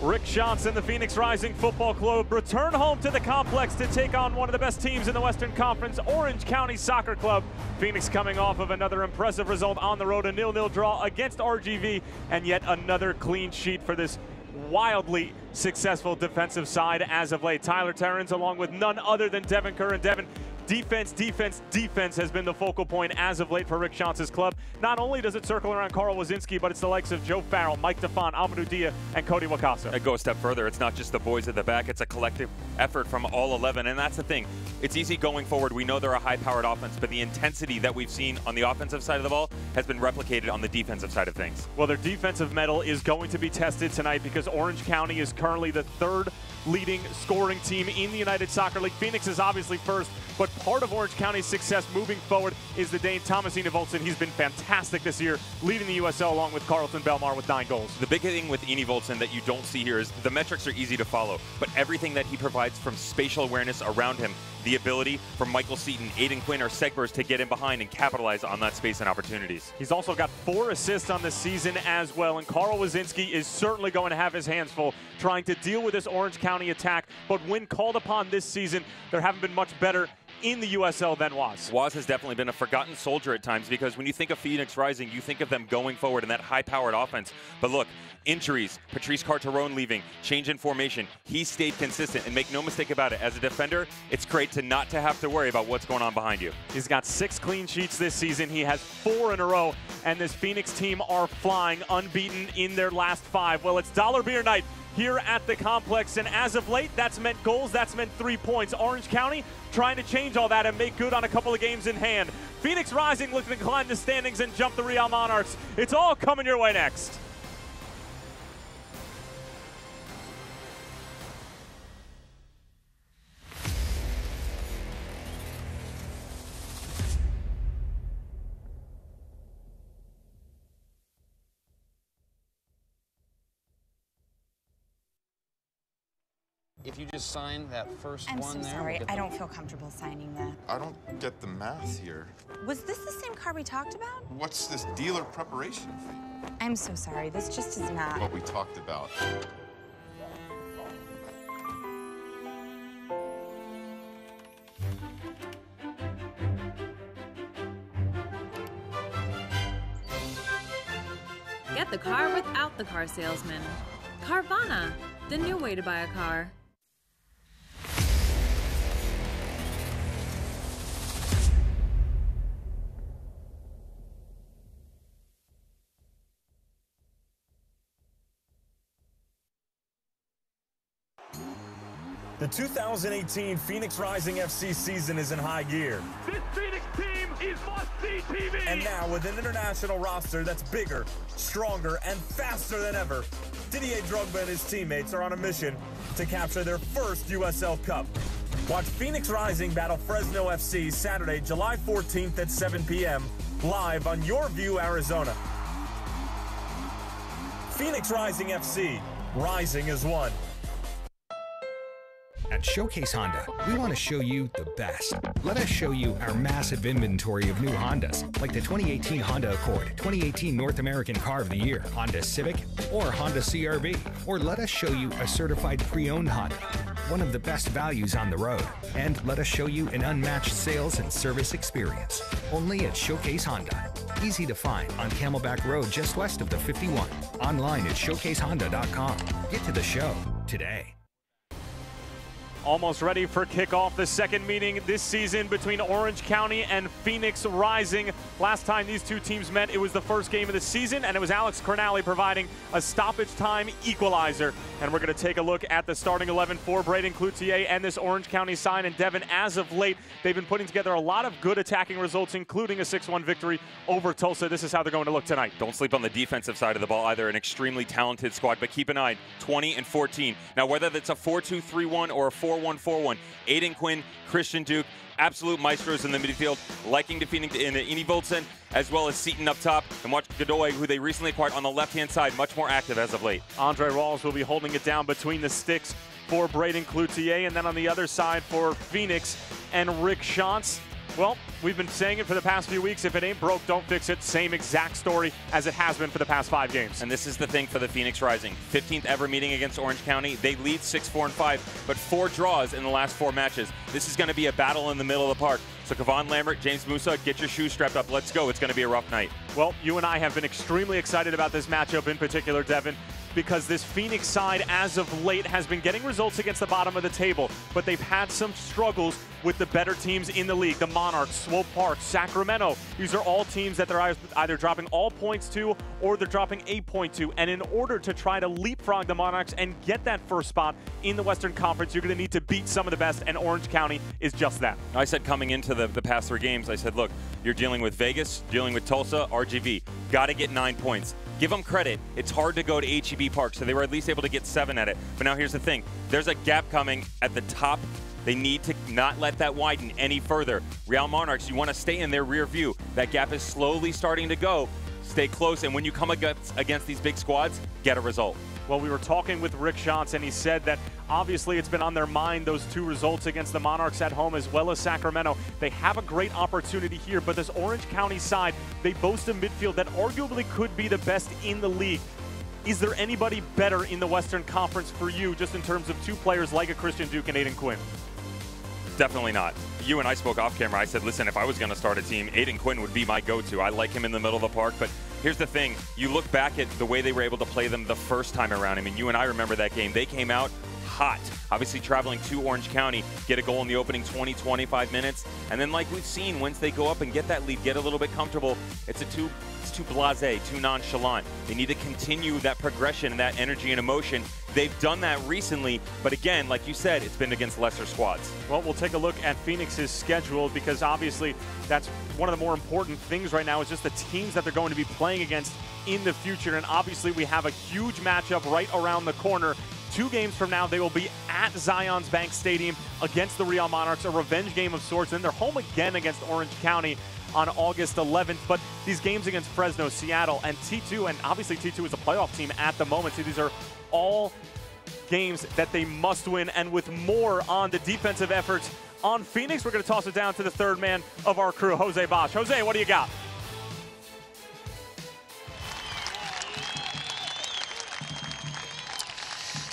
Rick Shantz and the Phoenix Rising Football Club return home to the complex to take on one of the best teams in the Western Conference, Orange County Soccer Club. Phoenix coming off of another impressive result on the road, a 0-0 draw against RGV, and yet another clean sheet for this wildly successful defensive side as of late. Tyler Terrence along with none other than Devin Kerr, and Devin, defense, defense, defense has been the focal point as of late for Rick Shantz's club. Not only does it circle around Carl Wazinski, but it's the likes of Joe Farrell, Mike DeFont, Amadou Dia, and Cody Wakasa. I go a step further. It's not just the boys at the back. It's a collective effort from all 11, and that's the thing. It's easy going forward. We know they're a high-powered offense, but the intensity that we've seen on the offensive side of the ball has been replicated on the defensive side of things. Well, their defensive mettle is going to be tested tonight because Orange County is currently the third leading scoring team in the United Soccer League. Phoenix is obviously first, but part of Orange County's success moving forward is the Dane Thomas Enevoldsen. He's been fantastic this year, leading the USL along with Carlton Belmar with 9 goals. The big thing with Enevoldsen that you don't see here is the metrics are easy to follow, but everything that he provides from spatial awareness around him, the ability for Michael Seaton, Aiden Quinn, or Segbers to get in behind and capitalize on that space and opportunities. He's also got 4 assists on the season as well, and Carl Wazinski is certainly going to have his hands full trying to deal with this Orange County attack, but when called upon this season, there haven't been much better in the USL than Waz. Waz has definitely been a forgotten soldier at times because when you think of Phoenix Rising, you think of them going forward in that high-powered offense. But look, injuries, Patrice Carterone leaving, change in formation, he stayed consistent. And make no mistake about it, as a defender, it's great to not to have to worry about what's going on behind you. He's got 6 clean sheets this season. He has 4 in a row, and this Phoenix team are flying unbeaten in their last 5. Well, it's dollar beer night here at the complex, and as of late, that's meant goals, that's meant 3 points. Orange County trying to change all that and make good on a couple of games in hand. Phoenix Rising looking to climb the standings and jump the Real Monarchs. It's all coming your way next. If you just sign that first I'm one so there. sorry. I don't feel comfortable signing that. I don't get the math here. Was this the same car we talked about? What's this dealer preparation fee? I'm so sorry. This just is not. What we talked about. Get the car without the car salesman. Carvana, the new way to buy a car. The 2018 Phoenix Rising FC season is in high gear. This Phoenix team is must-see TV! And now with an international roster that's bigger, stronger, and faster than ever, Didier Drogba and his teammates are on a mission to capture their first USL Cup. Watch Phoenix Rising battle Fresno FC Saturday, July 14th at 7 p.m. live on Your View, Arizona. Phoenix Rising FC, rising as one. At Showcase Honda, we want to show you the best. Let us show you our massive inventory of new Hondas, like the 2018 Honda Accord, 2018 North American Car of the Year, Honda Civic, or Honda CR-V. Or let us show you a certified pre-owned Honda, one of the best values on the road. And let us show you an unmatched sales and service experience. Only at Showcase Honda. Easy to find on Camelback Road just west of the 51. Online at showcasehonda.com. Get to the show today. Almost ready for kickoff, the second meeting this season between Orange County and Phoenix Rising. Last time these two teams met, it was the first game of the season, and it was Alex Cornally providing a stoppage time equalizer. And we're going to take a look at the starting 11 for Braden Cloutier and this Orange County side. And Devin, as of late, they've been putting together a lot of good attacking results, including a 6-1 victory over Tulsa. This is how they're going to look tonight. Don't sleep on the defensive side of the ball either. An extremely talented squad, but keep an eye, 20 and 14. Now, whether that's a 4-2-3-1 or a 4-1-4-1, Aiden Quinn, Christian Duke, absolute maestros in the midfield, liking defeating in Enevoldsen, as well as Seaton up top, and watch Godoy, who they recently acquired on the left-hand side, much more active as of late. Andre Rawls will be holding it down between the sticks for Braden Cloutier, and then on the other side for Phoenix and Rick Shantz. Well, we've been saying it for the past few weeks. If it ain't broke, don't fix it. Same exact story as it has been for the past 5 games. And this is the thing for the Phoenix Rising. 15th ever meeting against Orange County. They lead 6-4-5, but 4 draws in the last 4 matches. This is going to be a battle in the middle of the park. So Kevon Lambert, James Musa, get your shoes strapped up. Let's go. It's going to be a rough night. Well, you and I have been extremely excited about this matchup in particular, Devin, because this Phoenix side, as of late, has been getting results against the bottom of the table, but they've had some struggles with the better teams in the league. The Monarchs, Swope Park, Sacramento. These are all teams that they're either dropping all points to or they're dropping a point to. And in order to try to leapfrog the Monarchs and get that first spot in the Western Conference, you're going to need to beat some of the best, and Orange County is just that. I said coming into the past 3 games, I said, look, you're dealing with Vegas, dealing with Tulsa, RGV. Got to get 9 points. Give them credit. It's hard to go to HEB Park, so they were at least able to get 7 at it. But now here's the thing. There's a gap coming at the top. They need to not let that widen any further. Real Monarchs, you want to stay in their rear view. That gap is slowly starting to go. Stay close, and when you come against these big squads, get a result. Well, we were talking with Rick Shantz, and he said that obviously it's been on their mind, those 2 results against the Monarchs at home as well as Sacramento. They have a great opportunity here, but this Orange County side, they boast a midfield that arguably could be the best in the league. Is there anybody better in the Western Conference for you, just in terms of 2 players like a Christian Duke and Aiden Quinn? Definitely not. You and I spoke off camera. I said, listen, if I was going to start a team, Aiden Quinn would be my go-to. I like him in the middle of the park, but here's the thing. You look back at the way they were able to play them the first time around. I mean, you and I remember that game. They came out hot. Obviously traveling to Orange County, get a goal in the opening 20-25 minutes. And then like we've seen, once they go up and get that lead, get a little bit comfortable, it's too blasé, too nonchalant. They need to continue that progression and that energy and emotion. They've done that recently, but again, like you said, it's been against lesser squads. Well, we'll take a look at Phoenix's schedule, because obviously that's one of the more important things right now, is just the teams that they're going to be playing against in the future. And obviously we have a huge matchup right around the corner. 2 games from now, they will be at Zions Bank Stadium against the Real Monarchs, a revenge game of sorts. And they're home again against Orange County on August 11th. But these games against Fresno, Seattle, and T2, and obviously T2 is a playoff team at the moment, so these are all games that they must win. And with more on the defensive efforts on Phoenix, we're going to toss it down to the 3rd man of our crew, Jose Bosch. Jose, what do you got?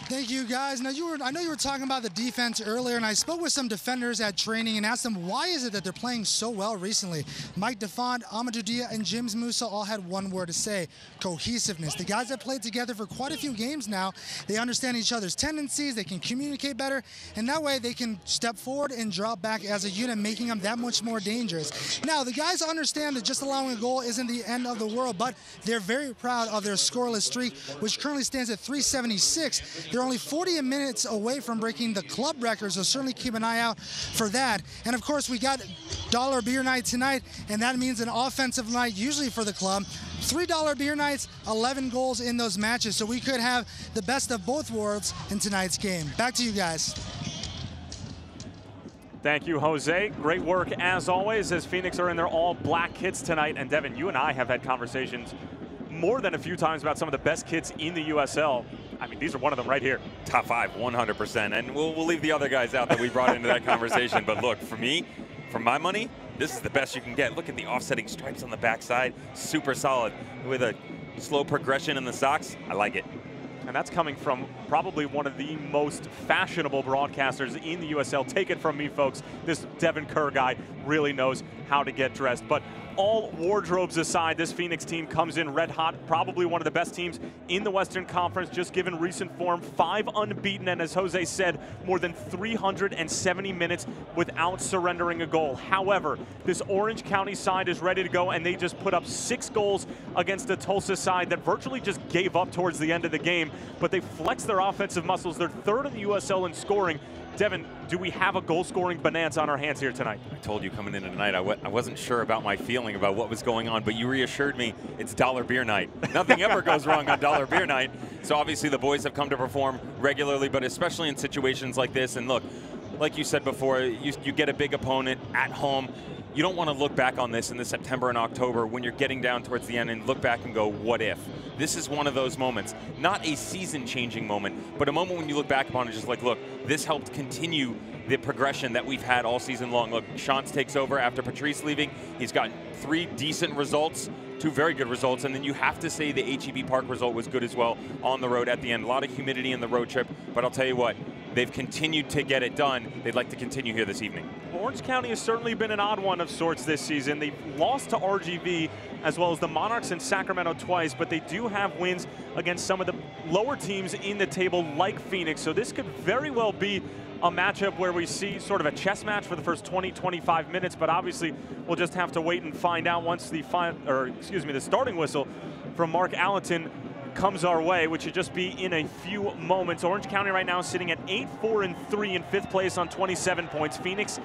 Thank you, guys. Now, I know you were talking about the defense earlier, and I spoke with some defenders at training and asked them why is it that they're playing so well recently. Mike DeFont, Amadou Dia, and James Musa all had one word to say: cohesiveness. The guys that played together for quite a few games now, they understand each other's tendencies, they can communicate better, and that way they can step forward and drop back as a unit, making them that much more dangerous. Now, the guys understand that just allowing a goal isn't the end of the world, but they're very proud of their scoreless streak, which currently stands at 376. They're only 40 minutes away from breaking the club record, so certainly keep an eye out for that. And of course, we got dollar beer night tonight, and that means an offensive night usually for the club. $3 beer nights, 11 goals in those matches, so we could have the best of both worlds in tonight's game. Back to you guys. Thank you, Jose. Great work as always, as Phoenix are in their all-black kits tonight. And Devin, you and I have had conversations more than a few times about some of the best kits in the USL. I mean, these are one of them right here. Top 5, 100%. And we'll leave the other guys out that we brought into that conversation. But look, for me, for my money, this is the best you can get. Look at the offsetting stripes on the backside. Super solid. With a slow progression in the socks. I like it. And that's coming from probably one of the most fashionable broadcasters in the USL. Take it from me, folks. This Devin Kerr guy really knows how to get dressed. But all wardrobes aside, this Phoenix team comes in red hot. Probably one of the best teams in the Western Conference, just given recent form. 5 unbeaten, and as Jose said, more than 370 minutes without surrendering a goal. However, this Orange County side is ready to go, and they just put up 6 goals against the Tulsa side that virtually just gave up towards the end of the game. But they flexed their offensive muscles. They're 3rd in the USL in scoring. Devin, do we have a goal-scoring bonanza on our hands here tonight? I told you coming in tonight, I wasn't sure about my feeling about what was going on, but you reassured me it's dollar beer night. Nothing ever goes wrong on dollar beer night. So obviously the boys have come to perform regularly, but especially in situations like this. And look, like you said before, you get a big opponent at home. you don't want to look back on this in the September and October when you're getting down towards the end and look back and go, what if? This is one of those moments. Not a season-changing moment, but a moment when you look back upon it just like, look, this helped continue the progression that we've had all season long. Look, Shantz takes over after Patrice leaving. He's gotten 3 decent results, 2 very good results, and then you have to say the HEB Park result was good as well on the road at the end. A lot of humidity in the road trip, but I'll tell you what, they've continued to get it done. They'd like to continue here this evening. Orange County has certainly been an odd one of sorts this season. They've lost to RGV as well as the Monarchs in Sacramento twice, but they do have wins against some of the lower teams in the table like Phoenix. So this could very well be a matchup where we see sort of a chess match for the first 20-25 minutes, but obviously we'll just have to wait and find out once the the starting whistle from Mark Allenton comes our way, which should just be in a few moments. Orange County right now sitting at 8-4-3 in 5th place on 27 points. Phoenix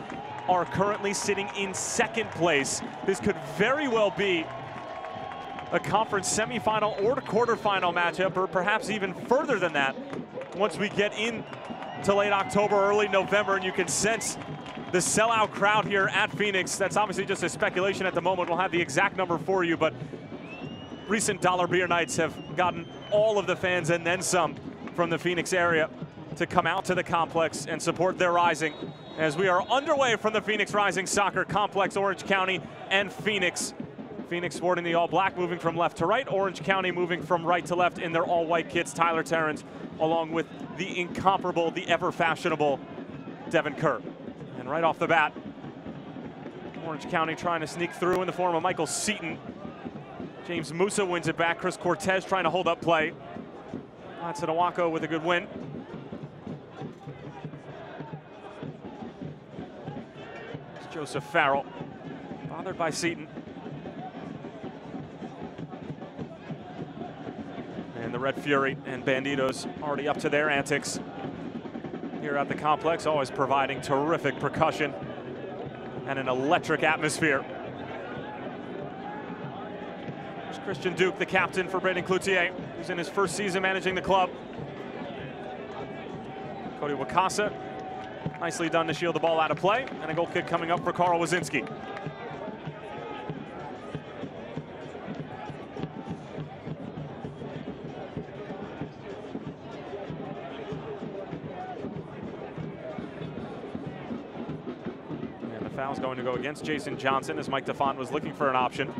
are currently sitting in 2nd place. This could very well be a conference semifinal or quarterfinal matchup, or perhaps even further than that once we get in to late October, early November, and you can sense the sellout crowd here at Phoenix. That's obviously just a speculation at the moment. We'll have the exact number for you, but recent Dollar Beer Nights have gotten all of the fans and then some from the Phoenix area to come out to the complex and support their Rising as we are underway from the Phoenix Rising Soccer Complex, Orange County and Phoenix. Phoenix sporting the all-black, moving from left to right. Orange County moving from right to left in their all-white kits. Tyler Terrence, along with the incomparable, the ever-fashionable Devin Kerr. And right off the bat, Orange County trying to sneak through in the form of Michael Seaton. James Musa wins it back. Chris Cortez trying to hold up play. That's Nawako with a good win. It's Joseph Farrell, bothered by Seaton. And the Red Fury and Banditos already up to their antics here at the complex, always providing terrific percussion and an electric atmosphere. There's Christian Duke, the captain for Braden Cloutier, who's in his first season managing the club. Cody Wakasa, nicely done to shield the ball out of play, and a goal kick coming up for Carl Wazinski. Foul's going to go against Jason Johnson as Mike DeFont was looking for an option.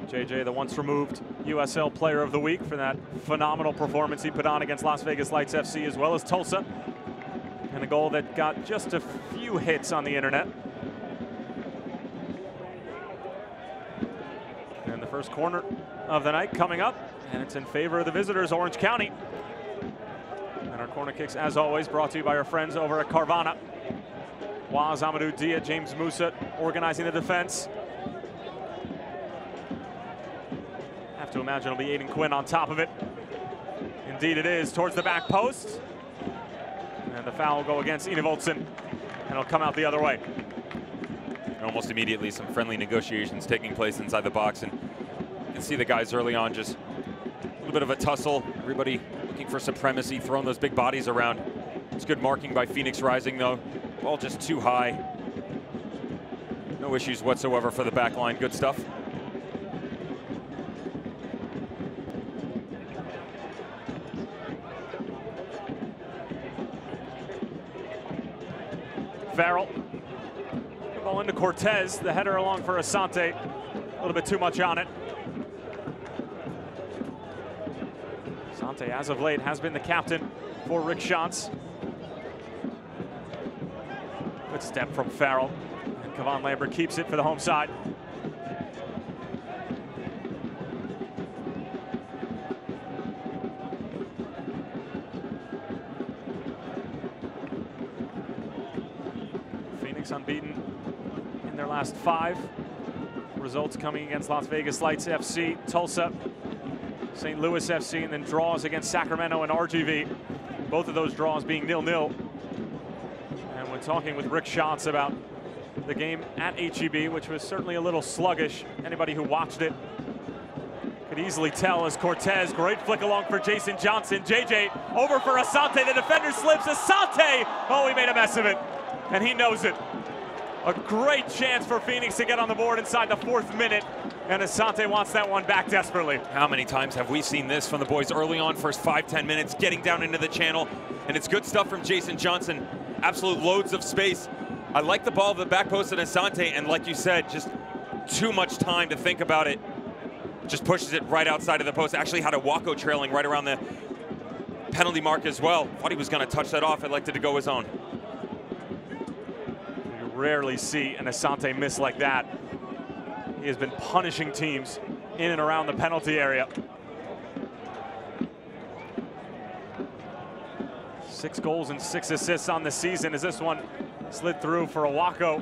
JJ, the once removed USL Player of the Week for that phenomenal performance he put on against Las Vegas Lights FC as well as Tulsa. And a goal that got just a few hits on the internet. And the first corner of the night coming up, and it's in favor of the visitors, Orange County. And our corner kicks, as always, brought to you by our friends over at Carvana. Waz, Amadou Dia, James Musa organizing the defense. Have to imagine it'll be Aiden Quinn on top of it. Indeed it is, towards the back post. And the foul will go against Ine Voltsen, and it'll come out the other way. And almost immediately, some friendly negotiations taking place inside the box, and you can see the guys early on just a little bit of a tussle. Everybody looking for supremacy, throwing those big bodies around. It's good marking by Phoenix Rising, though. Ball just too high. No issues whatsoever for the back line. Good stuff. Farrell. Good ball into Cortez. The header along for Asante. A little bit too much on it. Asante, as of late, has been the captain for Rick Shantz. Good step from Farrell. And Kevon Lambert keeps it for the home side. Phoenix unbeaten in their last 5. Results coming against Las Vegas Lights FC, Tulsa, St. Louis FC, and then draws against Sacramento and RGV. Both of those draws being 0-0. And when talking with Rick Shantz about the game at HEB, which was certainly a little sluggish, anybody who watched it Could easily tell as Cortez, great flick along for Jason Johnson. JJ over for Asante, the defender slips. Asante, oh, he made a mess of it, and he knows it. A great chance for Phoenix to get on the board inside the 4th minute, and Asante wants that one back desperately. How many times have we seen this from the boys early on, first 5-10 minutes, getting down into the channel, and it's good stuff from Jason Johnson. Absolute loads of space. I like the ball of the back post of Asante, and like you said, just too much time to think about it. Just pushes it right outside of the post. Actually had a Wako trailing right around the penalty mark as well. Thought he was going to touch that off. Elected to go his own. You rarely see an Asante miss like that. He has been punishing teams in and around the penalty area. 6 goals and 6 assists on the season as this one slid through for a Wako.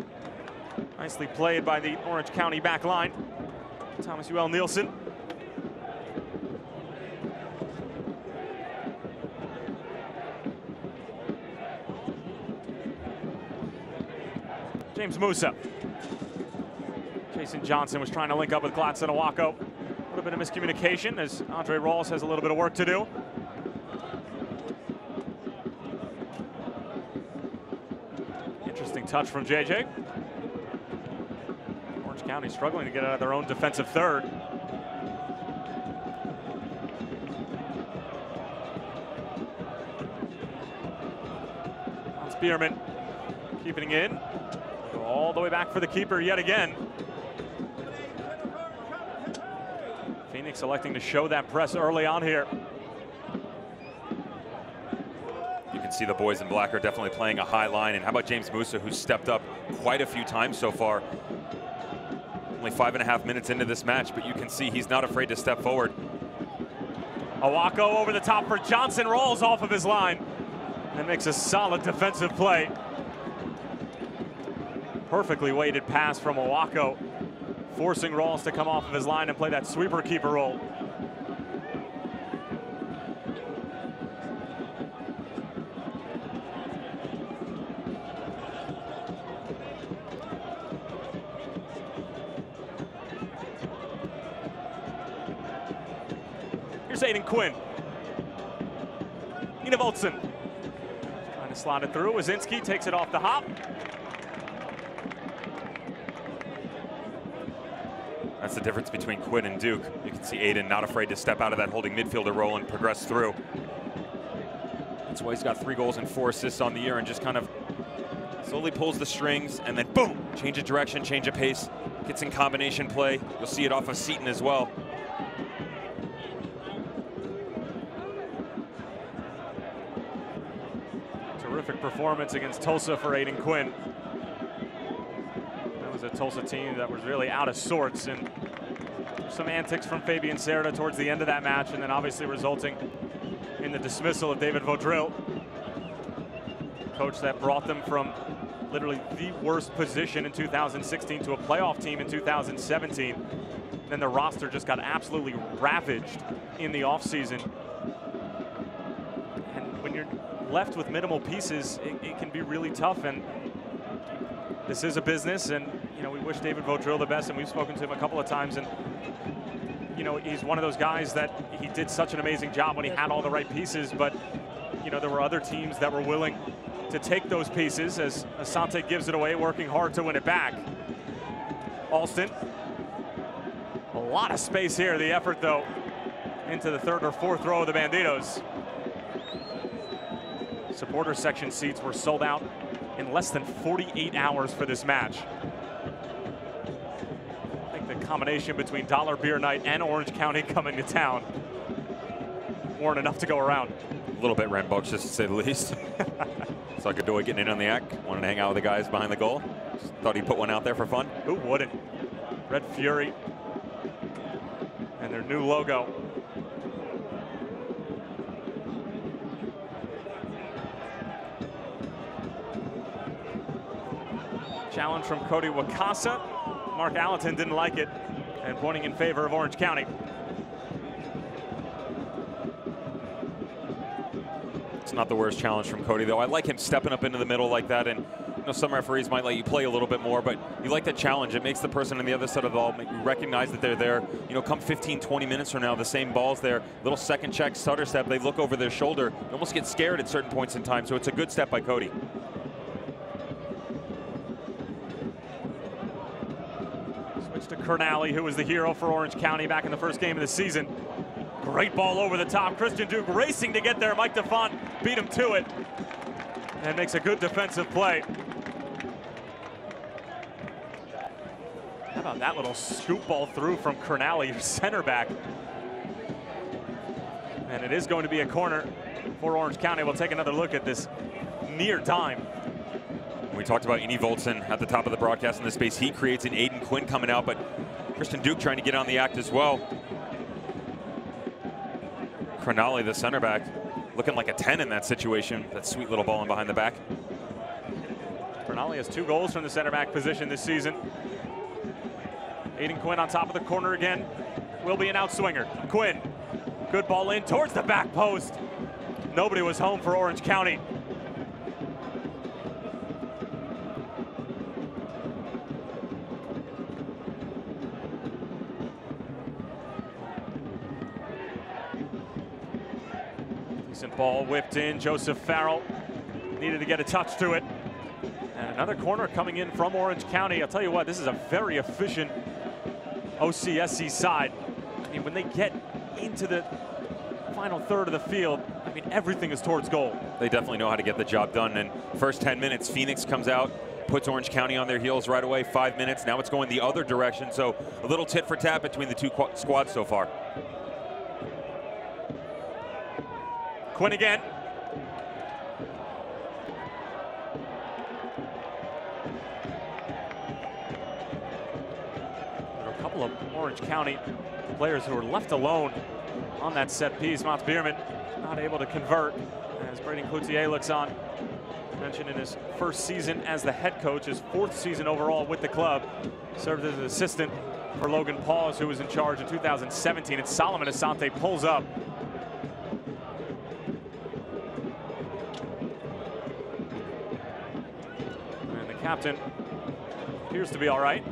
Nicely played by the Orange County back line. Thomas UL Nielsen. James Musa. Jason Johnson was trying to link up with Gladson Awako. A little bit of miscommunication as Andre Rawls has a little bit of work to do. Interesting touch from JJ. Orange County struggling to get out of their own defensive third. Spearman keeping it in. Go all the way back for the keeper yet again. Phoenix electing to show that press early on here. You can see the boys in black are definitely playing a high line. And how about James Musa, who's stepped up quite a few times so far. Only 5.5 minutes into this match, but you can see he's not afraid to step forward. Awako over the top for Johnson, rolls off of his line and makes a solid defensive play. Perfectly weighted pass from Awako, forcing Rawls to come off of his line and play that sweeper keeper role. Here's Aiden Quinn. Nina Voltson trying to slot it through. Wazinski takes it off the hop. That's the difference between Quinn and Duke. You can see Aiden not afraid to step out of that holding midfielder role and progress through. That's why he's got 3 goals and 4 assists on the year and just kind of slowly pulls the strings and then boom, change of direction, change of pace, gets in combination play. You'll see it off of Seaton as well. Terrific performance against Tulsa for Aiden Quinn. That was a Tulsa team that was really out of sorts, and some antics from Fabian Serta towards the end of that match, and then obviously resulting in the dismissal of David Vaudreuil, coach that brought them from literally the worst position in 2016 to a playoff team in 2017. Then the roster just got absolutely ravaged in the offseason. And when you're left with minimal pieces, it can be really tough, and this is a business, and you know, we wish David Vaudreuil the best, and we've spoken to him a couple of times, and you know, he's one of those guys that he did such an amazing job when he had all the right pieces, but you know, there were other teams that were willing to take those pieces as Asante gives it away, working hard to win it back. Alston, a lot of space here. The effort, though, into the 3rd or 4th row of the Banditos. Supporter section seats were sold out in less than 48 hours for this match. I think the combination between Dollar Beer Night and Orange County coming to town weren't enough to go around. A little bit rambunctious, to say the least. Saw Godoy getting in on the act, wanted to hang out with the guys behind the goal. Just thought he'd put one out there for fun. Who wouldn't? Red Fury and their new logo. Challenge from Cody Wakasa. Mark Allerton didn't like it and pointing in favor of Orange County. It's not the worst challenge from Cody, though. I like him stepping up into the middle like that and You know, some referees might let you play a little bit more, but you like the challenge. It makes the person on the other side of the ball recognize that they're there. You know, come 15, 20 minutes from now, the same ball's there. Little second check, stutter step, they look over their shoulder. They almost get scared at certain points in time, so it's a good step by Cody. Switch to Kernally, who was the hero for Orange County back in the first game of the season. Great ball over the top. Christian Duke racing to get there. Mike DeFont beat him to it and makes a good defensive play. How about that little scoop ball through from Kernally, your center back? And it is going to be a corner for Orange County. We'll take another look at this near dime. We talked about Eni Voltson at the top of the broadcast in the space. He creates an Aiden Quinn coming out, but Christian Duke trying to get on the act as well. Kernally, the center back, looking like a 10 in that situation. That sweet little ball in behind the back. Kernally has 2 goals from the center back position this season. Aiden Quinn on top of the corner again. Will be an outswinger. Quinn, good ball in towards the back post. Nobody was home for Orange County. Decent ball whipped in. Joseph Farrell needed to get a touch to it. And another corner coming in from Orange County. I'll tell you what, this is a very efficient OCSC side. I mean, when they get into the final third of the field, I mean, everything is towards goal. They definitely know how to get the job done. And first 10 minutes, Phoenix comes out, puts Orange County on their heels right away. 5 minutes, now it's going the other direction. So a little tit for tat between the two squads so far. Quinn again. There are a couple of Orange County players who were left alone on that set piece. Mats Bierman not able to convert as Braden Cloutier looks on. Mentioned in his first season as the head coach, his 4th season overall with the club. Served as an assistant for Logan Pauls, who was in charge in 2017. And Solomon Asante pulls up. And the captain appears to be all right.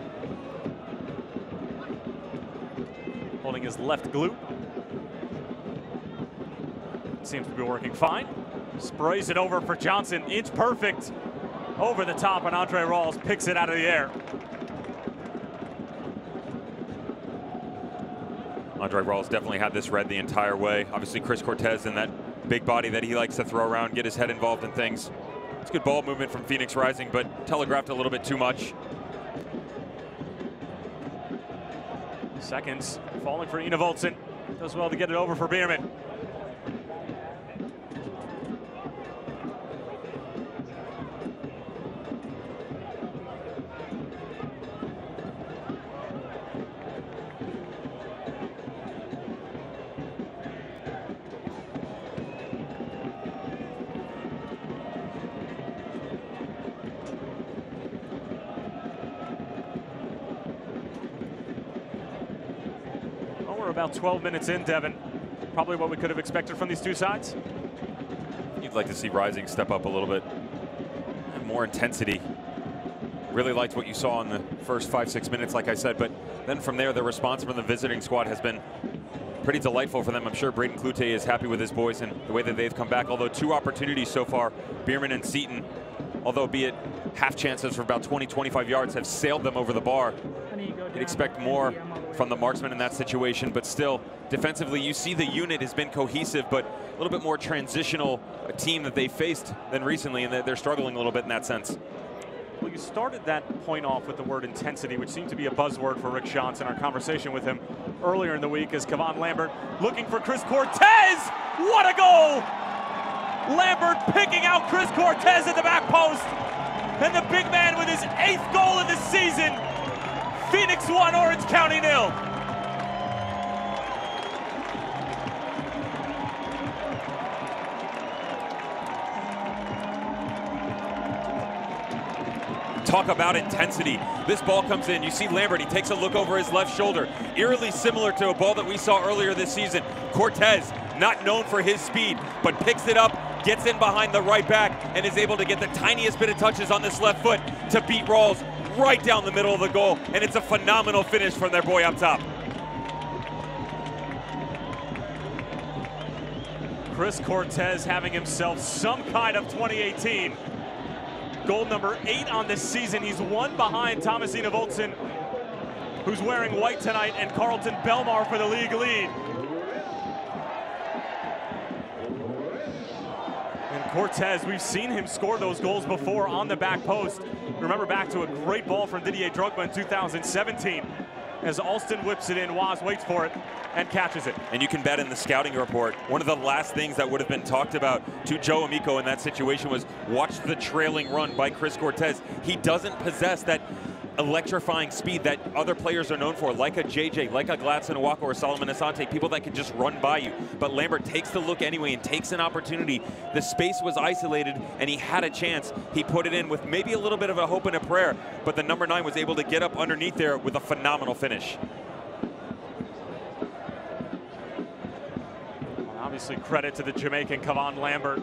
Holding his left glute. Seems to be working fine. Sprays it over for Johnson. Inch perfect. Over the top, and Andre Rawls picks it out of the air. Andre Rawls definitely had this read the entire way. Obviously, Chris Cortez and that big body that he likes to throw around, get his head involved in things. It's good ball movement from Phoenix Rising, but telegraphed a little bit too much. Seconds falling for Eni Voltson. Does well to get it over for Bierman. About 12 minutes in, Devin. Probably what we could have expected from these two sides. You'd like to see Rising step up a little bit. More intensity. Really liked what you saw in the first 5-6 minutes, like I said, but then from there, the response from the visiting squad has been pretty delightful for them. I'm sure Braden Cloutier is happy with his boys and the way that they've come back, although 2 opportunities so far, Bierman and Seaton, although be it half chances for about 20-25 yards, have sailed them over the bar. You'd expect more from the marksman in that situation, but still, defensively, you see the unit has been cohesive, but a little bit more transitional a team that they faced than recently, and they're struggling a little bit in that sense. Well, you started that point off with the word intensity, which seemed to be a buzzword for Rick Shantz in our conversation with him earlier in the week as Kevon Lambert looking for Chris Cortez. What a goal! Lambert picking out Chris Cortez at the back post. And the big man with his 8th goal of the season. Phoenix 1, Orange County 0. Talk about intensity. This ball comes in. You see Lambert, he takes a look over his left shoulder. Eerily similar to a ball that we saw earlier this season. Cortez, not known for his speed, but picks it up, gets in behind the right back and is able to get the tiniest bit of touches on this left foot to beat Rawls right down the middle of the goal. And it's a phenomenal finish from their boy up top. Chris Cortez having himself some kind of 2018. Goal number 8 on this season. He's one behind Thomas Enevoldsen, who's wearing white tonight, and Carlton Belmar for the league lead. And Cortez, we've seen him score those goals before on the back post. Remember back to a great ball from Didier Drogba in 2017. As Alston whips it in, Waz waits for it and catches it. And you can bet in the scouting report, one of the last things that would have been talked about to Joe Amico in that situation was watch the trailing run by Chris Cortez. He doesn't possess that electrifying speed that other players are known for, like a JJ, like a Gladson Awako or Solomon Asante, people that can just run by you. But Lambert takes the look anyway and takes an opportunity. The space was isolated and he had a chance. He put it in with maybe a little bit of a hope and a prayer, but the number 9 was able to get up underneath there with a phenomenal finish. Well, obviously credit to the Jamaican Kevon Lambert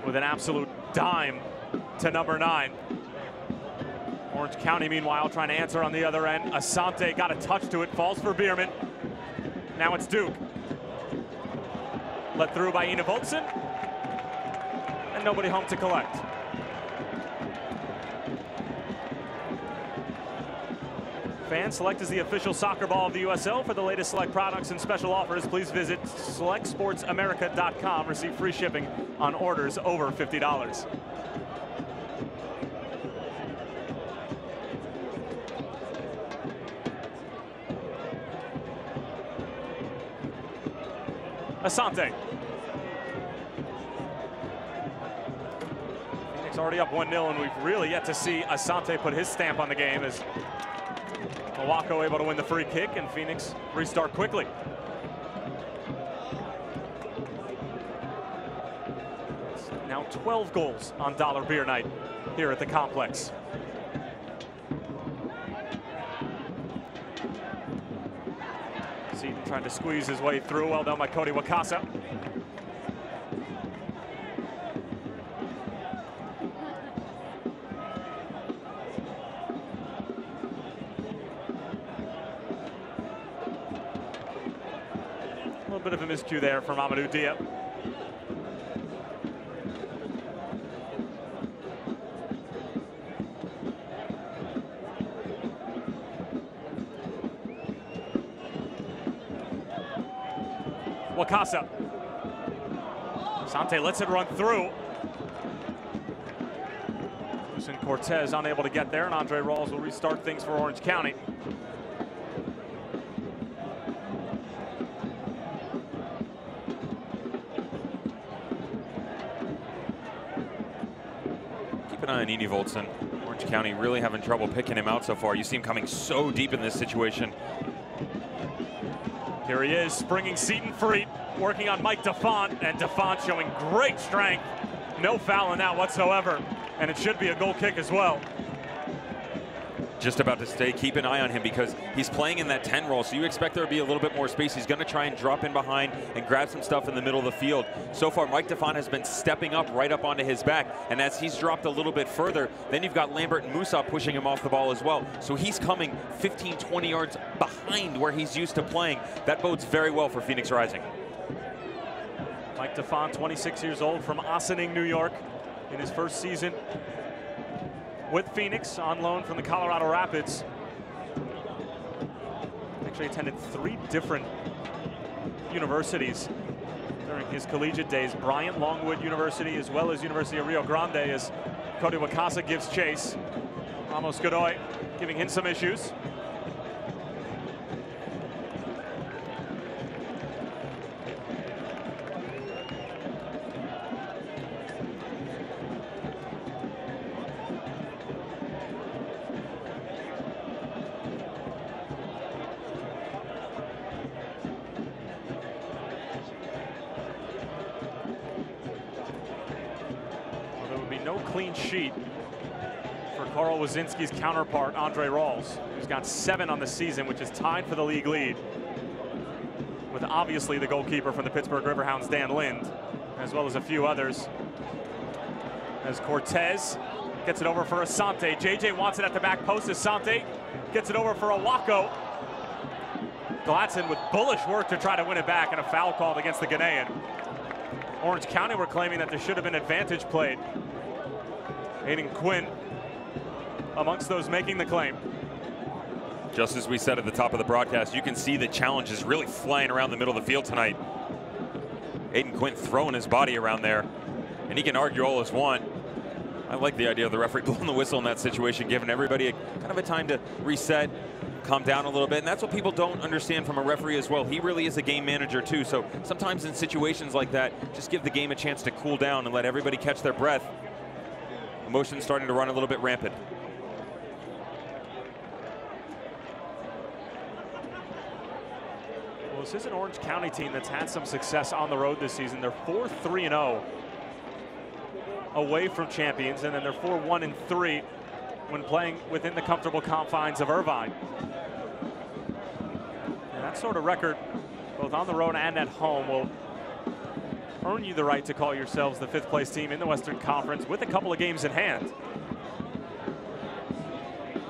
with an absolute dime to number 9. Orange County, meanwhile, trying to answer on the other end. Asante got a touch to it, falls for Bierman. Now it's Duke. Let through by Enevoldsen. And nobody home to collect. Fan Select is the official soccer ball of the USL. For the latest Select products and special offers, please visit selectsportsamerica.com. Receive free shipping on orders over $50. Asante. Phoenix already up 1-0, and we've really yet to see Asante put his stamp on the game as Awako able to win the free kick, and Phoenix restart quickly. It's now 12 goals on Dollar Beer Night here at the complex. Seaton trying to squeeze his way through. Well done by Cody Wakasa. A little bit of a miscue there from Amadou Dia. Wakasa. Asante lets it run through. And Cortez unable to get there, and Andre Rawls will restart things for Orange County. Keep an eye on Enevoldsen. Orange County really having trouble picking him out so far. You see him coming so deep in this situation. Here he is, springing Seaton free, working on Mike DeFont, and DeFont showing great strength. No foul in that whatsoever, and it should be a goal kick as well. Just about to stay, keep an eye on him because he's playing in that 10 role, so you expect there to be a little bit more space. He's going to try and drop in behind and grab some stuff in the middle of the field. So far, Mike DeFont has been stepping up right up onto his back, and as he's dropped a little bit further, then you've got Lambert and Musa pushing him off the ball as well. So he's coming 15, 20 yards behind where he's used to playing. That bodes very well for Phoenix Rising. Mike DeFont, 26 years old, from Ossining, New York, in his first season with Phoenix, on loan from the Colorado Rapids. Actually attended 3 different universities during his collegiate days. Bryant, Longwood University, as well as University of Rio Grande, as Cody Wakasa gives chase. Ramos Godoy giving him some issues. No clean sheet for Carl Wazinski's counterpart, Andre Rawls, who's got 7 on the season, which is tied for the league lead with obviously the goalkeeper from the Pittsburgh Riverhounds, Dan Lind. as well as a few others. As Cortez gets it over for Asante. JJ wants it at the back post. Asante gets it over for Awako. Gladson with bullish work to try to win it back, and a foul called against the Ghanaian. Orange County were claiming that there should have been advantage played. Aiden Quinn amongst those making the claim. Just as we said at the top of the broadcast, you can see the challenge is really flying around the middle of the field tonight. Aiden Quinn throwing his body around there, and he can argue all his want. I like the idea of the referee blowing the whistle in that situation, giving everybody kind of a time to reset, calm down a little bit, and that's what people don't understand from a referee as well. He really is a game manager too, so sometimes in situations like that, just give the game a chance to cool down and let everybody catch their breath. Emotion's starting to run a little bit rampant. Well, this is an Orange County team that's had some success on the road this season. They're 4-3-0 away from champions, and then they're 4-1-3 when playing within the comfortable confines of Irvine. And that sort of record, both on the road and at home, will earn you the right to call yourselves the 5th place team in the Western Conference with a couple of games in hand.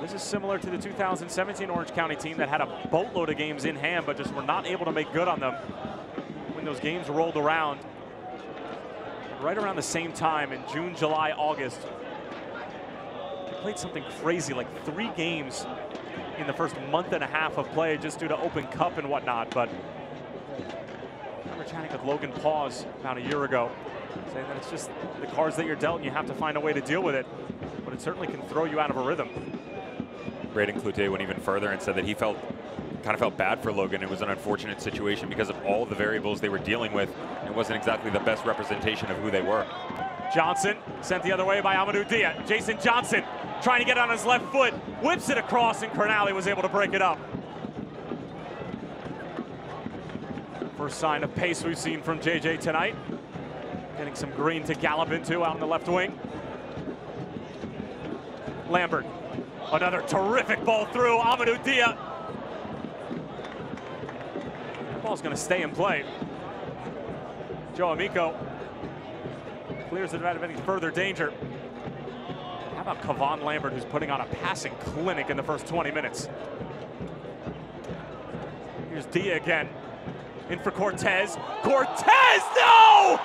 This is similar to the 2017 Orange County team that had a boatload of games in hand, but just were not able to make good on them when those games rolled around. Right around the same time in June, July, August, they played something crazy, like 3 games in the first month and a half of play just due to Open Cup and whatnot. But I remember chatting with Logan Paws about a year ago, saying that it's just the cards that you're dealt and you have to find a way to deal with it. But it certainly can throw you out of a rhythm. Braden Cloutier went even further and said that he kind of felt bad for Logan. It was an unfortunate situation because of all the variables they were dealing with. It wasn't exactly the best representation of who they were. Johnson sent the other way by Amadou Dia. Jason Johnson trying to get on his left foot, whips it across, and Cornally was able to break it up. First sign of pace we've seen from JJ tonight. Getting some green to gallop into out on the left wing. Lambert, another terrific ball through. Amadou Dia. That ball's going to stay in play. Joe Amico clears it out of any further danger. How about Kevon Lambert, who's putting on a passing clinic in the first 20 minutes? Here's Dia again. In for Cortez. Cortez, no!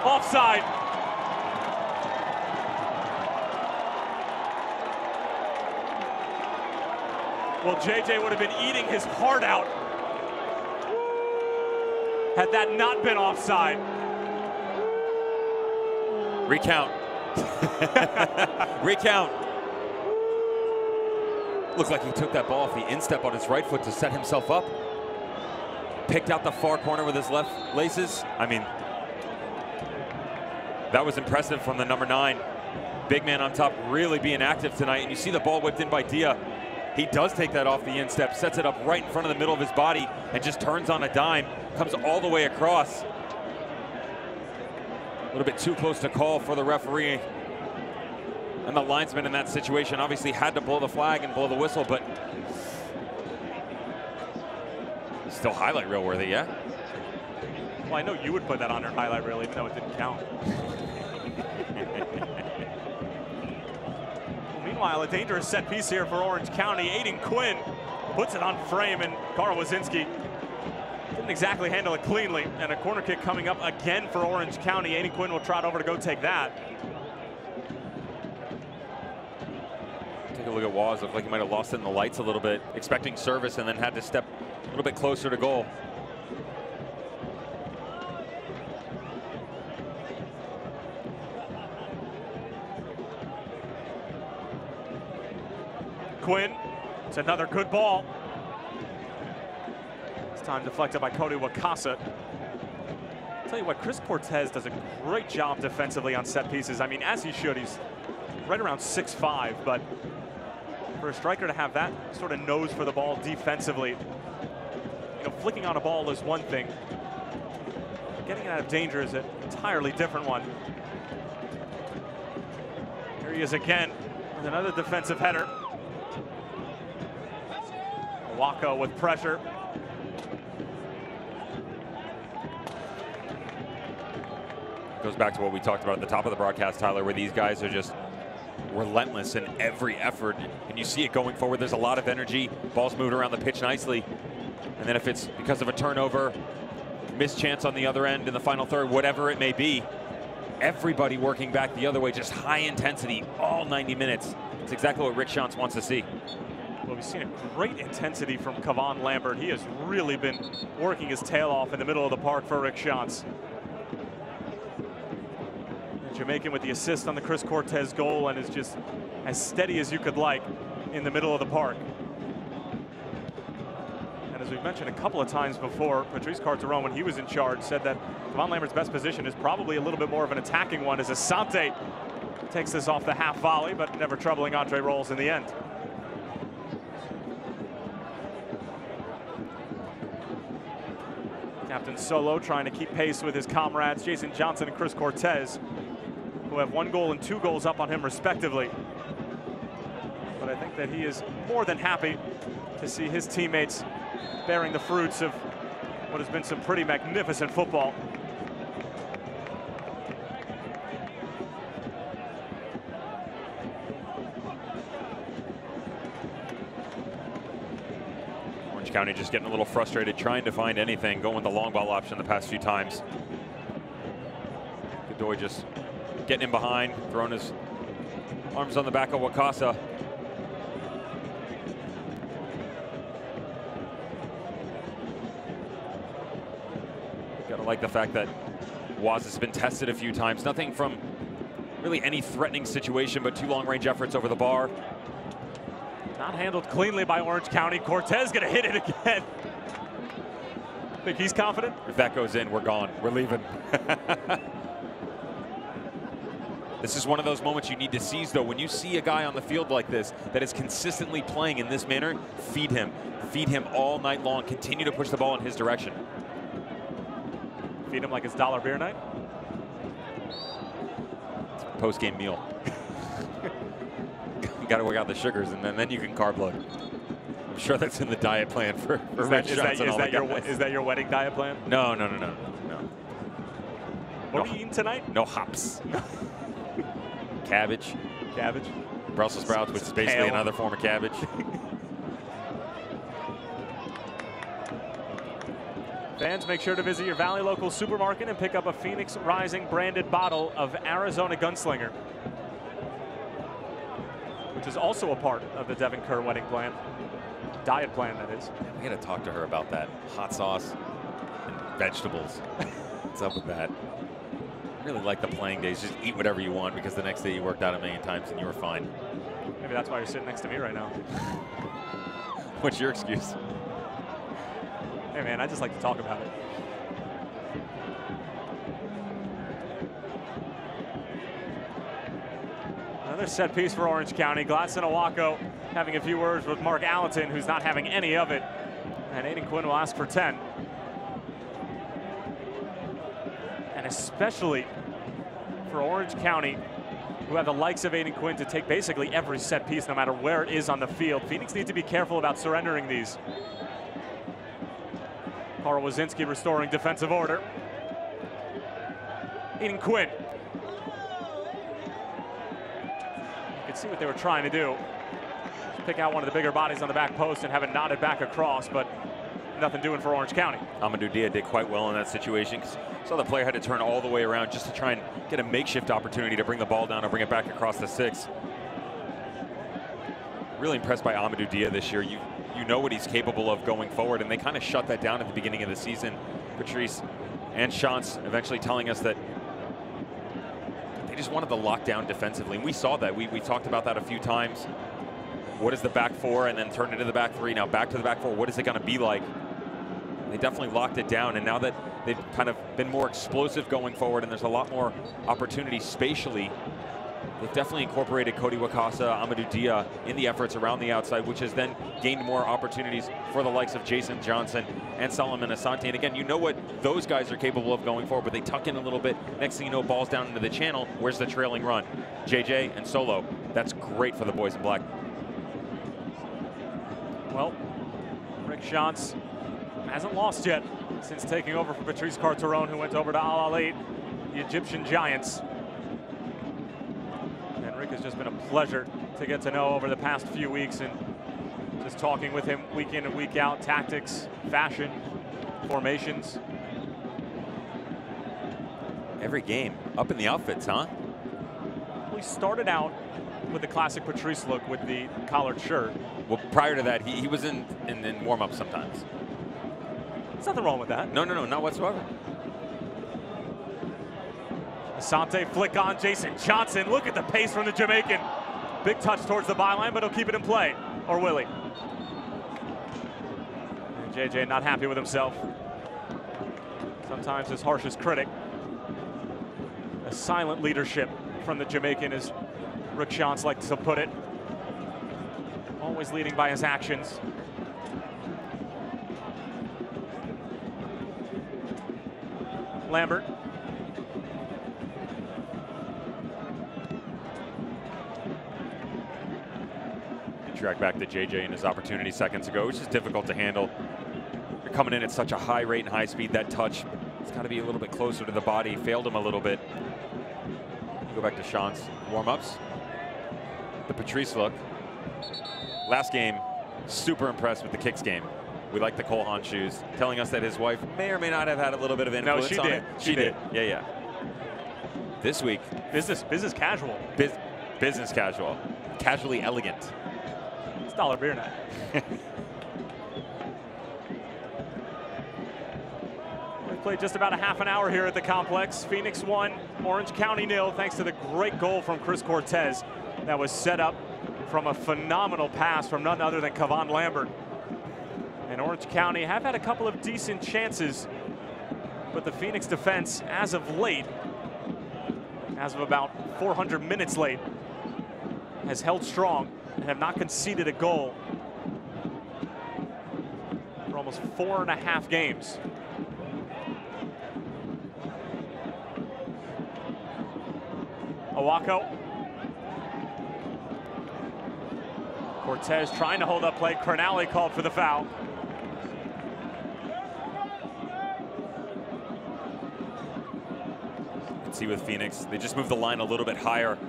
Offside. Well, JJ would have been eating his heart out had that not been offside. Recount. Recount. Looks like he took that ball off the instep on his right foot to set himself up. Picked out the far corner with his left laces. I mean, that was impressive from the number 9. Big man on top really being active tonight. And you see the ball whipped in by Dia. He does take that off the instep, sets it up right in front of the middle of his body, and just turns on a dime, comes all the way across. A little bit too close to call for the referee. And the linesman in that situation obviously had to blow the flag and blow the whistle, but still highlight reel worthy, yeah? Well, I know you would put that on your highlight reel, even though it didn't count. Meanwhile, a dangerous set piece here for Orange County. Aiden Quinn puts it on frame, and Carl Wazinski didn't exactly handle it cleanly. And a corner kick coming up again for Orange County. Aiden Quinn will trot over to go take that. Take a look at Waz. Looked like he might have lost it in the lights a little bit, expecting service and then had to step a little bit closer to goal. Quinn, it's another good ball. This time deflected by Cody Wakasa. I'll tell you what, Chris Cortez does a great job defensively on set pieces. I mean, as he should. He's right around 6'5", but for a striker to have that sort of nose for the ball defensively, you know, flicking on a ball is one thing. Getting it out of danger is an entirely different one. Here he is again with another defensive header. Wako with pressure. goes back to what we talked about at the top of the broadcast, Tyler, where these guys are just relentless in every effort. And you see it going forward. There's a lot of energy. Ball's moving around the pitch nicely. And then if it's because of a turnover, missed chance on the other end in the final third, whatever it may be, everybody working back the other way, just high intensity all 90 minutes. It's exactly what Rick Shantz wants to see. Well, we've seen a great intensity from Kevon Lambert. He has really been working his tail off in the middle of the park for Rick Shantz. The Jamaican with the assist on the Chris Cortez goal and is just as steady as you could like in the middle of the park. And as we've mentioned a couple of times before, Patrice Carteron, when he was in charge, said that Kevon Lambert's best position is probably a little bit more of an attacking one, as Asante takes this off the half volley, but never troubling Andre Rolls in the end. Captain Solo trying to keep pace with his comrades, Jason Johnson and Chris Cortez, who have 1 goal and 2 goals up on him respectively. But I think that he is more than happy to see his teammates bearing the fruits of what has been some pretty magnificent football. Orange County just getting a little frustrated, trying to find anything, going with the long ball option the past few times. Godoy just getting in behind, throwing his arms on the back of Wakasa. Gotta like the fact that Waz has been tested a few times. Nothing from really any threatening situation, but 2 long-range efforts over the bar. Not handled cleanly by Orange County. Cortez gonna hit it again. Think he's confident? If that goes in, we're gone. We're leaving. This is one of those moments you need to seize, though. When you see a guy on the field like this that is consistently playing in this manner, feed him. Feed him all night long. Continue to push the ball in his direction. Feed him like it's dollar beer night? Post-game meal. You got to work out the sugars, and then you can carb load. I'm sure that's in the diet plan for Rick Shantz and all the guys. Is that your wedding diet plan? No. What are you eating tonight? No hops. Cabbage. Cabbage. Brussels sprouts, which is basically Kale. another form of cabbage. Fans, make sure to visit your Valley local supermarket and pick up a Phoenix Rising branded bottle of Arizona Gunslinger, which is also a part of the Devin Kerr wedding plan. Diet plan, that is. We got to talk to her about that. Hot sauce and vegetables. What's up with that? I really like the playing days. Just eat whatever you want, because the next day you worked out 1,000,000 times and you were fine. Maybe that's why you're sitting next to me right now. What's your excuse? Hey man, I just like to talk about it. Another set piece for Orange County. Gladson Owako having a few words with Mark Allenton, who's not having any of it. And Aiden Quinn will ask for 10. And especially for Orange County, who have the likes of Aiden Quinn to take basically every set piece, no matter where it is on the field. Phoenix needs to be careful about surrendering these. Carl Wazinski restoring defensive order. Aiden Quinn. You can see what they were trying to do. Just pick out one of the bigger bodies on the back post and have it knotted back across, but nothing doing for Orange County. Amadou Dia did quite well in that situation, because saw the player had to turn all the way around just to try and get a makeshift opportunity to bring the ball down and bring it back across the 6. Really impressed by Amadou Dia this year. You know what he's capable of going forward, and they kind of shut that down at the beginning of the season. Patrice and Shantz eventually telling us that they just wanted the lockdown defensively, and we saw that. We talked about that a few times. What is the back 4, and then turn it to the back 3. Now back to the back 4. What is it going to be like? They definitely locked it down, and now that they've kind of been more explosive going forward, and there's a lot more opportunity spatially, they've definitely incorporated Cody Wakasa, Amadou Dia in the efforts around the outside, which has then gained more opportunities for the likes of Jason Johnson and Solomon Asante. And again, you know what those guys are capable of going forward, but they tuck in a little bit. Next thing you know, ball's down into the channel. Where's the trailing run? JJ and Solo. That's great for the boys in black. Well, Rick Shantz hasn't lost yet since taking over for Patrice Carteron, who went over to Al Ahly. the Egyptian Giants. And Rick has just been a pleasure to get to know over the past few weeks, and just talking with him week in and week out, tactics, fashion, formations. Every game, up in the outfits, huh? We started out with the classic Patrice look with the collared shirt. Well, prior to that, he was in warm-up sometimes. There's nothing wrong with that. No, not whatsoever. Asante flick on Jason Johnson. Look at the pace from the Jamaican. Big touch towards the byline, but he'll keep it in play. Or will he? And JJ not happy with himself. Sometimes his harshest critic. A silent leadership from the Jamaican, as Rick Shantz likes to put it. Always leading by his actions. Lambert. Track back to JJ in his opportunity seconds ago, which is difficult to handle. You're coming in at such a high rate and high speed. That touch, it's got to be a little bit closer to the body. Failed him a little bit. Go back to Shantz. Warm-ups. The Patrice look. Last game, super impressed with the kicks game. We like the Cole Haan shoes. Telling us that his wife may or may not have had a little bit of influence on it. She did. Yeah. This week, business casual. Business casual. Casually elegant. It's dollar beer night. We've played just about a half an hour here at the complex. Phoenix 1, Orange County 0, thanks to the great goal from Chris Cortez that was set up from a phenomenal pass from none other than Kevon Lambert. And Orange County have had a couple of decent chances, but the Phoenix defense, as of late, as of about 400 minutes late, has held strong and have not conceded a goal for almost 4.5 games. Owako. Cortez trying to hold up play. Cronali called for the foul. You can see with Phoenix, they just moved the line a little bit higher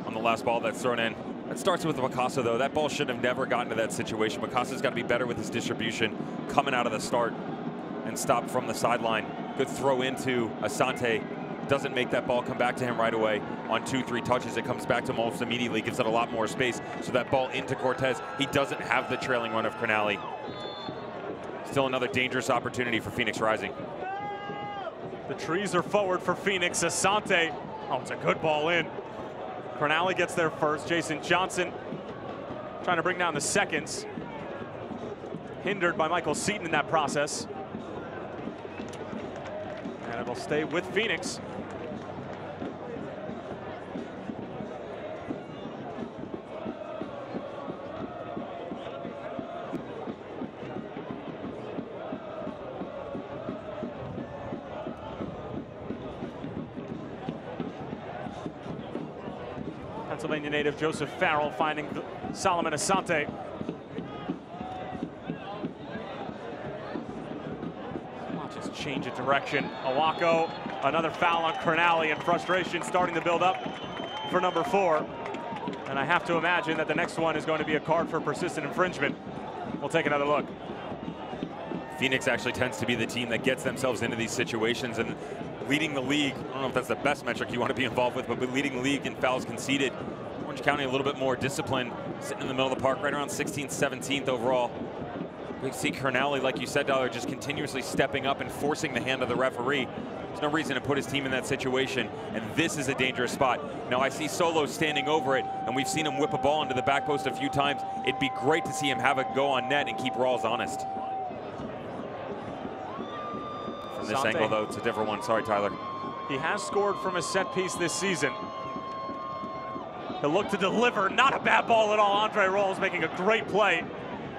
on the last ball that's thrown in. That starts with Wakasa, though. That ball should have never gotten to that situation. Wakasa's got to be better with his distribution coming out of the start and stop from the sideline. Good throw into Asante. Doesn't make that ball come back to him right away. On 2-3 touches, it comes back to him almost immediately, gives it a lot more space. So that ball into Cortez, he doesn't have the trailing run of Cronali. Still another dangerous opportunity for Phoenix Rising. The trees are forward for Phoenix. Asante, oh, it's a good ball in. Cronali gets there first. Jason Johnson trying to bring down the seconds. Hindered by Michael Seaton in that process. And it'll stay with Phoenix. Pennsylvania native Joseph Farrell finding Solomon Asante. Watch us change of direction. Owako, another foul on Cronali, and frustration starting to build up for number 4. And I have to imagine that the next one is going to be a card for persistent infringement. We'll take another look. Phoenix actually tends to be the team that gets themselves into these situations and leading the league. I don't know if that's the best metric you want to be involved with, but leading the league in fouls conceded. Orange County a little bit more disciplined, sitting in the middle of the park, right around 16th, 17th overall. We see Cronali, like you said, Dollar, just continuously stepping up and forcing the hand of the referee. There's no reason to put his team in that situation, and this is a dangerous spot. Now, I see Solo standing over it, and we've seen him whip a ball into the back post a few times. It'd be great to see him have a go on net and keep Rawls honest. From this angle, though, it's a different one. Sorry, Tyler. He has scored from a set piece this season. He'll look to deliver. Not a bad ball at all. Andre Rawls making a great play.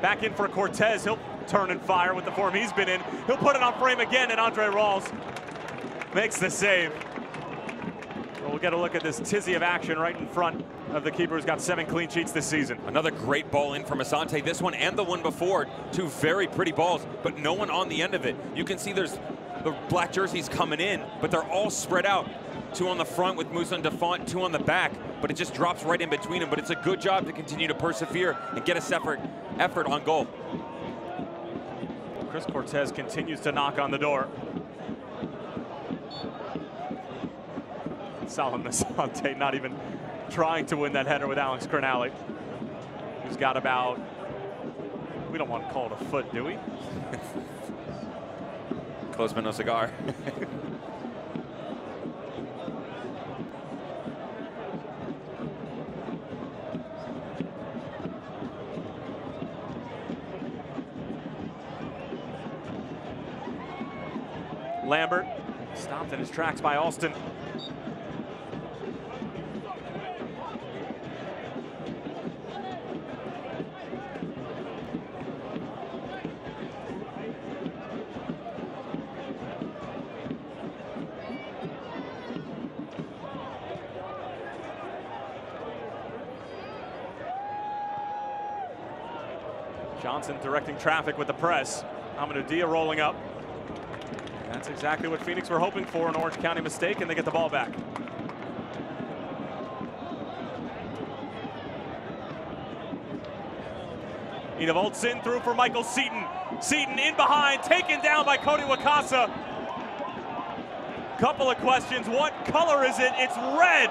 Back in for Cortez. He'll turn and fire with the form he's been in. He'll put it on frame again, and Andre Rawls makes the save. We'll get a look at this tizzy of action right in front of the keeper who's got 7 clean sheets this season. Another great ball in from Asante. This one and the one before, 2 very pretty balls, but no one on the end of it. You can see there's the black jerseys coming in, but they're all spread out. 2 on the front with Musa and Defont, 2 on the back, but it just drops right in between them. But it's a good job to continue to persevere and get us effort on goal. Chris Cortez continues to knock on the door. Solomon Asante not even trying to win that header with Alex Cronali, who's got about, we don't want to call it a foot, do we? Close but no cigar. Lambert stopped in his tracks by Alston. Johnson directing traffic with the press. Amadou Dia rolling up. That's exactly what Phoenix were hoping for, an Orange County mistake, and they get the ball back. Enevoldsen through for Michael Seaton. Seaton in behind, taken down by Cody Wakasa. Couple of questions. What color is it? It's red.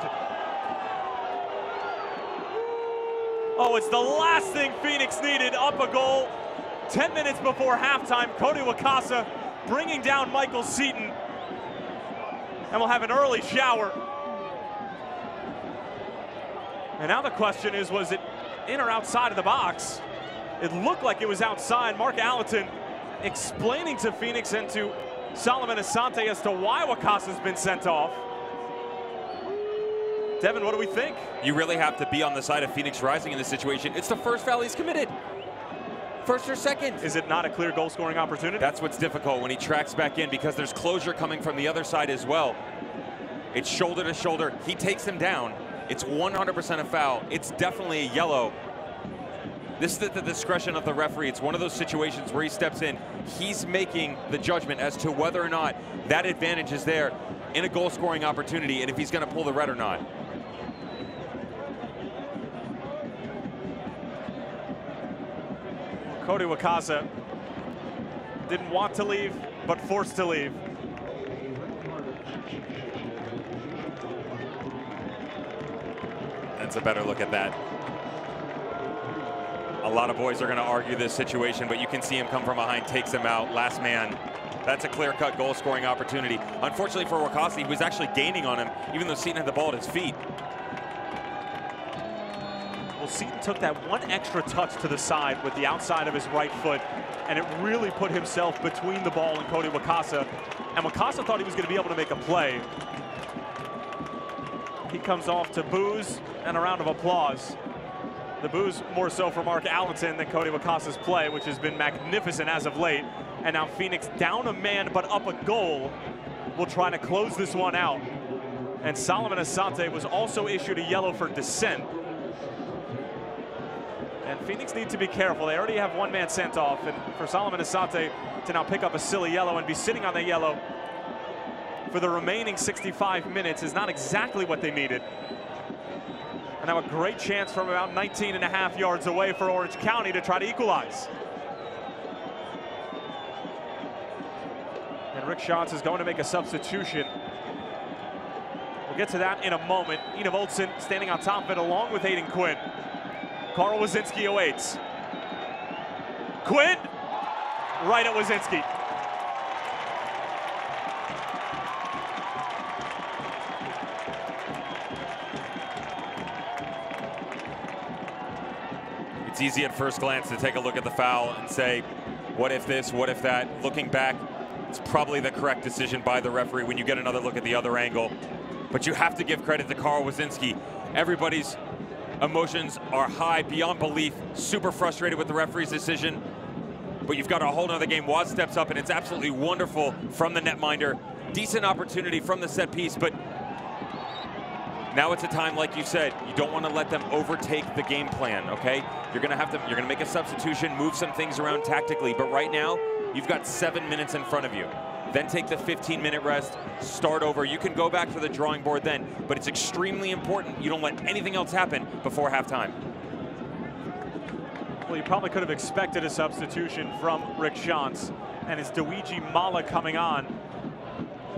Oh, it's the last thing Phoenix needed. Up a goal. 10 minutes before halftime, Cody Wakasa bringing down Michael Seaton. And we'll have an early shower. And now the question is, was it in or outside of the box? It looked like it was outside. Mark Allerton explaining to Phoenix and to Solomon Asante as to why Wakasa's been sent off. Devin, what do we think? You really have to be on the side of Phoenix Rising in this situation. It's the first foul he's committed. First or second. Is it not a clear goal-scoring opportunity? That's what's difficult when he tracks back in, because there's closure coming from the other side as well. It's shoulder to shoulder. He takes him down. It's 100% a foul. It's definitely a yellow. This is at the discretion of the referee. It's one of those situations where he steps in. He's making the judgment as to whether or not that advantage is there in a goal-scoring opportunity, and if he's going to pull the red or not. Cody Wakasa didn't want to leave, but forced to leave. That's a better look at that. A lot of boys are going to argue this situation, but you can see him come from behind, takes him out, last man. That's a clear-cut goal-scoring opportunity. Unfortunately for Wakasa, he was actually gaining on him, even though Seaton had the ball at his feet. Well, Seaton took that one extra touch to the side with the outside of his right foot, and it really put himself between the ball and Cody Wakasa. And Wakasa thought he was going to be able to make a play. He comes off to boos and a round of applause. The boos more so for Mark Allerton than Cody Wakasa's play, which has been magnificent as of late. And now Phoenix down a man but up a goal will try to close this one out. And Solomon Asante was also issued a yellow for dissent. And Phoenix need to be careful. They already have one man sent off, and for Solomon Asante to now pick up a silly yellow and be sitting on the yellow for the remaining 65 minutes is not exactly what they needed. And now a great chance from about 19.5 yards away for Orange County to try to equalize. And Rick Schatz is going to make a substitution. We'll get to that in a moment. Enevoldsen standing on top of it along with Hayden Quinn. Carl Wazinski awaits. Quinn, right at Wazinski. It's easy at first glance to take a look at the foul and say, what if this, what if that? Looking back, it's probably the correct decision by the referee when you get another look at the other angle. But you have to give credit to Carl Wazinski. Everybody's emotions are high beyond belief, super frustrated with the referee's decision. But you've got a whole nother game. Waz steps up, and it's absolutely wonderful from the netminder. Decent opportunity from the set piece, but now it's a time, like you said, you don't want to let them overtake the game plan, okay? You're gonna make a substitution, move some things around tactically, but right now, you've got 7 minutes in front of you. then take the 15-minute rest, start over. You can go back to the drawing board then, but it's extremely important you don't let anything else happen before halftime. Well, you probably could have expected a substitution from Rick Shantz, and it's Luigi Mala coming on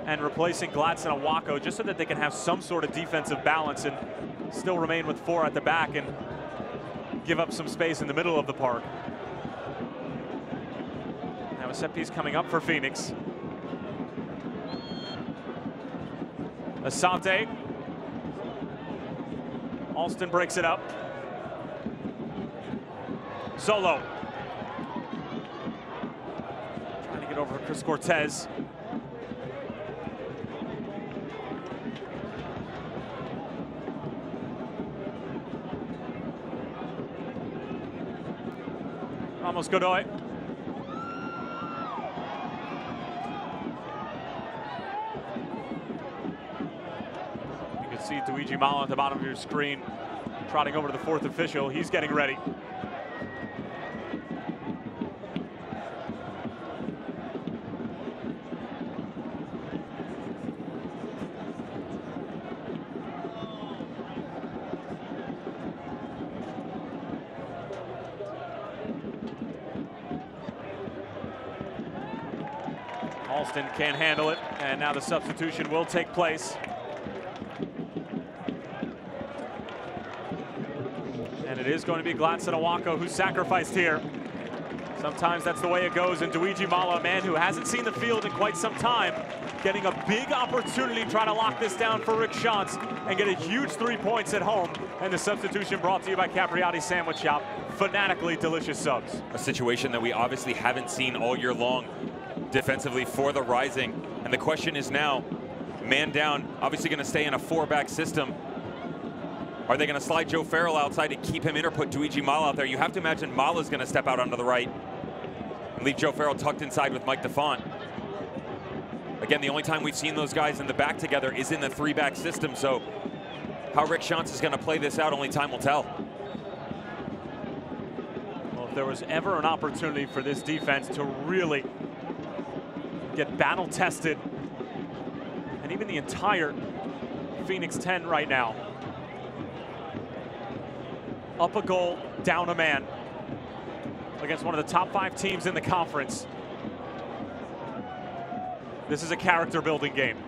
and replacing Gladson Awako, just so that they can have some sort of defensive balance and still remain with 4 at the back and give up some space in the middle of the park. Now a set piece coming up for Phoenix. Asante. Alston breaks it up. Solo. Trying to get over Chris Cortez. Ramos Godoy. You can see Luigi Mala at the bottom of your screen trotting over to the 4th official. He's getting ready. Alston can't handle it, and now the substitution will take place. And it is going to be Gladson Awako who's sacrificed here. Sometimes that's the way it goes, and Luigi Mala, a man who hasn't seen the field in quite some time, getting a big opportunity to try to lock this down for Rick Shantz and get a huge 3 points at home. And the substitution brought to you by Capriati Sandwich Shop. Fanatically delicious subs. A situation that we obviously haven't seen all year long defensively for the Rising. And the question is now, man down, obviously going to stay in a 4-back system. Are they going to slide Joe Farrell outside to keep him in or put Luigi Mala out there? You have to imagine Mala's going to step out onto the right and leave Joe Farrell tucked inside with Mike DeFont. Again, the only time we've seen those guys in the back together is in the 3-back system, so how Rick Shantz is going to play this out, only time will tell. Well, if there was ever an opportunity for this defense to really get battle tested, and even the entire Phoenix 10 right now, up a goal, down a man, against one of the top 5 teams in the conference. This is a character building game.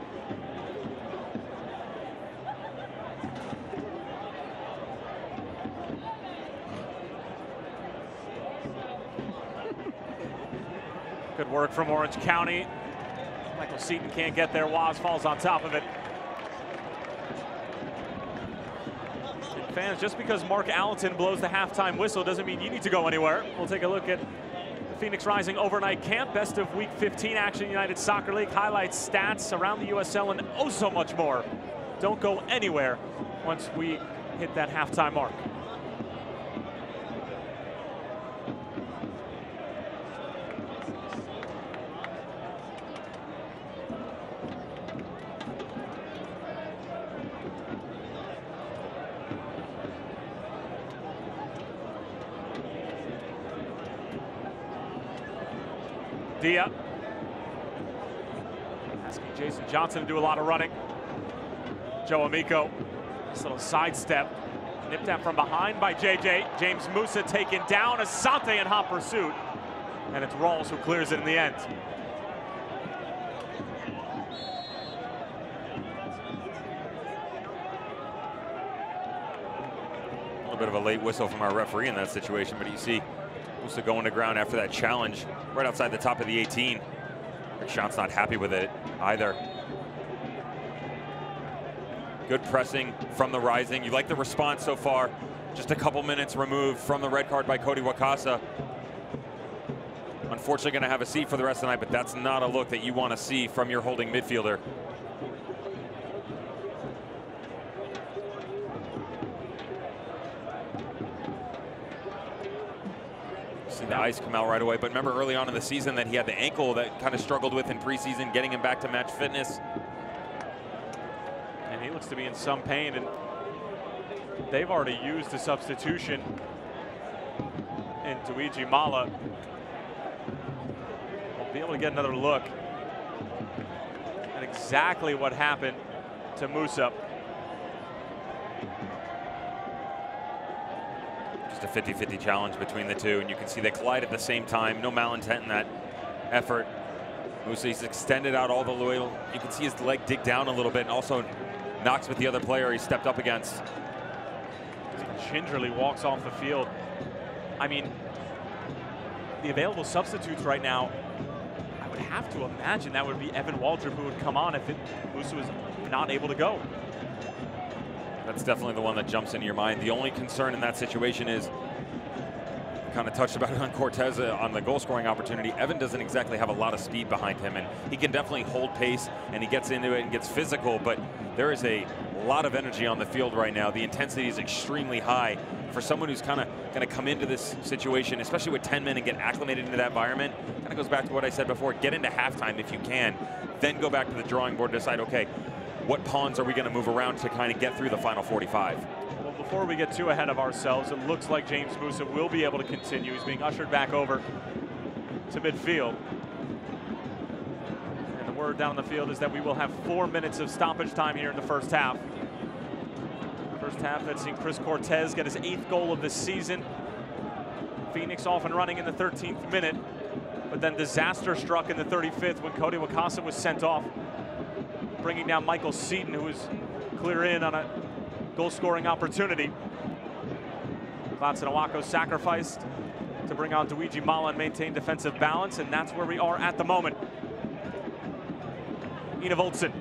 Good work from Orange County. Michael Seaton can't get there. Waz falls on top of it. And fans, just because Mark Allenton blows the halftime whistle doesn't mean you need to go anywhere. We'll take a look at the Phoenix Rising overnight camp, best of week 15 action, United Soccer League, highlights, stats around the USL, and oh so much more. Don't go anywhere once we hit that halftime mark. Dia asking Jason Johnson to do a lot of running. Joe Amico, this little sidestep, nipped at from behind by JJ. James Musa taken down. Asante in hot pursuit, and it's Rawls who clears it in the end. A little bit of a late whistle from our referee in that situation, but you see Musa going to ground after that challenge right outside the top of the 18. Rick Shantz not happy with it either. Good pressing from the Rising. You like the response so far. Just a couple minutes removed from the red card by Cody Wakasa. Unfortunately going to have a seat for the rest of the night, but that's not a look that you want to see from your holding midfielder. See the ice come out right away, but remember early on in the season that he had the ankle that kind of struggled with in preseason, getting him back to match fitness. And he looks to be in some pain, and they've already used a substitution in Luigi Mala. We'll be able to get another look And exactly what happened to Musa. Just a 50-50 challenge between the two, and you can see they collide at the same time. No malintent in that effort. Musa, he's extended out all the way. You can see his leg dig down a little bit, and also knocks with the other player he stepped up against. He gingerly walks off the field. I mean, the available substitutes right now, I would have to imagine that would be Evan Waldrop who would come on if Musa was not able to go. That's definitely the one that jumps into your mind. The only concern in that situation is, kind of touched about it on Cortez on the goal scoring opportunity. Evan doesn't exactly have a lot of speed behind him, and he can definitely hold pace and he gets into it and gets physical, but there is a lot of energy on the field right now. The intensity is extremely high for someone who's kind of going to come into this situation, especially with 10 men, and get acclimated into that environment. Kind of goes back to what I said before. Get into halftime if you can, then go back to the drawing board and decide, okay, what pawns are we going to move around to kind of get through the final 45? Well, before we get too ahead of ourselves, it looks like James Musa will be able to continue. He's being ushered back over to midfield. And the word down on the field is that we will have 4 minutes of stoppage time here in the first half. First half that's seen Chris Cortez get his 8th goal of the season. Phoenix off and running in the 13th minute, but then disaster struck in the 35th when Cody Wakasa was sent off, bringing down Michael Seaton, who was clear in on a goal-scoring opportunity. Gladson Awako sacrificed to bring on Luigi Mala and maintain defensive balance, and that's where we are at the moment. Ina Voltsen.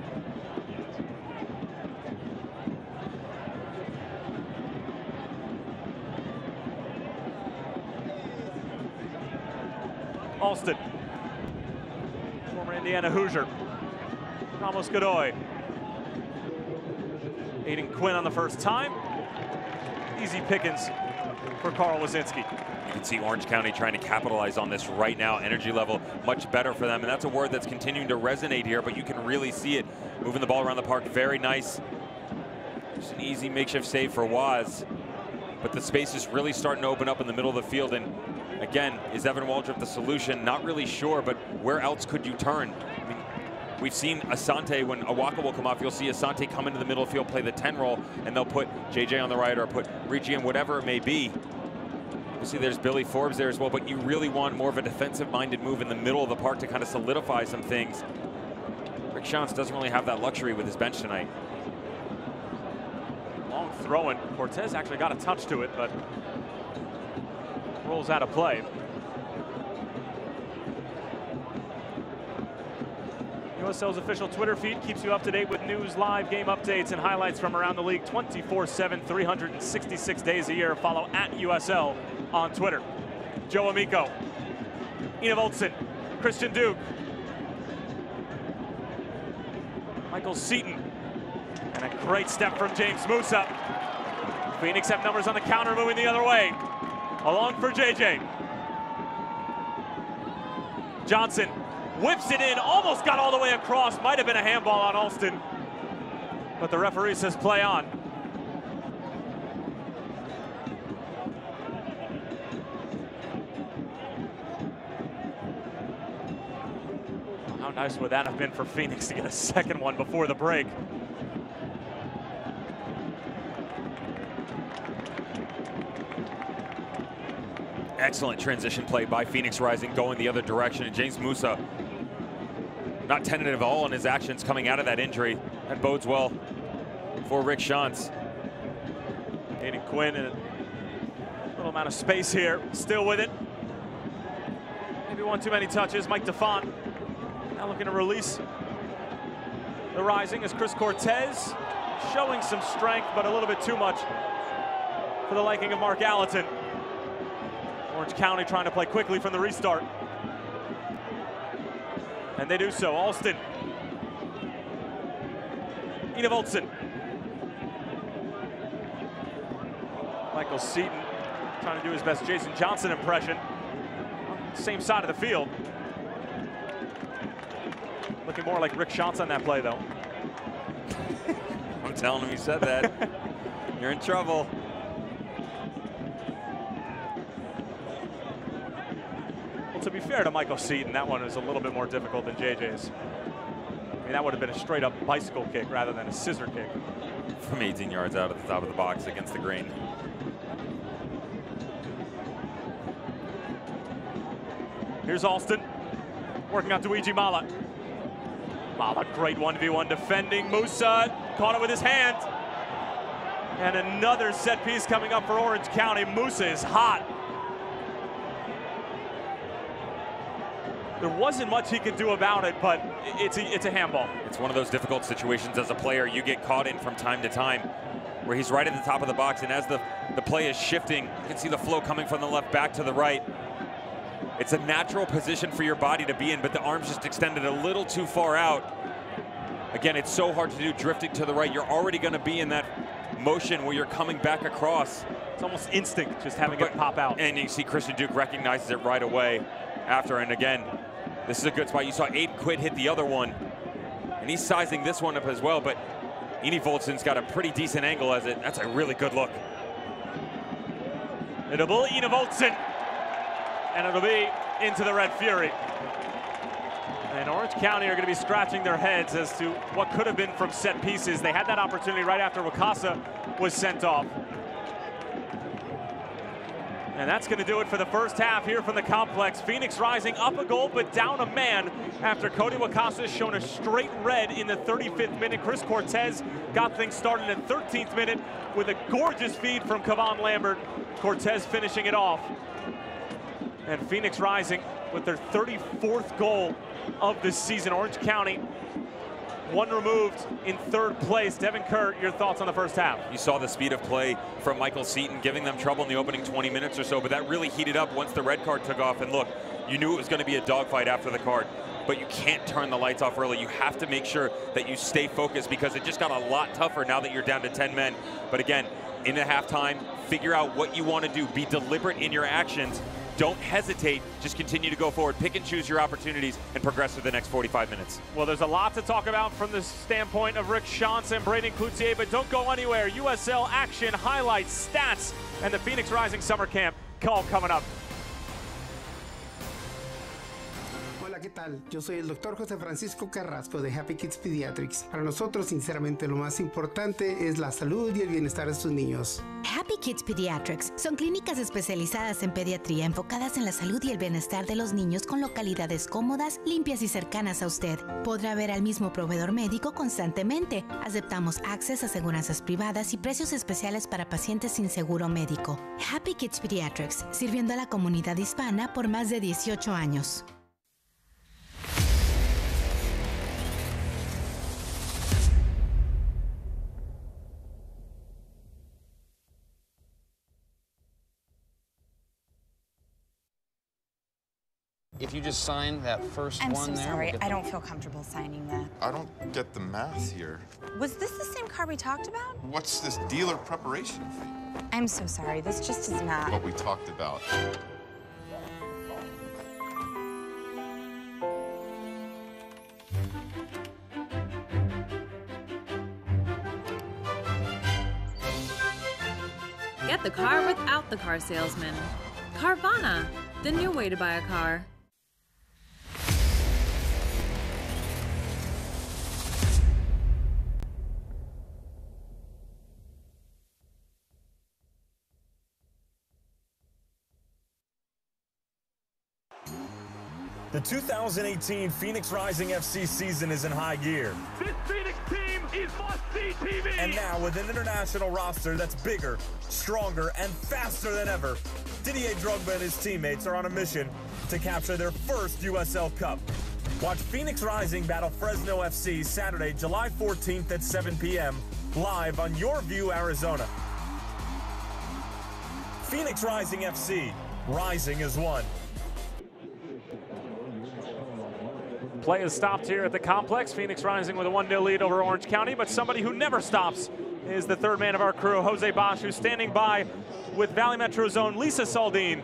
Alston. Former Indiana Hoosier. Ramos Godoy. Aiden Quinn on the first time. Easy pickings for Carl Wazinski. You can see Orange County trying to capitalize on this right now. Energy level much better for them, and that's a word that's continuing to resonate here, but you can really see it. Moving the ball around the park, very nice. Just an easy makeshift save for Waz. But the space is really starting to open up in the middle of the field, and again, is Evan Waldrop the solution? Not really sure, but where else could you turn? I mean, we've seen Asante, when Awaka will come off, you'll see Asante come into the middle of the field, play the 10 role, and they'll put JJ on the right or put Ricci in, whatever it may be. Obviously, there's Billy Forbes there as well, but you really want more of a defensive-minded move in the middle of the park to kind of solidify some things. Rick Shantz doesn't really have that luxury with his bench tonight. Long throw, and Cortez actually got a touch to it, but rolls out of play. USL's official Twitter feed keeps you up to date with news, live game updates, and highlights from around the league 24/7, 366 days a year. Follow @USL on Twitter. Joe Amico, Ina Voltsen, Christian Duke, Michael Seaton, and a great step from James Musa. Phoenix have numbers on the counter, moving the other way. Along for JJ. Johnson whips it in, almost got all the way across. Might have been a handball on Alston, but the referee says play on. How nice would that have been for Phoenix to get a second one before the break? Excellent transition play by Phoenix Rising, going the other direction, and James Musa not tentative at all in his actions coming out of that injury. That bodes well for Rick Shantz. Aiden Quinn in a little amount of space here, still with it. Maybe one too many touches. Mike DeFont now looking to release the Rising as Chris Cortez showing some strength, but a little bit too much for the liking of Mark Gallatin. Orange County trying to play quickly from the restart. And they do so. Alston. Ina Voltsen. Michael Seaton trying to do his best Jason Johnson impression. Same side of the field. Looking more like Rick Shantz on that play, though. I'm telling him he said that. You're in trouble. to be fair to Michael Seaton, that one was a little bit more difficult than JJ's. I mean, that would have been a straight-up bicycle kick rather than a scissor kick. From 18 yards out at the top of the box against the grain. Here's Alston, working out to Luigi Mala. Mala, great 1v1 defending. Musa caught it with his hand. And another set piece coming up for Orange County. Musa is hot. There wasn't much he could do about it, but it's a handball. It's one of those difficult situations as a player you get caught in from time to time, where he's right at the top of the box, and as the play is shifting, you can see the flow coming from the left back to the right. It's a natural position for your body to be in, but the arm's just extended a little too far out. Again, it's so hard to do drifting to the right. You're already going to be in that motion where you're coming back across. It's almost instinct just having it pop out. And you see Christian Duke recognizes it right away after. And again, this is a good spot. You saw Aiden Quinn hit the other one, and he's sizing this one up as well. But Eni Voltsen's got a pretty decent angle as it. That's a really good look. It'll be Eni Voltsen, and it'll be into the Red Fury. And Orange County are going to be scratching their heads as to what could have been from set pieces. They had that opportunity right after Wakasa was sent off. And that's going to do it for the first half here from the complex. Phoenix Rising up a goal, but down a man after Cody Wakasa has shown a straight red in the 35th minute. Chris Cortez got things started in the 13th minute with a gorgeous feed from Kavan Lambert. Cortez finishing it off. And Phoenix Rising with their 34th goal of the season. Orange County, one removed in third place. Devin Kerr, your thoughts on the first half? You saw the speed of play from Michael Seaton, giving them trouble in the opening 20 minutes or so, but that really heated up once the red card took off. And look, you knew it was going to be a dogfight after the card, but you can't turn the lights off early. You have to make sure that you stay focused, because it just got a lot tougher now that you're down to 10 men. But again, in the halftime, figure out what you want to do. Be deliberate in your actions. Don't hesitate, just continue to go forward, pick and choose your opportunities, and progress through the next 45 minutes. Well, there's a lot to talk about from the standpoint of Rick Shantz and Braden Cloutier, but don't go anywhere. USL action, highlights, stats, and the Phoenix Rising Summer Camp call coming up. Hola, ¿qué tal? Yo soy el Dr. José Francisco Carrasco de Happy Kids Pediatrics. Para nosotros, sinceramente, lo más importante es la salud y el bienestar de sus niños. Happy Kids Pediatrics son clínicas especializadas en pediatría enfocadas en la salud y el bienestar de los niños con localidades cómodas, limpias y cercanas a usted. Podrá ver al mismo proveedor médico constantemente. Aceptamos access, aseguranzas privadas y precios especiales para pacientes sin seguro médico. Happy Kids Pediatrics, sirviendo a la comunidad hispana por más de 18 años. If you just sign that first I'm one so there. sorry. We'll I don't feel comfortable signing that. I don't get the math here. Was this the same car we talked about? What's this dealer preparation fee? I'm so sorry. This just is not. What we talked about. Get the car without the car salesman. Carvana, the new way to buy a car. The 2018 Phoenix Rising FC season is in high gear. This Phoenix team is must-see TV! And now, with an international roster that's bigger, stronger, and faster than ever, Didier Drogba and his teammates are on a mission to capture their first USL Cup. Watch Phoenix Rising battle Fresno FC Saturday, July 14th at 7 p.m. live on Your View, Arizona. Phoenix Rising FC, rising as one. Play is stopped here at the complex. Phoenix Rising with a 1-0 lead over Orange County, but somebody who never stops is the third man of our crew, Jose Bosch, who's standing by with Valley Metro's own Lisa Saldin.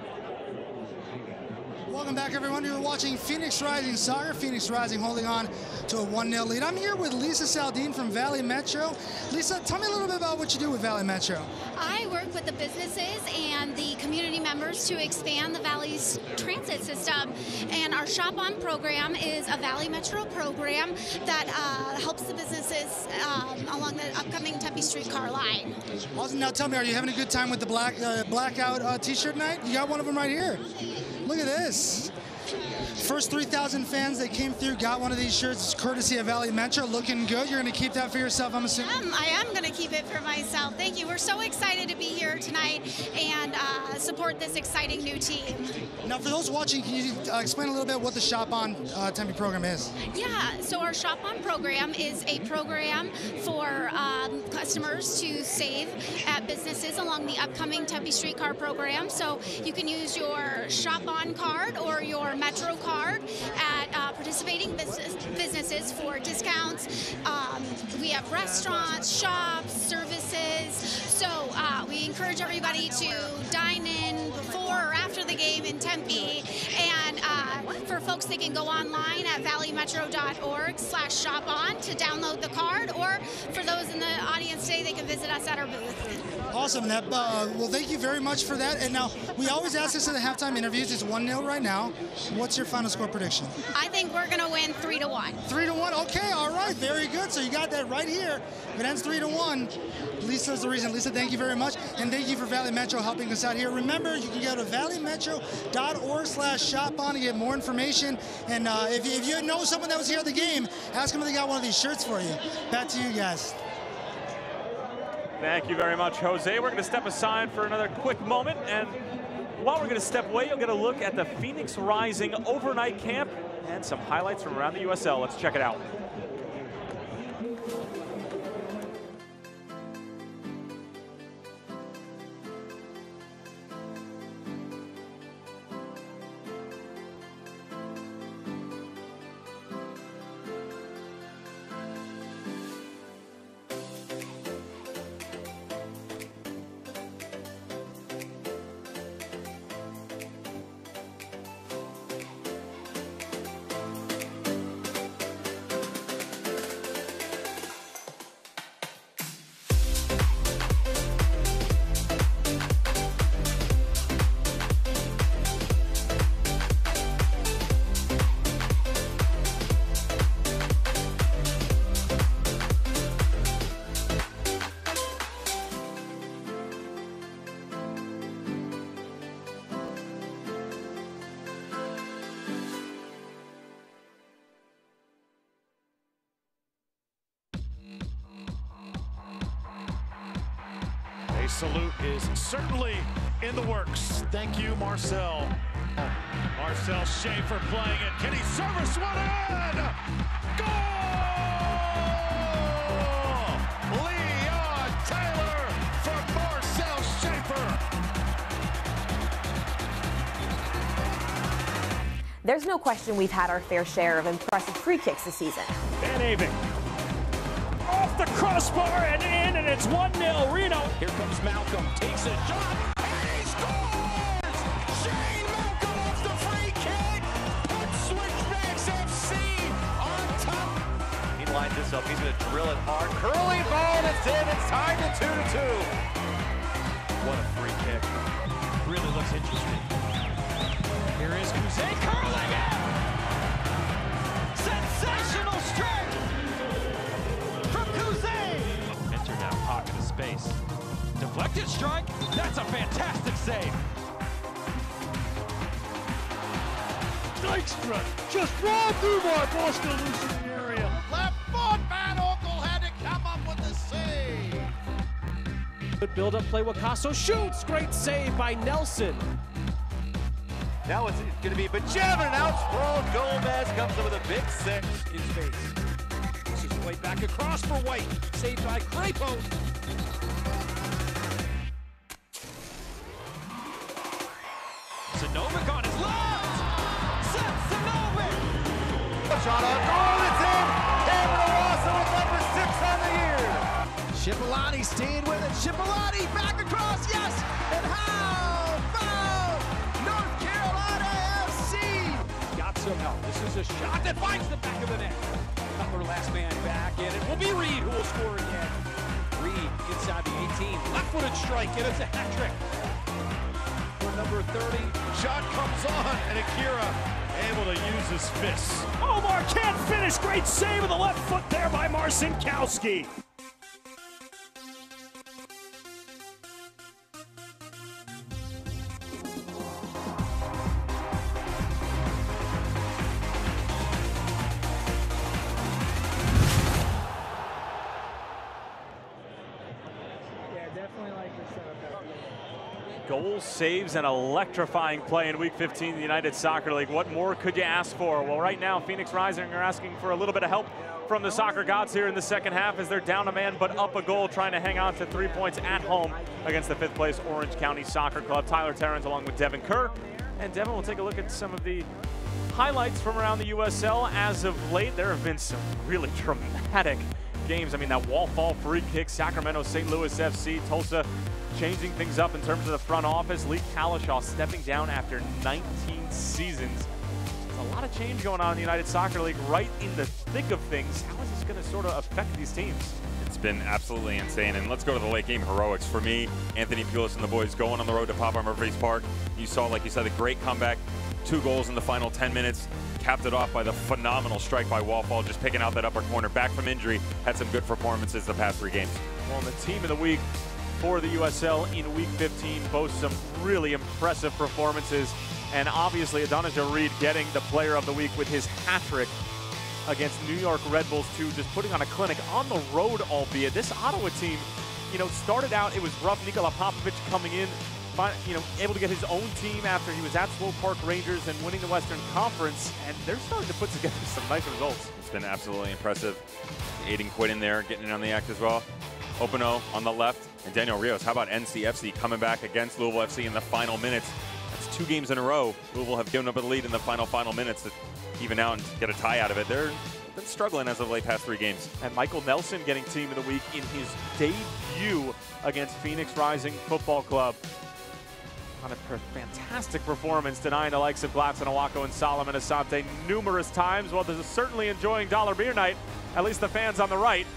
Welcome Welcome back, everyone. You're watching Phoenix Rising Soccer. Phoenix Rising holding on to a 1-0 lead. I'm here with Lisa Saldin from Valley Metro. Lisa, tell me a little bit about what you do with Valley Metro. I work with the businesses and the community members to expand the Valley's transit system. And our Shop On program is a Valley Metro program that helps the businesses along the upcoming Tempe streetcar line. Awesome. Now tell me, are you having a good time with the blackout t-shirt night? You got one of them right here. Look at this. First 3,000 fans that came through got one of these shirts, courtesy of Valley Metro. Looking good. You're going to keep that for yourself, I'm assuming? I am going to keep it for myself. Thank you. We're so excited to be here tonight and support this exciting new team. Now, for those watching, can you explain a little bit what the Shop On Tempe program is? Yeah, so our Shop On program is a program for customers to save at businesses along the upcoming Tempe streetcar program. So you can use your Shop On card or your Metro card at participating businesses for discounts. We have restaurants, shops, services. So we encourage everybody to dine in before or after the game in Tempe. And for folks, they can go online at valleymetro.org/shop-on to download the card. Or for those in the audience today, they can visit us at our booth. Awesome. Well, thank you very much for that. And now, we always ask this in the halftime interviews. It's 1-0 right now. What's your final score prediction? I think we're going to win 3-1. 3-1. Okay. All right. Very good. So you got that right here. If it ends 3-1, Lisa's the reason. Lisa, thank you very much. And thank you for Valley Metro helping us out here. Remember, you can go to valleymetro.org/shop-on to get more information. And if you know someone that was here at the game, ask them if they got one of these shirts for you. Back to you guys. Thank you very much, Jose. We're going to step aside for another quick moment, and while we're going to step away, you'll get a look at the Phoenix Rising overnight camp and some highlights from around the USL. Let's check it out. A salute is certainly in the works. Thank you, Marcel. Marcel Schaefer playing it. Can he service one in? Goal! Leon Taylor for Marcel Schaefer. There's no question we've had our fair share of impressive free kicks this season. Van Aving. Off the crossbar and in, and it's 1-0 Reno. Here comes Malcolm, takes a shot, and he scores! Shane Malcolm off the free kick, puts Switchbacks FC on top. He lines this up, he's gonna drill it hard. Curling ball, that's in, it's tied to 2-2. What a free kick. Really looks interesting. Here is Kuzay curling it! Sensational strike! Enter now, pocket of space. Deflected strike. That's a fantastic save. Dykstra just raw through by ball still loose in the area. Left foot, Van Oekel had to come up with the save. Good build-up play. Wakasa shoots. Great save by Nelson. Now it's going to be Benjamin, and out sprawled. Gomez comes up with a big six. In space. This is played back across for White. Saved by Crapo. Sanovic on his left. Seth Sanovic. Shot on goal, it's in. Cameron Wakasa with number 6 on the year. Shipolati staying with it. Shipolati back across, yes. And how about North Carolina FC? some help. This is a shot that finds the back of the net. Cutler last man back, and it will be Reed who will score again. Reed inside the 18, left-footed strike, and it's a hat trick. For number 30, Shot comes on, and Akira able to use his fists. Omar can't finish. Great save of the left foot there by Marcinkowski. Goals, saves, and electrifying play in Week 15 of the United Soccer League. What more could you ask for? Well, right now, Phoenix Rising are asking for a little bit of help from the soccer gods here in the second half as they're down a man but up a goal, trying to hang on to 3 points at home against the 5th place Orange County Soccer Club. Tyler Terrence along with Devin Kerr. And Devin will take a look at some of the highlights from around the USL. As of late, there have been some really dramatic games. I mean, that wall fall free kick, Sacramento, St. Louis FC, Tulsa changing things up in terms of the front office. Lee Kalishaw stepping down after 19 seasons. There's a lot of change going on in the United Soccer League right in the thick of things. How is this going to sort of affect these teams? It's been absolutely insane. And let's go to the late game heroics. For me, Anthony Pulis and the boys going on the road to Papa Murphy's Park. You saw, like you said, a great comeback. 2 goals in the final 10 minutes. Capped it off by the phenomenal strike by Wallfall, just picking out that upper corner. Back from injury, had some good performances the past 3 games. Well, the team of the week for the USL in Week 15 boasts some really impressive performances. And obviously, Adonijah Reed getting the player of the week with his hat trick against New York Red Bulls 2, just putting on a clinic on the road, albeit. This Ottawa team, you know, started out, it was rough. Nikola Popovic coming in, you know, able to get his own team after he was at Swope Park Rangers and winning the Western Conference, and they're starting to put together some nice results. It's been absolutely impressive. Aiden Quinn in there, getting in on the act as well. Openo on the left, and Daniel Rios. How about NCFC coming back against Louisville FC in the final minutes? That's 2 games in a row. Louisville have given up a lead in the final minutes to even out and get a tie out of it. They've been struggling as of late past 3 games. And Michael Nelson getting team of the week in his debut against Phoenix Rising Football Club. On a fantastic performance, denying the likes of Glatson, Awako, and Solomon Asante numerous times. Well, there's certainly enjoying Dollar Beer Night, at least the fans on the right.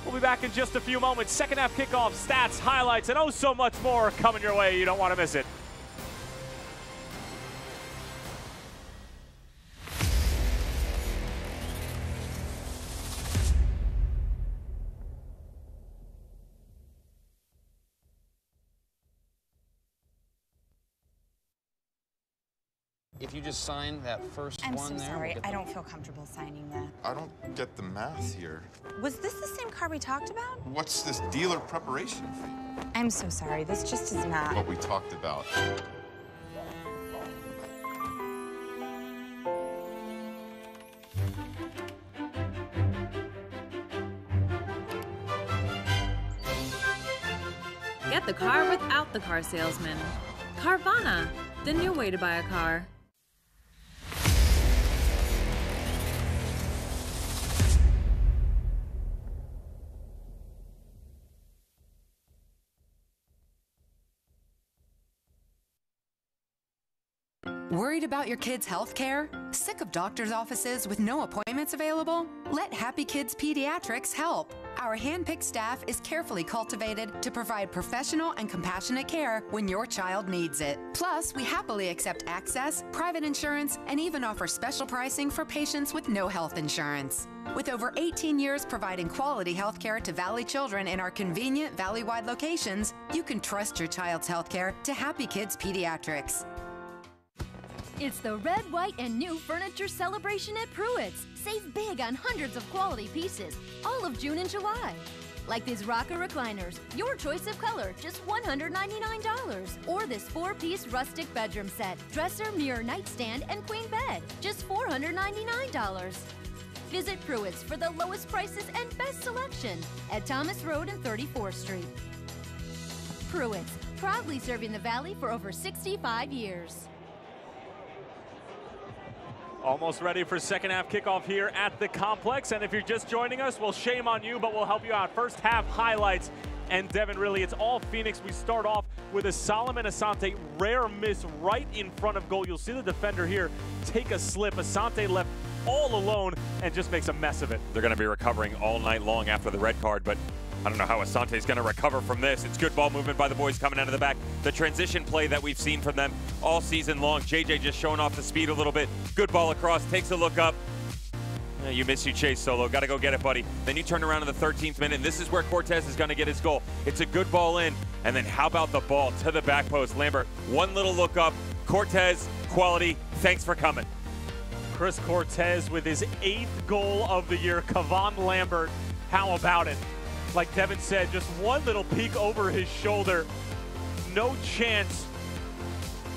We'll be back in just a few moments. Second half kickoff, stats, highlights, and oh so much more coming your way. You don't want to miss it. If you just sign that first I'm one so there. sorry. I don't feel comfortable signing that. I don't get the math here. Was this the same car we talked about? What's this dealer preparation fee? I'm so sorry. This just is not. What we talked about. Get the car without the car salesman. Carvana, the new way to buy a car. Worried about your kids' health care? Sick of doctor's offices with no appointments available? Let Happy Kids Pediatrics help. Our hand-picked staff is carefully cultivated to provide professional and compassionate care when your child needs it. Plus, we happily accept access, private insurance, and even offer special pricing for patients with no health insurance. With over 18 years providing quality health care to Valley children in our convenient Valley-wide locations, you can trust your child's health care to Happy Kids Pediatrics. It's the red, white, and new furniture celebration at Pruitt's. Save big on hundreds of quality pieces all of June and July. Like these rocker recliners, your choice of color, just $199. Or this 4-piece rustic bedroom set, dresser, mirror, nightstand, and queen bed, just $499. Visit Pruitt's for the lowest prices and best selection at Thomas Road and 34th Street. Pruitt's, proudly serving the Valley for over 65 years. Almost ready for second half kickoff here at the complex. And if you're just joining us, well, shame on you, but we'll help you out. First half highlights. And Devin, really, it's all Phoenix. We start off with a Solomon Asante rare miss right in front of goal. You'll see the defender here take a slip. Asante left all alone and just makes a mess of it. They're going to be recovering all night long after the red card, but I don't know how Asante's going to recover from this. It's good ball movement by the boys coming out of the back. The transition play that we've seen from them all season long. JJ just showing off the speed a little bit. Good ball across, takes a look up. You miss you chase, Solo. Got to go get it, buddy. Then you turn around in the 13th minute, and this is where Cortez is going to get his goal. It's a good ball in, and then how about the ball to the back post? Lambert, one little look up. Cortez, quality, thanks for coming. Chris Cortez with his 8th goal of the year. Kevon Lambert, how about it? Like Devin said, just one little peek over his shoulder. No chance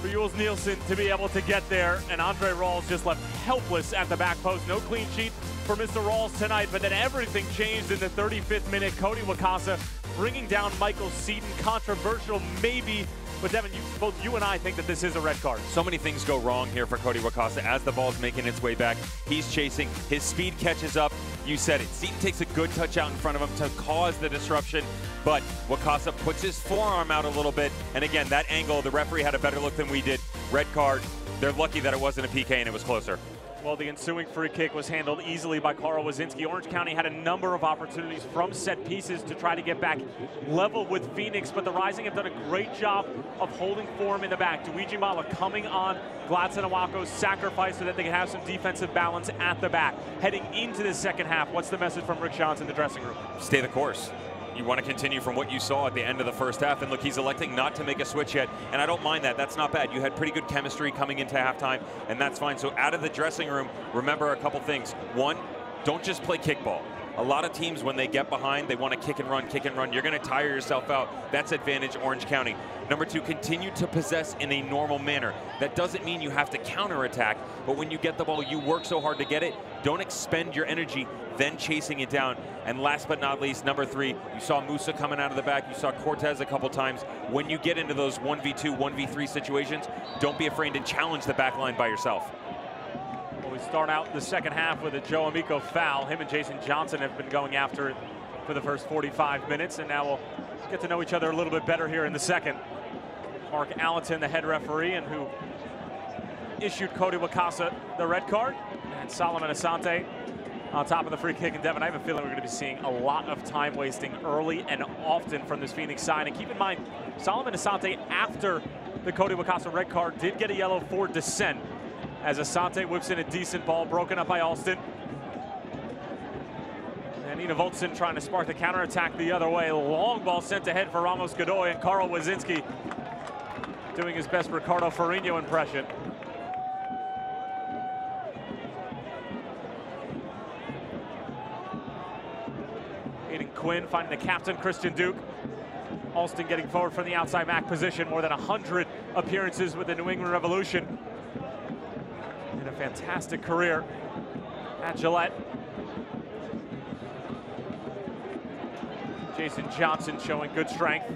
for Jules Nielsen to be able to get there, and Andre Rawls just left helpless at the back post. No clean sheet for Mr. Rawls tonight, but then everything changed in the 35th minute. Cody Wakasa bringing down Michael Seaton. Controversial maybe, but Devin, both you and I think that this is a red card. So many things go wrong here for Cody Wakasa as the ball's making its way back. He's chasing, his speed catches up. You said it, Seaton takes a good touch out in front of him to cause the disruption, but Wakasa puts his forearm out a little bit, and again, that angle, the referee had a better look than we did. Red card. They're lucky that it wasn't a PK and it was closer. Well, the ensuing free kick was handled easily by Carl Wazinski. Orange County had a number of opportunities from set pieces to try to get back level with Phoenix, but the Rising have done a great job of holding form in the back. Luigi Mala coming on Gladson Awako's sacrifice so that they can have some defensive balance at the back. Heading into the second half, what's the message from Rick Shantz in the dressing room? Stay the course. You want to continue from what you saw at the end of the first half. And look, he's electing not to make a switch yet. And I don't mind that. That's not bad. You had pretty good chemistry coming into halftime, and that's fine. So out of the dressing room, remember a couple things. One, don't just play kickball. A lot of teams, when they get behind, they want to kick and run, kick and run. You're going to tire yourself out. That's advantage Orange County. Number two, continue to possess in a normal manner. That doesn't mean you have to counterattack, but when you get the ball, you work so hard to get it. Don't expend your energy then chasing it down. And last but not least, number three, you saw Musa coming out of the back. You saw Cortez a couple times. When you get into those 1v2, 1v3 situations, don't be afraid to challenge the back line by yourself. Well, we start out the second half with a Joe Amico foul. Him and Jason Johnson have been going after it for the first 45 minutes, and now we'll get to know each other a little bit better here in the second. Mark Allenton, the head referee, and who issued Cody Wakasa the red card, and Solomon Asante on top of the free kick. And Devin, I have a feeling we're going to be seeing a lot of time wasting early and often from this Phoenix side. And keep in mind, Solomon Asante, after the Cody Wakasa red card, did get a yellow for dissent, as Asante whips in a decent ball, broken up by Alston. And Nina Voltson trying to spark the counterattack the other way. Long ball sent ahead for Ramos Godoy, and Carl Wazinski doing his best Ricardo Ferrigno impression. Aiden Quinn finding the captain, Christian Duke. Alston getting forward from the outside back position. More than 100 appearances with the New England Revolution. And a fantastic career at Gillette. Jason Johnson showing good strength.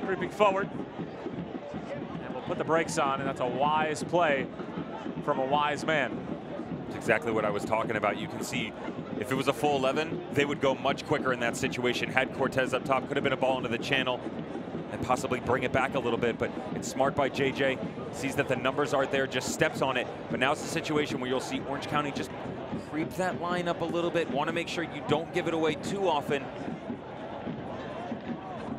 Creeping forward. And we'll put the brakes on, and that's a wise play from a wise man. That's exactly what I was talking about. You can see if it was a full 11, they would go much quicker in that situation. Had Cortez up top, could have been a ball into the channel and possibly bring it back a little bit, but it's smart by JJ. Sees that the numbers aren't there, just steps on it. But now it's a situation where you'll see Orange County just creep that line up a little bit. Want to make sure you don't give it away too often.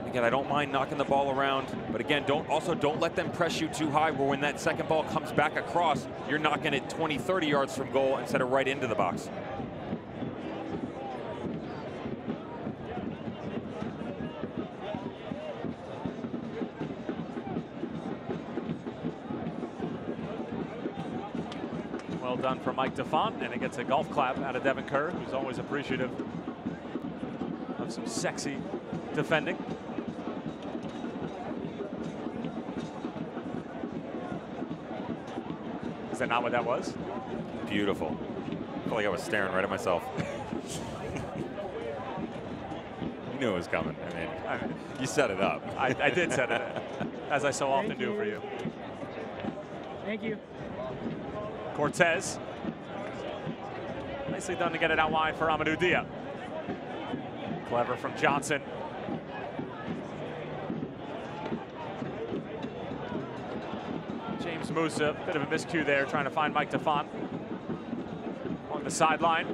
Again, I don't mind knocking the ball around, but again, don't let them press you too high where when that second ball comes back across, you're knocking it 20, 30 yards from goal instead of right into the box. Well done for Mike DeFont, and it gets a golf clap out of Devin Kerr, who's always appreciative of some sexy defending. Is that not what that was? Beautiful. I feel like I was staring right at myself. You knew it was coming. I mean, you set it up. I did set it up, as I so often do for you. Thank you. Cortez. Nicely done to get it out wide for Amadou Dia. Clever from Johnson. James Musa. Bit of a miscue there, trying to find Mike DeFont on the sideline.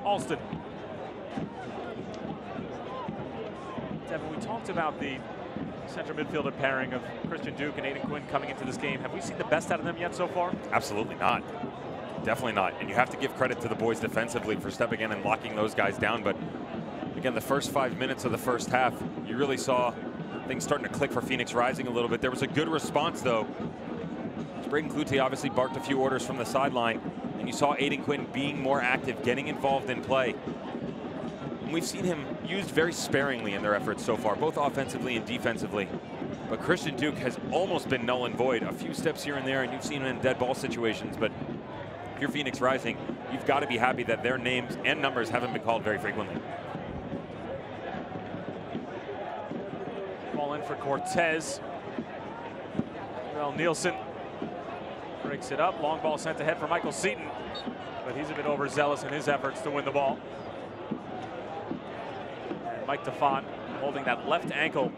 Alston. Devin, we talked about the central midfielder pairing of Christian Duke and Aiden Quinn coming into this game. Have we seen the best out of them yet so far? Absolutely not. Definitely not. And you have to give credit to the boys defensively for stepping in and locking those guys down. But again, the first 5 minutes of the first half, you really saw things starting to click for Phoenix Rising a little bit. There was a good response, though. Braden Cloutier obviously barked a few orders from the sideline. And you saw Aiden Quinn being more active, getting involved in play. And we've seen him used very sparingly in their efforts so far, both offensively and defensively. But Christian Duke has almost been null and void. A few steps here and there, and you've seen him in dead ball situations. But if you're Phoenix Rising, you've got to be happy that their names and numbers haven't been called very frequently. Ball in for Cortez. Well, Nielsen breaks it up. Long ball sent ahead for Michael Seaton, but he's a bit overzealous in his efforts to win the ball. And Mike DeFont holding that left ankle.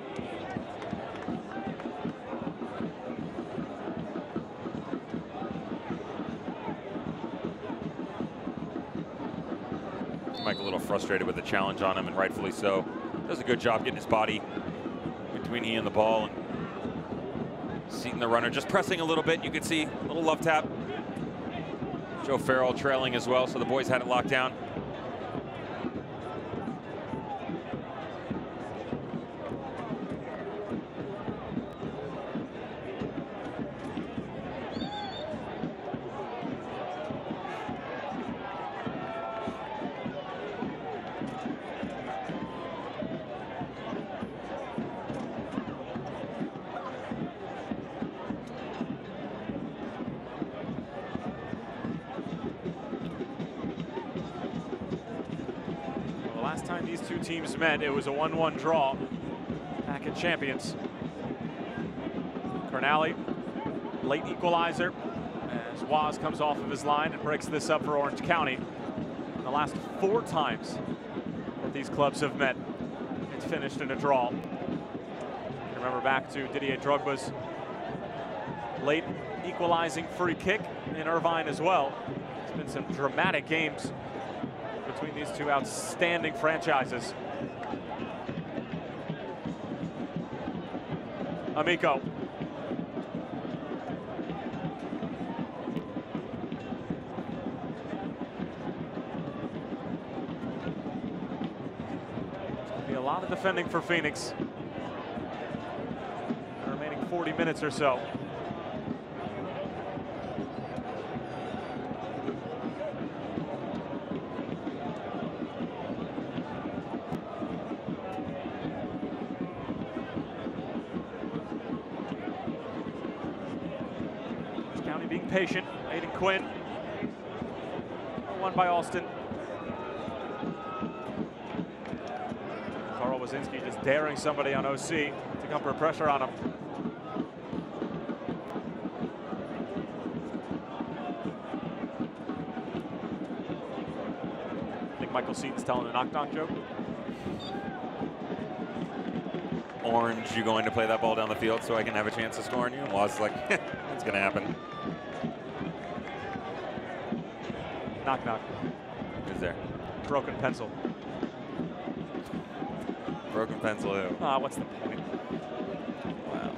Mike a little frustrated with the challenge on him, and rightfully so. Does a good job getting his body between he and the ball. And Seaton, the runner, just pressing a little bit. You can see a little love tap. Joe Farrell trailing as well, so the boys had it locked down. Last time these two teams met, it was a 1-1 draw back at Champions. Carnally, late equalizer as Waz comes off of his line and breaks this up for Orange County. The last 4 times that these clubs have met, it's finished in a draw. Remember back to Didier Drogba's late equalizing free kick in Irvine as well. It's been some dramatic games between these two outstanding franchises. Amico. Be a lot of defending for Phoenix. The remaining 40 minutes or so. Being patient. Aiden Quinn. Won by Alston. Carl Wazinski just daring somebody on OC to come for pressure on him. I think Michael Seaton's telling a knock-knock joke. Orange, you going to play that ball down the field so I can have a chance of scoring you? And Waz like, it's going to happen. Knock, knock. Who's there? Broken pencil. Broken pencil who? Ah, what's the point? Wow.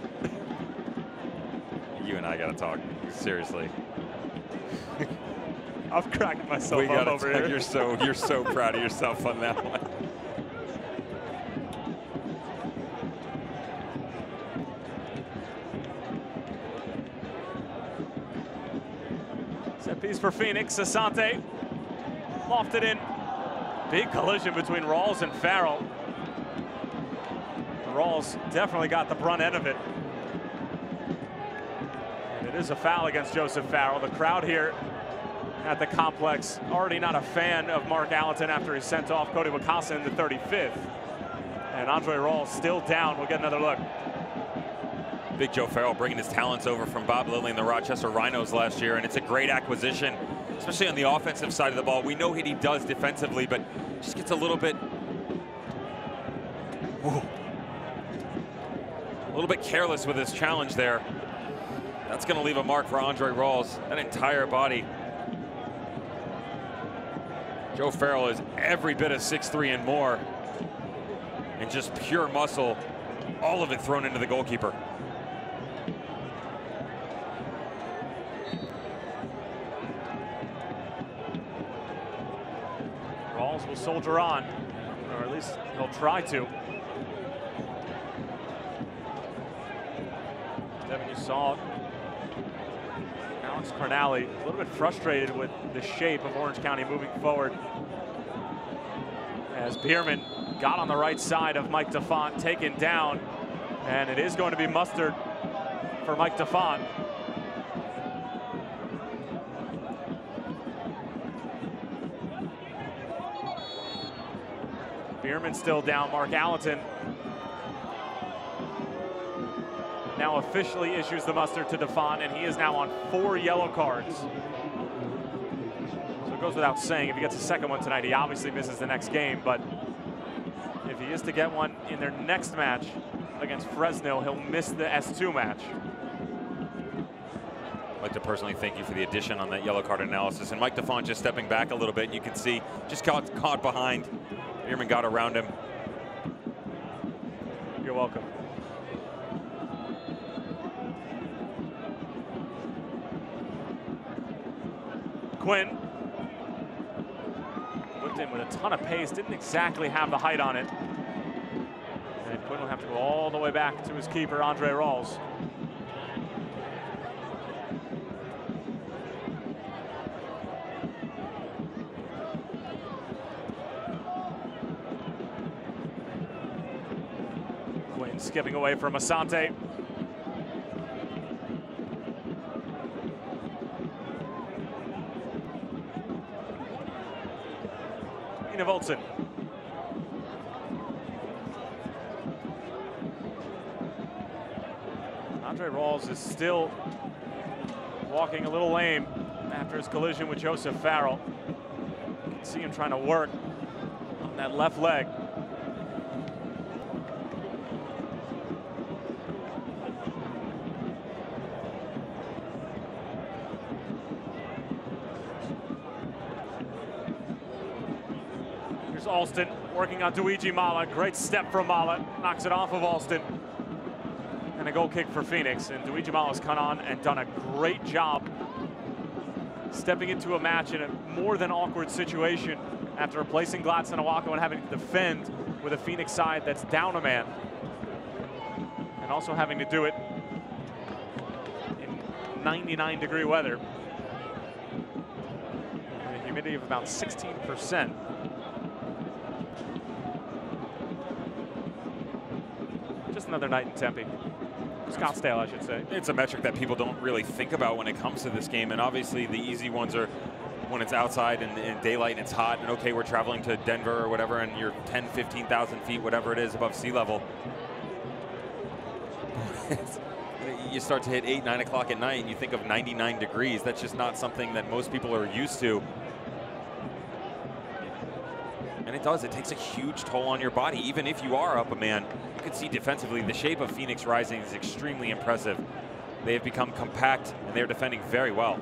You and I got to talk. Seriously. I've cracked myself up over here. You're so proud of yourself on that one. Set piece for Phoenix. Asante lofted in. Big collision between Rawls and Farrell. Rawls definitely got the brunt end of it. is a foul against Joseph Farrell. The crowd here at the complex already not a fan of Mark Allerton after he sent off Cody Wakasa in the 35th. And Andre Rawls still down. We'll get another look. Big Joe Farrell bringing his talents over from Bob Lilly and the Rochester Rhinos last year, and it's a great acquisition, especially on the offensive side of the ball. We know what he does defensively, but just gets a little bit careless with his challenge there. That's going to leave a mark for Andre Rawls, that entire body. Joe Farrell is every bit of 6'3" and more, and just pure muscle, all of it thrown into the goalkeeper. Rawls will soldier on, or at least he'll try to. Devin, you saw Alex Cornally a little bit frustrated with the shape of Orange County moving forward, as Bierman got on the right side of Mike DeFont, taken down, and it is going to be mustard for Mike DeFont. Bierman still down. Mark Allerton now officially issues the mustard to DeFont, and he is now on 4 yellow cards. So it goes without saying, if he gets a second one tonight, he obviously misses the next game, but if he is to get one in their next match against Fresno, he'll miss the S2 match. I'd like to personally thank you for the addition on that yellow card analysis. And Mike DeFont just stepping back a little bit, and you can see just caught behind. Bierman got around him. You're welcome. Quinn whipped in with a ton of pace, didn't exactly have the height on it. And Quinn will have to go all the way back to his keeper, Andre Rawls. Quinn skipping away from Asante. Volson. Andre Rawls is still walking a little lame after his collision with Joseph Farrell. You can see him trying to work on that left leg. Alston working on Luigi Mala. Great step from Mala. Knocks it off of Alston. And a goal kick for Phoenix. And Luigi Mala's come on and done a great job stepping into a match in a more than awkward situation after replacing Gladson Awako and having to defend with a Phoenix side that's down a man. And also having to do it in 99-degree weather. And a humidity of about 16%. Just another night in Tempe. Scottsdale, I should say. It's a metric that people don't really think about when it comes to this game, and obviously the easy ones are when it's outside and in daylight and it's hot, and okay, we're traveling to Denver or whatever, and you're 10, 15,000 feet, whatever it is, above sea level. You start to hit 8, 9 o'clock at night, and you think of 99 degrees. That's just not something that most people are used to. And it does, it takes a huge toll on your body. Even if you are up a man, you can see defensively the shape of Phoenix Rising is extremely impressive. They have become compact and they're defending very well.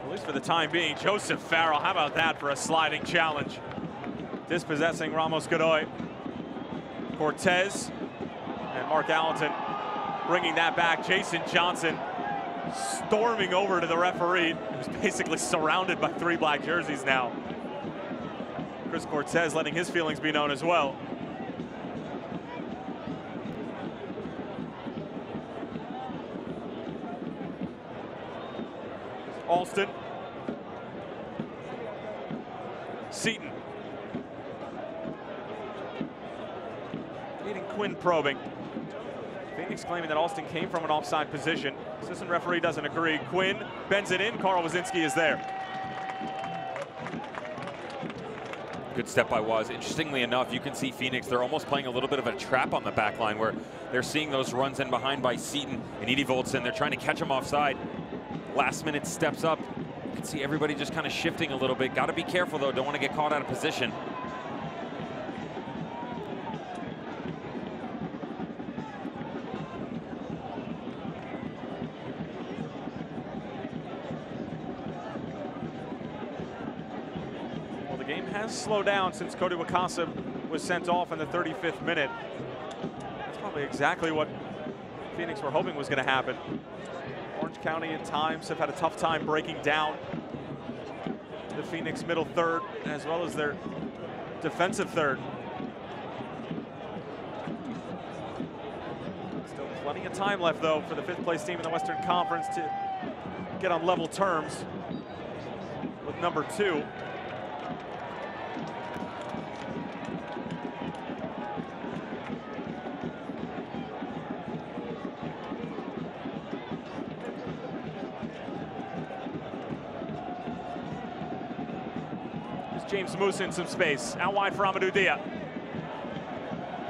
At least for the time being. Joseph Farrell, how about that for a sliding challenge? Dispossessing Ramos Godoy. Cortez and Mark Allerton bringing that back. Jason Johnson storming over to the referee, who's basically surrounded by 3 black jerseys now. Chris Cortez letting his feelings be known as well. Alston. Seaton. Leading Quinn probing. Phoenix claiming that Alston came from an offside position. Assistant referee doesn't agree. Quinn bends it in. Carl Wazinski is there. Good step by Waz. Interestingly enough, you can see Phoenix, they're almost playing a little bit of a trap on the back line where they're seeing those runs in behind by Seaton and Edie Voltson. They're trying to catch him offside. Last minute steps up. You can see everybody just kind of shifting a little bit. Got to be careful though, don't want to get caught out of position. Slow down since Cody Wakasa was sent off in the 35th minute. That's probably exactly what Phoenix were hoping was going to happen. Orange County at times have had a tough time breaking down the Phoenix middle third as well as their defensive third. Still plenty of time left though for the 5th place team in the Western Conference to get on level terms with number 2. James Musa in some space. Out wide for Amadou Dia.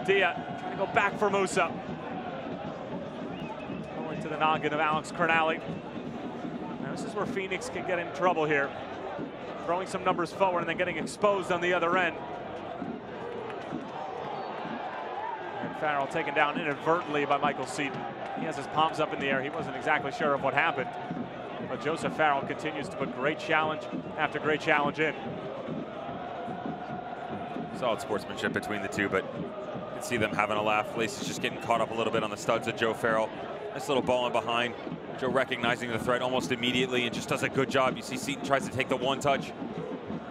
Dia trying to go back for Musa. Going to the noggin of Alex Cernali. Now this is where Phoenix can get in trouble here. Throwing some numbers forward and then getting exposed on the other end. And Farrell taken down inadvertently by Michael Seaton. He has his palms up in the air. He wasn't exactly sure of what happened. But Joseph Farrell continues to put great challenge after great challenge in. Solid sportsmanship between the two, but you can see them having a laugh. Lacey's just getting caught up a little bit on the studs of Joe Farrell. Nice little ball in behind. Joe recognizing the threat almost immediately and just does a good job. You see Seaton tries to take the one touch.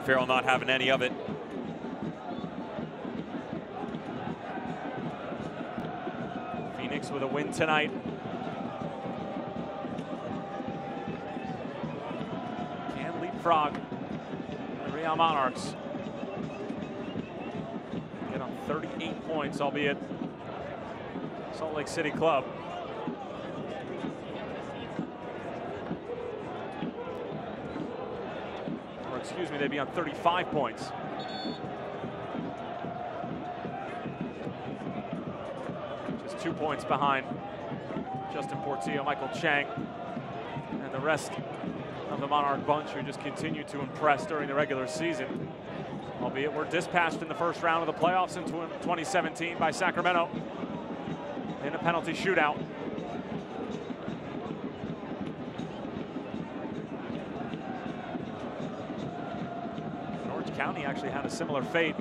Farrell not having any of it. Phoenix with a win tonight. Can leapfrog the Real Monarchs. 38 points, albeit Salt Lake City club. Or excuse me, they'd be on 35 points. Just 2 points behind Justin Portillo, Michael Chang, and the rest of the Monarch bunch who just continue to impress during the regular season. Albeit we're dispatched in the first round of the playoffs in 2017 by Sacramento in a penalty shootout. Orange County actually had a similar fate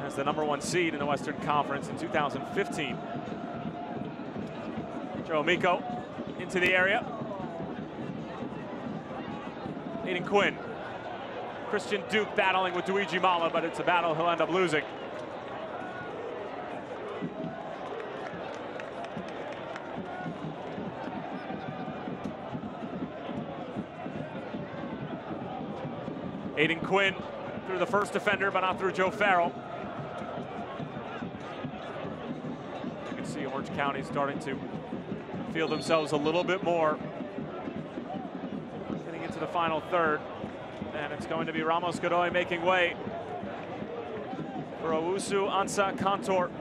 as the #1 seed in the Western Conference in 2015. Joe Amico into the area. Aiden Quinn. Christian Duke battling with Luigi Mala, but it's a battle he'll end up losing. Aiden Quinn through the first defender, but not through Joe Farrell. You can see Orange County starting to feel themselves a little bit more. Getting into the final third. And it's going to be Ramos Godoy making way for Owusu Ansa Kantor,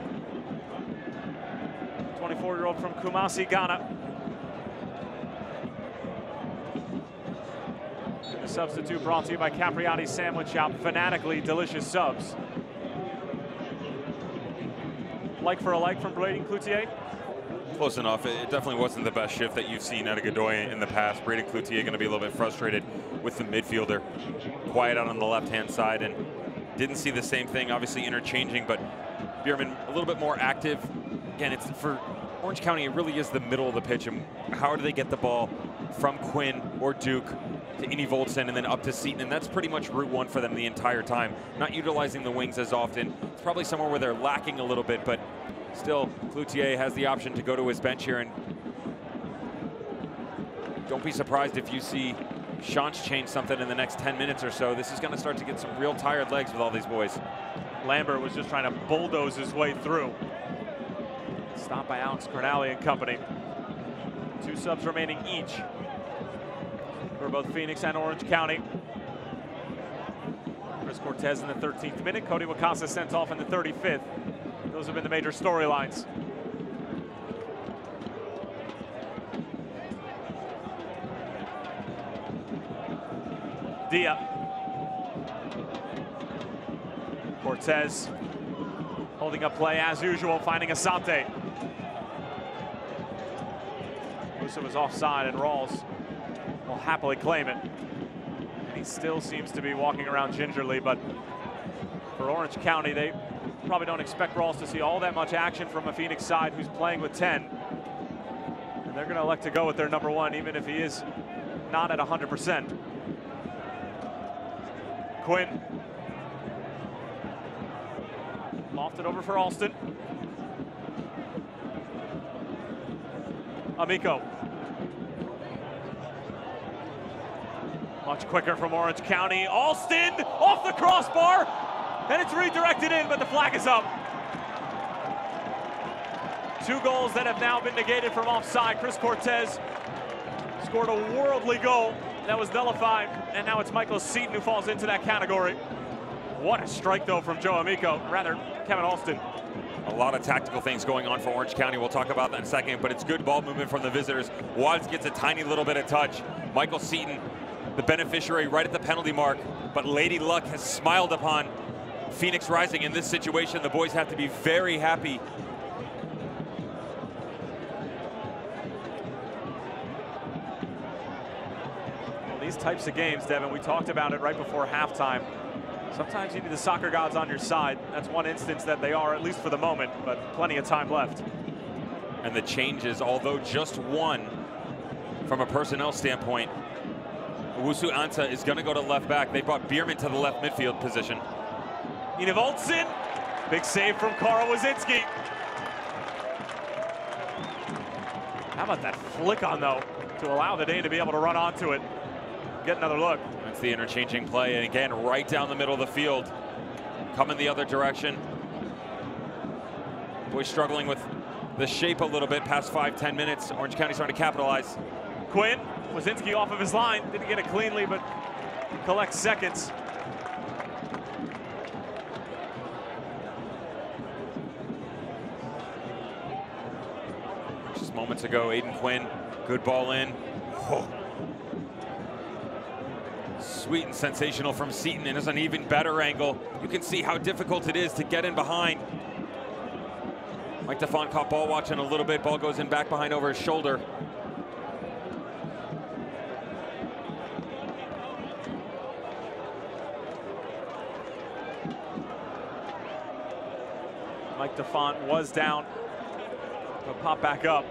24-year-old from Kumasi, Ghana. The substitute brought to you by Capriati Sandwich Shop, fanatically delicious subs. Like for a like from Braden Cloutier? Close enough. It definitely wasn't the best shift that you've seen out of Godoy in the past. Braden Cloutier going to be a little bit frustrated with the midfielder. Quiet out on the left-hand side and didn't see the same thing, obviously interchanging, but Bierman a little bit more active. Again, it's for Orange County, it really is the middle of the pitch, and how do they get the ball from Quinn or Duke to Edie Voltson and then up to Seaton, and that's pretty much route one for them the entire time. Not utilizing the wings as often. It's probably somewhere where they're lacking a little bit, but still, Cloutier has the option to go to his bench here, and don't be surprised if you see Shantz change something in the next 10 minutes or so. This is going to start to get some real tired legs with all these boys. Lambert was just trying to bulldoze his way through. Stopped by Alex Cernali and company. 2 subs remaining each for both Phoenix and Orange County. Chris Cortez in the 13th minute. Cody Wakasa sent off in the 35th. Those have been the major storylines. Dia. Cortez holding up play as usual, finding Asante. Musa was offside and Rawls will happily claim it. And he still seems to be walking around gingerly, but for Orange County, they probably don't expect Rawls to see all that much action from a Phoenix side who's playing with 10. And they're going to elect to go with their number 1, even if he is not at 100%. Quinn. Lofted over for Alston. Amico. Much quicker from Orange County. Alston off the crossbar, and it's redirected in, but the flag is up. 2 goals that have now been negated from offside. Chris Cortez scored a worldly goal that was nullified, and now it's Michael Seaton who falls into that category. What a strike, though, from Joe Amico, rather Kevin Alston. A lot of tactical things going on for Orange County. We'll talk about that in a second, but it's good ball movement from the visitors. Wads gets a tiny little bit of touch. Michael Seaton, the beneficiary right at the penalty mark, but Lady Luck has smiled upon Phoenix Rising in this situation. The boys have to be very happy. Well, these types of games, Devin, we talked about it right before halftime. Sometimes you need the soccer gods on your side. That's one instance that they are, at least for the moment, but plenty of time left. And the changes, although just 1 from a personnel standpoint, Owusu Anta is going to go to left back. They brought Bierman to the left midfield position. Enevoldsen, big save from Carl Wazinski. How about that flick on, though, to allow the Dane to be able to run onto it. Get another look. That's the interchanging play, and again, right down the middle of the field. Coming the other direction. Boys struggling with the shape a little bit past 5-10 minutes. Orange County starting to capitalize. Quinn, Wazinski off of his line. Didn't get it cleanly, but collects seconds. Just moments ago, Aiden Quinn, good ball in. Oh. Sweet and sensational from Seaton, and it's an even better angle. You can see how difficult it is to get in behind. Mike DeFont caught ball watching a little bit. Ball goes in back behind over his shoulder. Mike DeFont was down. He'll pop back up.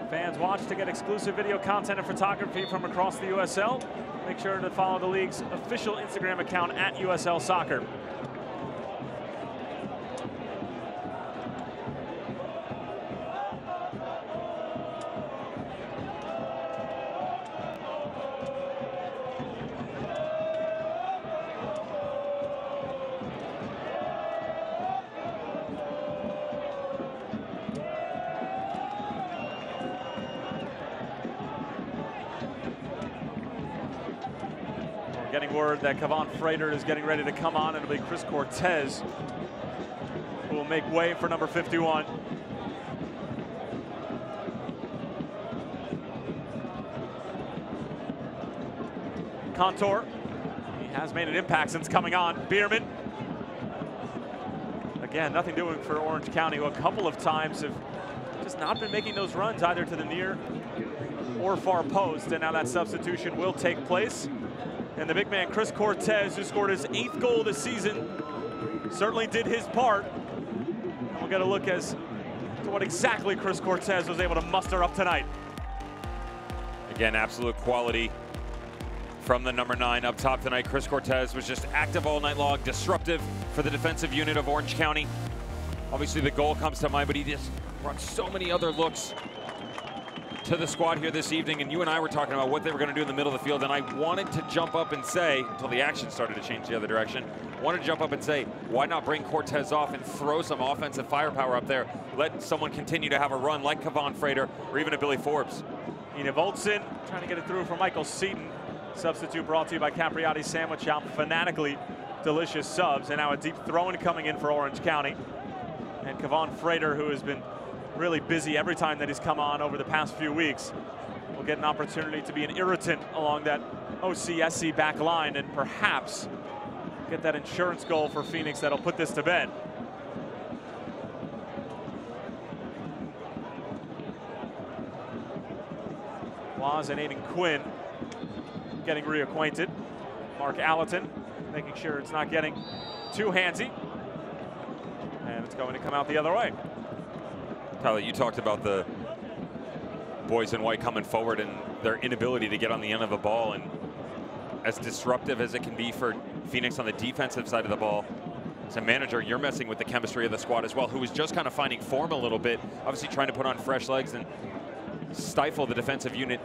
Fans watch to get exclusive video content and photography from across the USL. Make sure to follow the league's official Instagram account at USL Soccer. Getting word that Kevon Frater is getting ready to come on. It'll be Chris Cortez who will make way for number 51. Contour, he has made an impact since coming on. Bierman. Again, nothing doing for Orange County, who a couple of times have just not been making those runs either to the near or far post, and now that substitution will take place. And the big man, Chris Cortez, who scored his 8th goal this season, certainly did his part. And we'll get a look as to what exactly Chris Cortez was able to muster up tonight. Again, absolute quality from the number 9 up top tonight. Chris Cortez was just active all night long, disruptive for the defensive unit of Orange County. Obviously the goal comes to mind, but he just brought so many other looks to the squad here this evening. And you and I were talking about what they were going to do in the middle of the field, and I wanted to jump up and say, until the action started to change the other direction, wanted to jump up and say, why not bring Cortez off and throw some offensive firepower up there? Let someone continue to have a run like Kevon Frater or even a Billy Forbes. Enoch Olsen trying to get it through for Michael Seaton. Substitute brought to you by Capriati's Sandwich Shop. Fanatically delicious subs. And now a deep throw-in coming in for Orange County. And Kevon Frater, who has been really busy every time that he's come on over the past few weeks, will get an opportunity to be an irritant along that OCSC back line and perhaps get that insurance goal for Phoenix that'll put this to bed. Waz and Aiden Quinn getting reacquainted. Mark Allerton making sure it's not getting too handsy. And it's going to come out the other way. Tyler, you talked about the boys in white coming forward and their inability to get on the end of the ball, and as disruptive as it can be for Phoenix on the defensive side of the ball, as a manager, you're messing with the chemistry of the squad as well, who is just kind of finding form a little bit, obviously trying to put on fresh legs and stifle the defensive unit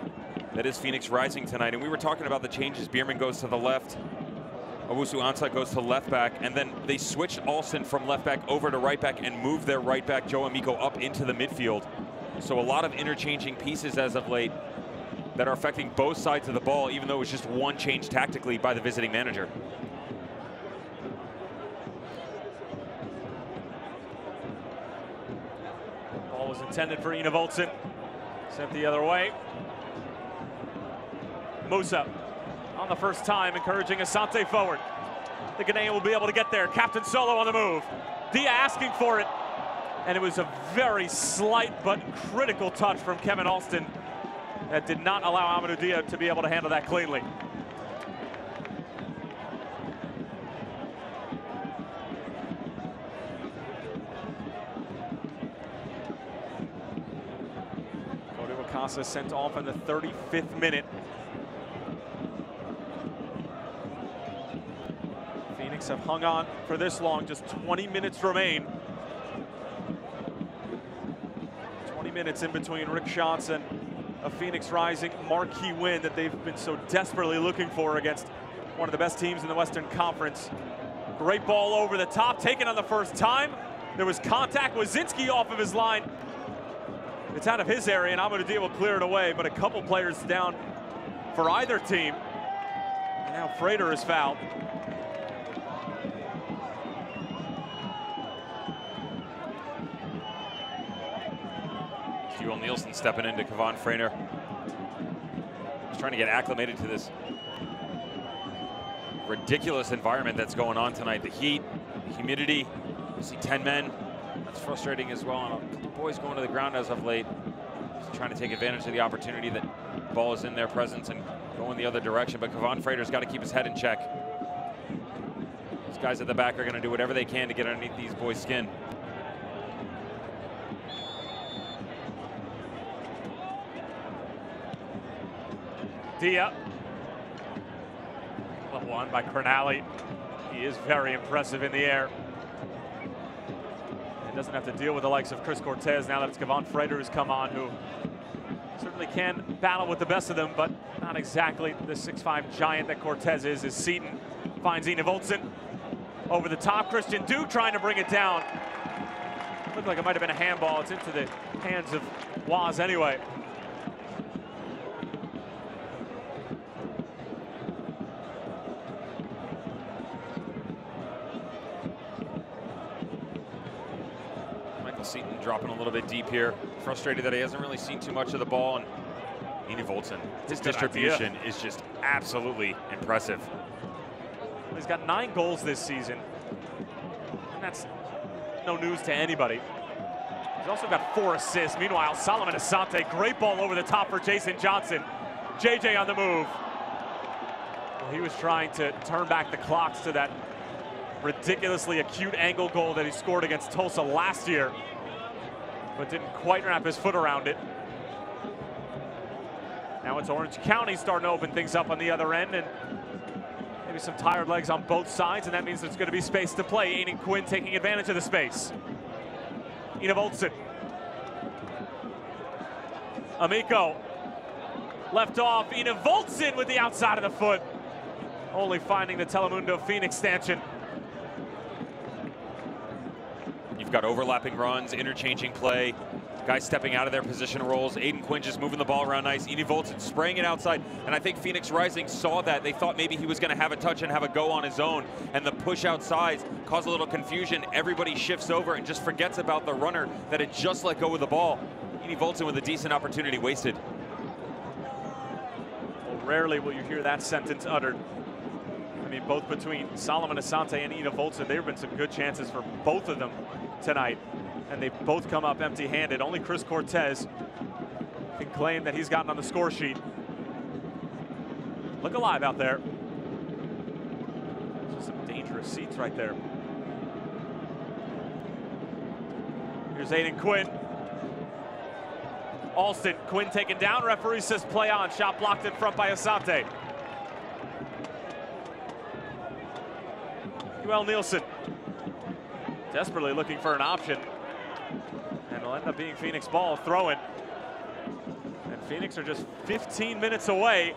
that is Phoenix Rising tonight. And we were talking about the changes. Bierman goes to the left, Owusu Ansah goes to left back, and then they switched Alston from left back over to right back and moved their right back, Joe Amico, up into the midfield. So a lot of interchanging pieces as of late that are affecting both sides of the ball, even though it was just one change tactically by the visiting manager. Ball was intended for Enoch Olsen. Sent the other way. Musa on the first time, encouraging Asante forward. The Ghanaian will be able to get there. Captain Solo on the move. Dia asking for it. And it was a very slight but critical touch from Kevin Alston that did not allow Amadou Dia to be able to handle that cleanly. Cody Wakasa sent off in the 35th minute. Phoenix have hung on for this long, just 20 minutes remain. 20 minutes in between Rick shots and a Phoenix Rising marquee win that they've been so desperately looking for against one of the best teams in the Western Conference. Great ball over the top, taken on the first time. There was contact, Wazinski off of his line. It's out of his area, and Amadou Dia will clear it away, but a couple players down for either team. And now Frater is fouled. Nielsen stepping into Kevon Frater. He's trying to get acclimated to this ridiculous environment that's going on tonight. The heat, the humidity, you see 10 men. That's frustrating as well. And a couple boys going to the ground as of late. Just trying to take advantage of the opportunity that the ball is in their presence and going the other direction. But Kevon Frater's got to keep his head in check. These guys at the back are going to do whatever they can to get underneath these boys' skin. Dia. Level one by Cernali. He is very impressive in the air. And doesn't have to deal with the likes of Chris Cortez now that it's Kevon Frater who's come on, who certainly can battle with the best of them, but not exactly the 6'5" giant that Cortez is. As Seaton finds Enoch Olsen over the top. Christian Duke trying to bring it down. Looked like it might have been a handball. It's into the hands of Waz anyway. Seaton dropping a little bit deep here. Frustrated that he hasn't really seen too much of the ball. And Enoch Olsen, his distribution is just absolutely impressive. He's got 9 goals this season. And that's no news to anybody. He's also got 4 assists. Meanwhile, Solomon Asante, great ball over the top for Jason Johnson. JJ on the move. Well, he was trying to turn back the clocks to that ridiculously acute angle goal that he scored against Tulsa last year, but didn't quite wrap his foot around it. Now it's Orange County starting to open things up on the other end, and maybe some tired legs on both sides, and that means there's going to be space to play. Aiden Quinn taking advantage of the space. Ina Voltson. Amico. Left off. Ina Voltson with the outside of the foot. Only finding the Telemundo Phoenix stanchion. You've got overlapping runs, interchanging play, guys stepping out of their position roles. Aiden Quinn just moving the ball around nice. Ina Voltson spraying it outside, and I think Phoenix Rising saw that. They thought maybe he was going to have a touch and have a go on his own, and the push outside caused a little confusion. Everybody shifts over and just forgets about the runner that had just let go of the ball. Ina Voltson with a decent opportunity wasted. Well, rarely will you hear that sentence uttered. I mean, both between Solomon Asante and Ina Voltson, there have been some good chances for both of them tonight, and they've both come up empty-handed. Only Chris Cortez can claim that he's gotten on the score sheet. Look alive out there. Just some dangerous seats right there. Here's Aiden Quinn. Alston, Quinn taken down. Referee says play on. Shot blocked in front by Asante. Joel Nielsen desperately looking for an option, and it'll end up being Phoenix ball. Throw in, and Phoenix are just 15 minutes away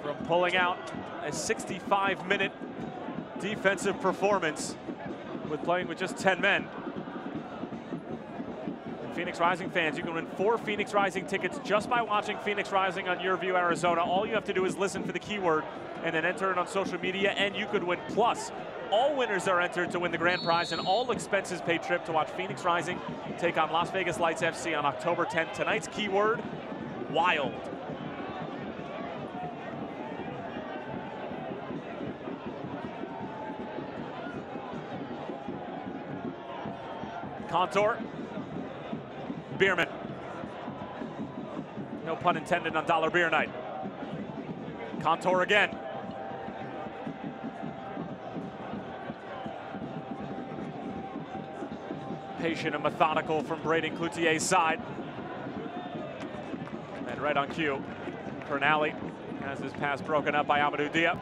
from pulling out a 65-minute defensive performance with playing with just 10 men. And Phoenix Rising fans, you can win 4 Phoenix Rising tickets just by watching Phoenix Rising on Your View Arizona. All you have to do is listen for the keyword and then enter it on social media, and you could win. Plus, all winners are entered to win the grand prize and all expenses paid trip to watch Phoenix Rising take on Las Vegas Lights FC on October 10th. Tonight's keyword, wild. Contour. Bierman. No pun intended on Dollar Beer Night. Contour again. Patient and methodical from Braden Cloutier's side. And right on cue, Kernally has his pass broken up by Amadou Dia.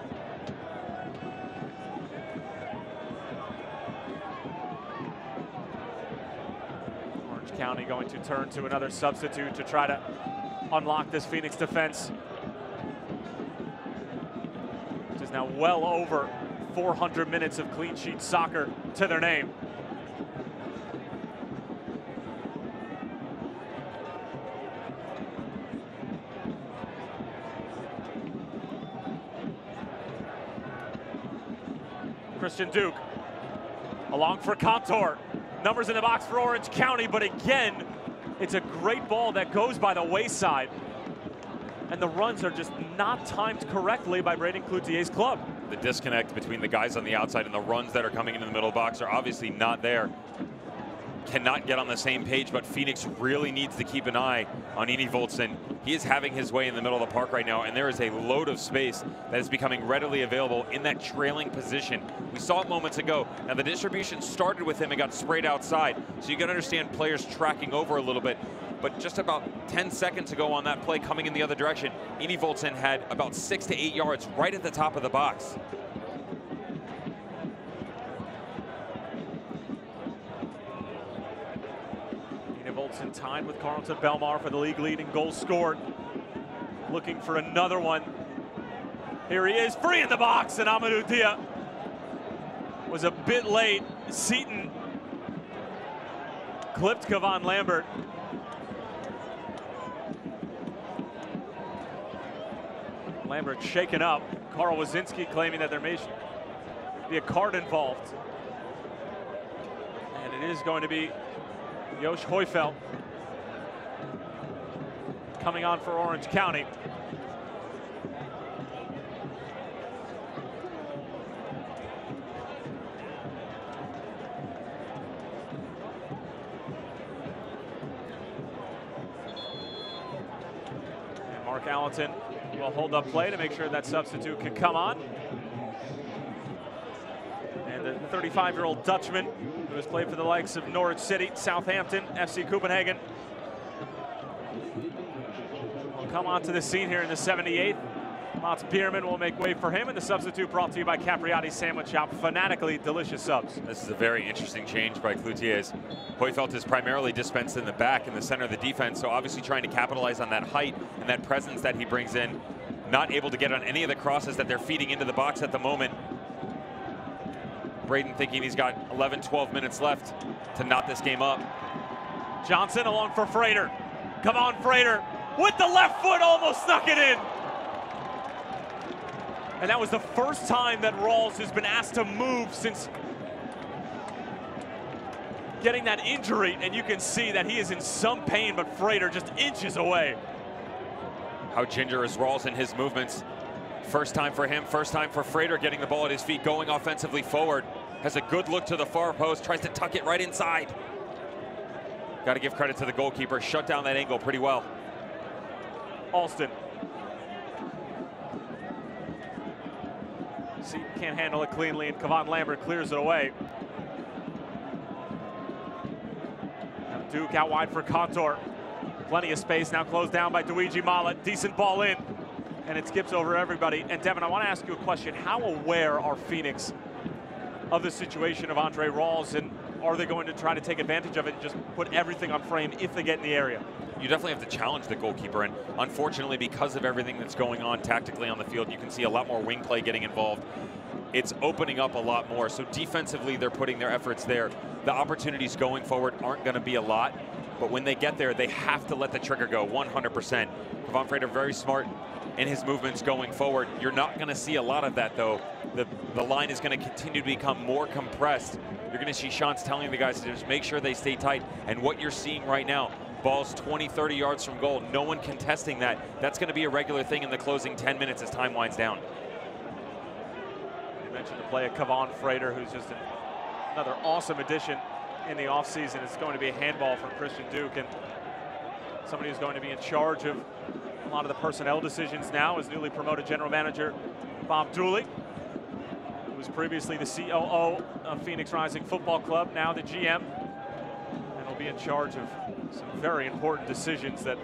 Orange County going to turn to another substitute to try to unlock this Phoenix defense, which is now well over 400 minutes of clean sheet soccer to their name. Christian Duke, along for Contour. Numbers in the box for Orange County, but again, it's a great ball that goes by the wayside. And the runs are just not timed correctly by Braden Cloutier's club. The disconnect between the guys on the outside and the runs that are coming into the middle box are obviously not there. Cannot get on the same page, but Phoenix really needs to keep an eye on Ina Voltson. He is having his way in the middle of the park right now, and there is a load of space that is becoming readily available in that trailing position. We saw it moments ago. Now the distribution started with him and got sprayed outside, so you can understand players tracking over a little bit. But just about 10 seconds ago on that play coming in the other direction, Ina Voltson had about 6 to 8 yards right at the top of the box. Voltson tied with Carlton Belmar for the league lead in goals scored. Looking for another one. Here he is, free in the box, and Amadou Dia was a bit late. Seaton clipped Kavan Lambert. Lambert shaken up. Carl Wazinski claiming that there may be a card involved. And it is going to be Josh Heufeld coming on for Orange County. And Mark Allenton will hold up play to make sure that substitute can come on. And the 35-year-old Dutchman who has played for the likes of Norwich City, Southampton, FC Copenhagen, will come onto the scene here in the 78th. Mats Bierman will make way for him, and the substitute brought to you by Capriati's Sandwich Shop, fanatically delicious subs. This is a very interesting change by Cloutier's. Hoyfeld is primarily dispensed in the back in the center of the defense, so obviously trying to capitalize on that height and that presence that he brings in. Not able to get on any of the crosses that they're feeding into the box at the moment. Braden thinking he's got 11, 12 minutes left to knot this game up. Johnson along for Frater. Come on, Frater. With the left foot, almost snuck it in. And that was the first time that Rawls has been asked to move since getting that injury. And you can see that he is in some pain, but Frater just inches away. How ginger is Rawls in his movements. First time for him, first time for Frater, getting the ball at his feet, going offensively forward. Has a good look to the far post, tries to tuck it right inside. Got to give credit to the goalkeeper, shut down that angle pretty well. Alston. Seaton can't handle it cleanly, and Kevon Lambert clears it away. Now Duke out wide for Contour. Plenty of space now, closed down by Luigi Mala. Decent ball in, and it skips over everybody. And Devin, I want to ask you a question. How aware are Phoenix of the situation of Andre Rawls, and are they going to try to take advantage of it and just put everything on frame if they get in the area? You definitely have to challenge the goalkeeper, and unfortunately, because of everything that's going on tactically on the field, you can see a lot more wing play getting involved. It's opening up a lot more. So defensively, they're putting their efforts there. The opportunities going forward aren't going to be a lot, but when they get there, they have to let the trigger go 100%. Kevon Frater very smart in his movements going forward. You're not going to see a lot of that, though. The line is going to continue to become more compressed. You're going to see Shantz telling the guys to just make sure they stay tight. And what you're seeing right now, balls 20, 30 yards from goal, no one contesting that. That's going to be a regular thing in the closing 10 minutes as time winds down. You mentioned the play of Kevon Frater, who's just another awesome addition in the offseason. It's going to be a handball from Christian Duke, and somebody who's going to be in charge of a lot of the personnel decisions now is newly promoted general manager Bob Dooley, who was previously the COO of Phoenix Rising Football Club, now the GM, and will be in charge of some very important decisions that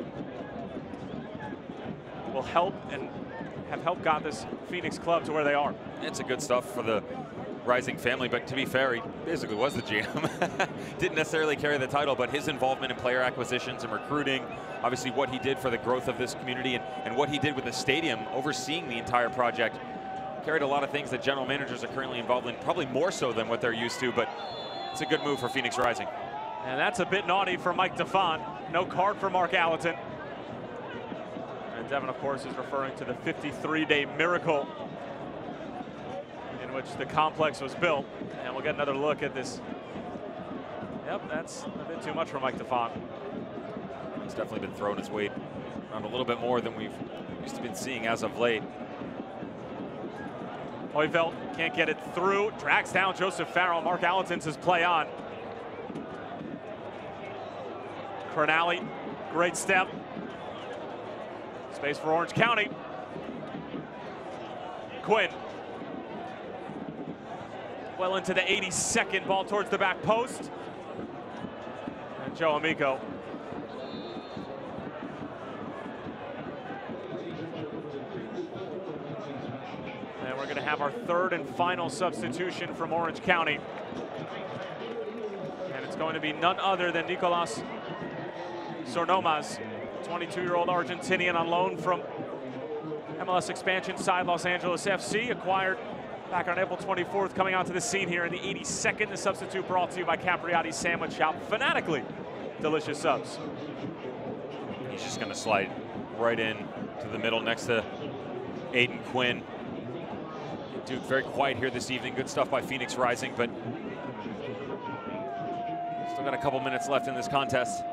will help and have helped got this Phoenix club to where they are. It's a good stuff for the Rising family, but to be fair, he basically was the GM. Didn't necessarily carry the title, but his involvement in player acquisitions and recruiting, obviously what he did for the growth of this community and what he did with the stadium, overseeing the entire project, carried a lot of things that general managers are currently involved in, probably more so than what they're used to, but it's a good move for Phoenix Rising. And that's a bit naughty for Mike DeFont. No card for Mark Allerton. And Devin, of course, is referring to the 53-day miracle in which the complex was built. And we'll get another look at this. Yep, that's a bit too much for Mike DeFont. It's definitely been throwing its weight around a little bit more than we've used to been seeing as of late. Hoyfeld can't get it through. Tracks down Joseph Farrell. Mark Allerton says play on. Cornally, great step. Space for Orange County. Quinn. Well into the 82nd, ball towards the back post. And Joe Amico. And we're going to have our third and final substitution from Orange County. And it's going to be none other than Nicolas Sornomas, 22-year-old Argentinian on loan from MLS expansion side Los Angeles FC, acquired back on April 24th, coming onto the scene here in the 82nd. The substitute brought to you by Capriati's Sandwich Shop, fanatically delicious subs. He's just going to slide right in to the middle next to Aiden Quinn. Duke very quiet here this evening. Good stuff by Phoenix Rising, but still got a couple minutes left in this contest.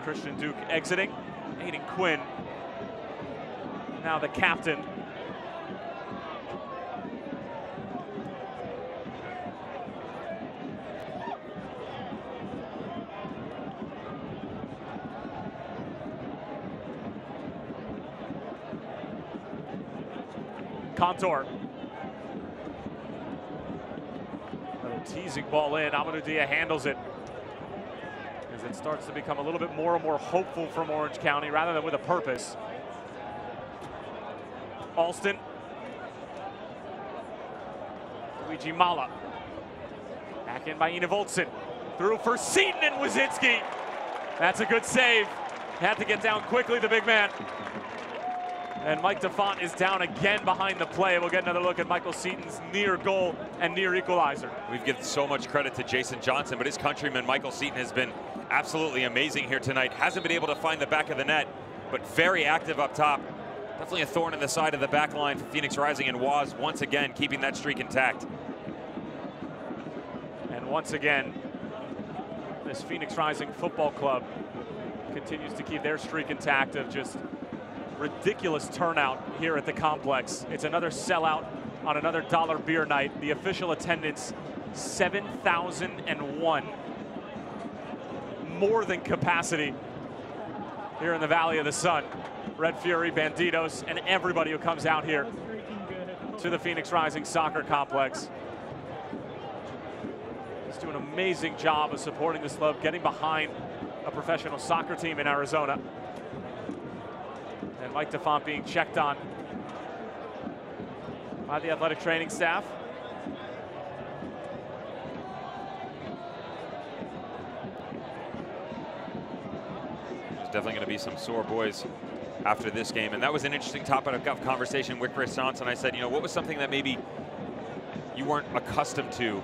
Christian Duke exiting. Aiden Quinn, now the captain. Contour. Another teasing ball in. Amadou Dia handles it. as it starts to become a little bit more and more hopeful from Orange County rather than with a purpose. Alston. Luigi Mala. Back in by Ina Voltson. Through for Seaton and Wazinski. That's a good save. Had to get down quickly, the big man. And Mike DeFont is down again behind the play. We'll get another look at Michael Seaton's near goal and near equalizer. We've given so much credit to Jason Johnson, but his countryman Michael Seaton has been absolutely amazing here tonight. Hasn't been able to find the back of the net, but very active up top. Definitely a thorn in the side of the back line for Phoenix Rising, and Waz once again keeping that streak intact. And once again, this Phoenix Rising Football Club continues to keep their streak intact of just ridiculous turnout here at the complex. It's another sellout on another dollar beer night. The official attendance, 7,001. More than capacity here in the Valley of the Sun. Red Fury, Banditos, and everybody who comes out here to the Phoenix Rising Soccer Complex. He's doing an amazing job of supporting this club, getting behind a professional soccer team in Arizona. And Mike DeFont being checked on by the athletic training staff. There's definitely going to be some sore boys after this game, and that was an interesting topic of conversation with Chris Johnson. I said, you know, what was something that maybe you weren't accustomed to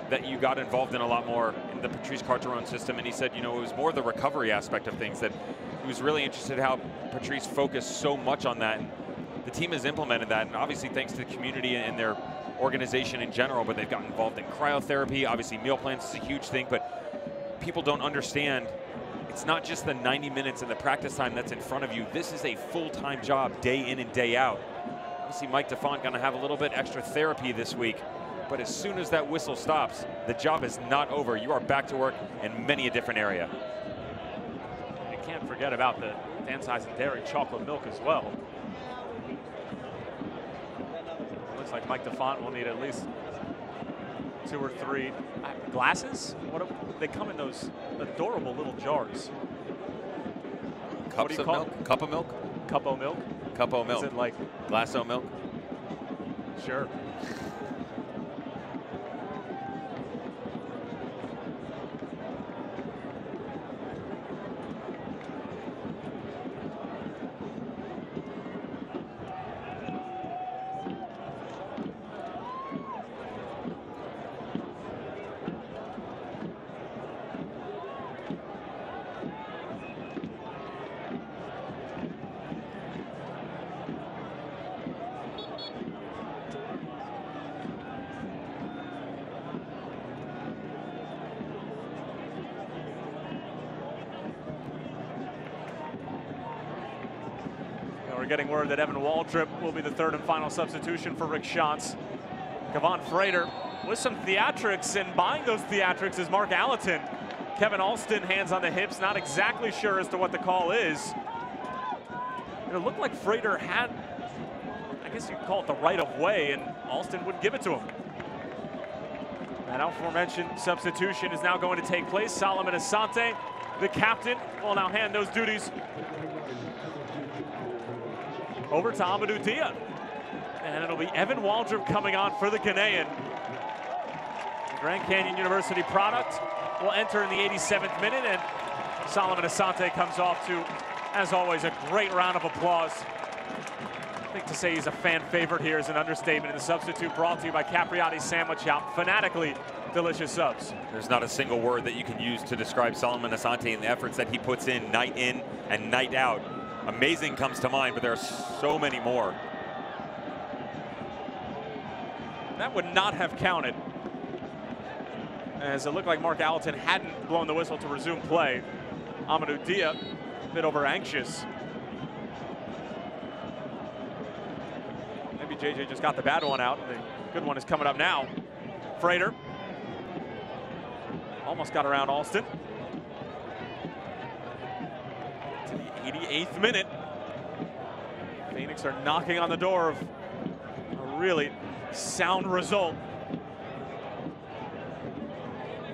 that you got involved in a lot more in the Patrice Carteron system? And he said, you know, it was more the recovery aspect of things, that he was really interested in how Patrice focused so much on that. And the team has implemented that, and obviously thanks to the community and their organization in general, but they've gotten involved in cryotherapy. Obviously meal plans is a huge thing, but people don't understand it's not just the 90 minutes and the practice time that's in front of you. This is a full-time job, day in and day out. Obviously Mike DeFont going to have a little bit extra therapy this week, but as soon as that whistle stops, the job is not over. You are back to work in many a different area. You can't forget about the Dan Size and Dairy chocolate milk as well. It looks like Mike DeFont will need at least 2 or 3 glasses. They come in those adorable little jars. Cups of milk? Cup of milk? Cup of milk? Cup of milk. Is it like glass of milk? Sure. Getting word that Evan Waldrop will be the 3rd and final substitution for Rick Shantz. Kevon Frater with some theatrics, and buying those theatrics is Mark Allerton. Kevin Alston, hands on the hips, not exactly sure as to what the call is. It looked like Frater had, I guess you could call it the right of way, and Alston wouldn't give it to him. That aforementioned substitution is now going to take place. Solomon Asante, the captain, will now hand those duties over to Amadou Dia. And it'll be Evan Waldrop coming on for the Ghanaian. The Grand Canyon University product will enter in the 87th minute, and Solomon Asante comes off to, as always, a great round of applause. I think to say he's a fan favorite here is an understatement. And the substitute brought to you by Capriati's Sandwich Shop. Fanatically delicious subs. There's not a single word that you can use to describe Solomon Asante and the efforts that he puts in and night out. Amazing comes to mind, but there are so many more. That would not have counted, as it looked like Mark Allerton hadn't blown the whistle to resume play. Amadou Dia, a bit over anxious. Maybe JJ just got the bad one out. The good one is coming up now. Frater almost got around Alston. To the 88th minute. Phoenix are knocking on the door of a really sound result.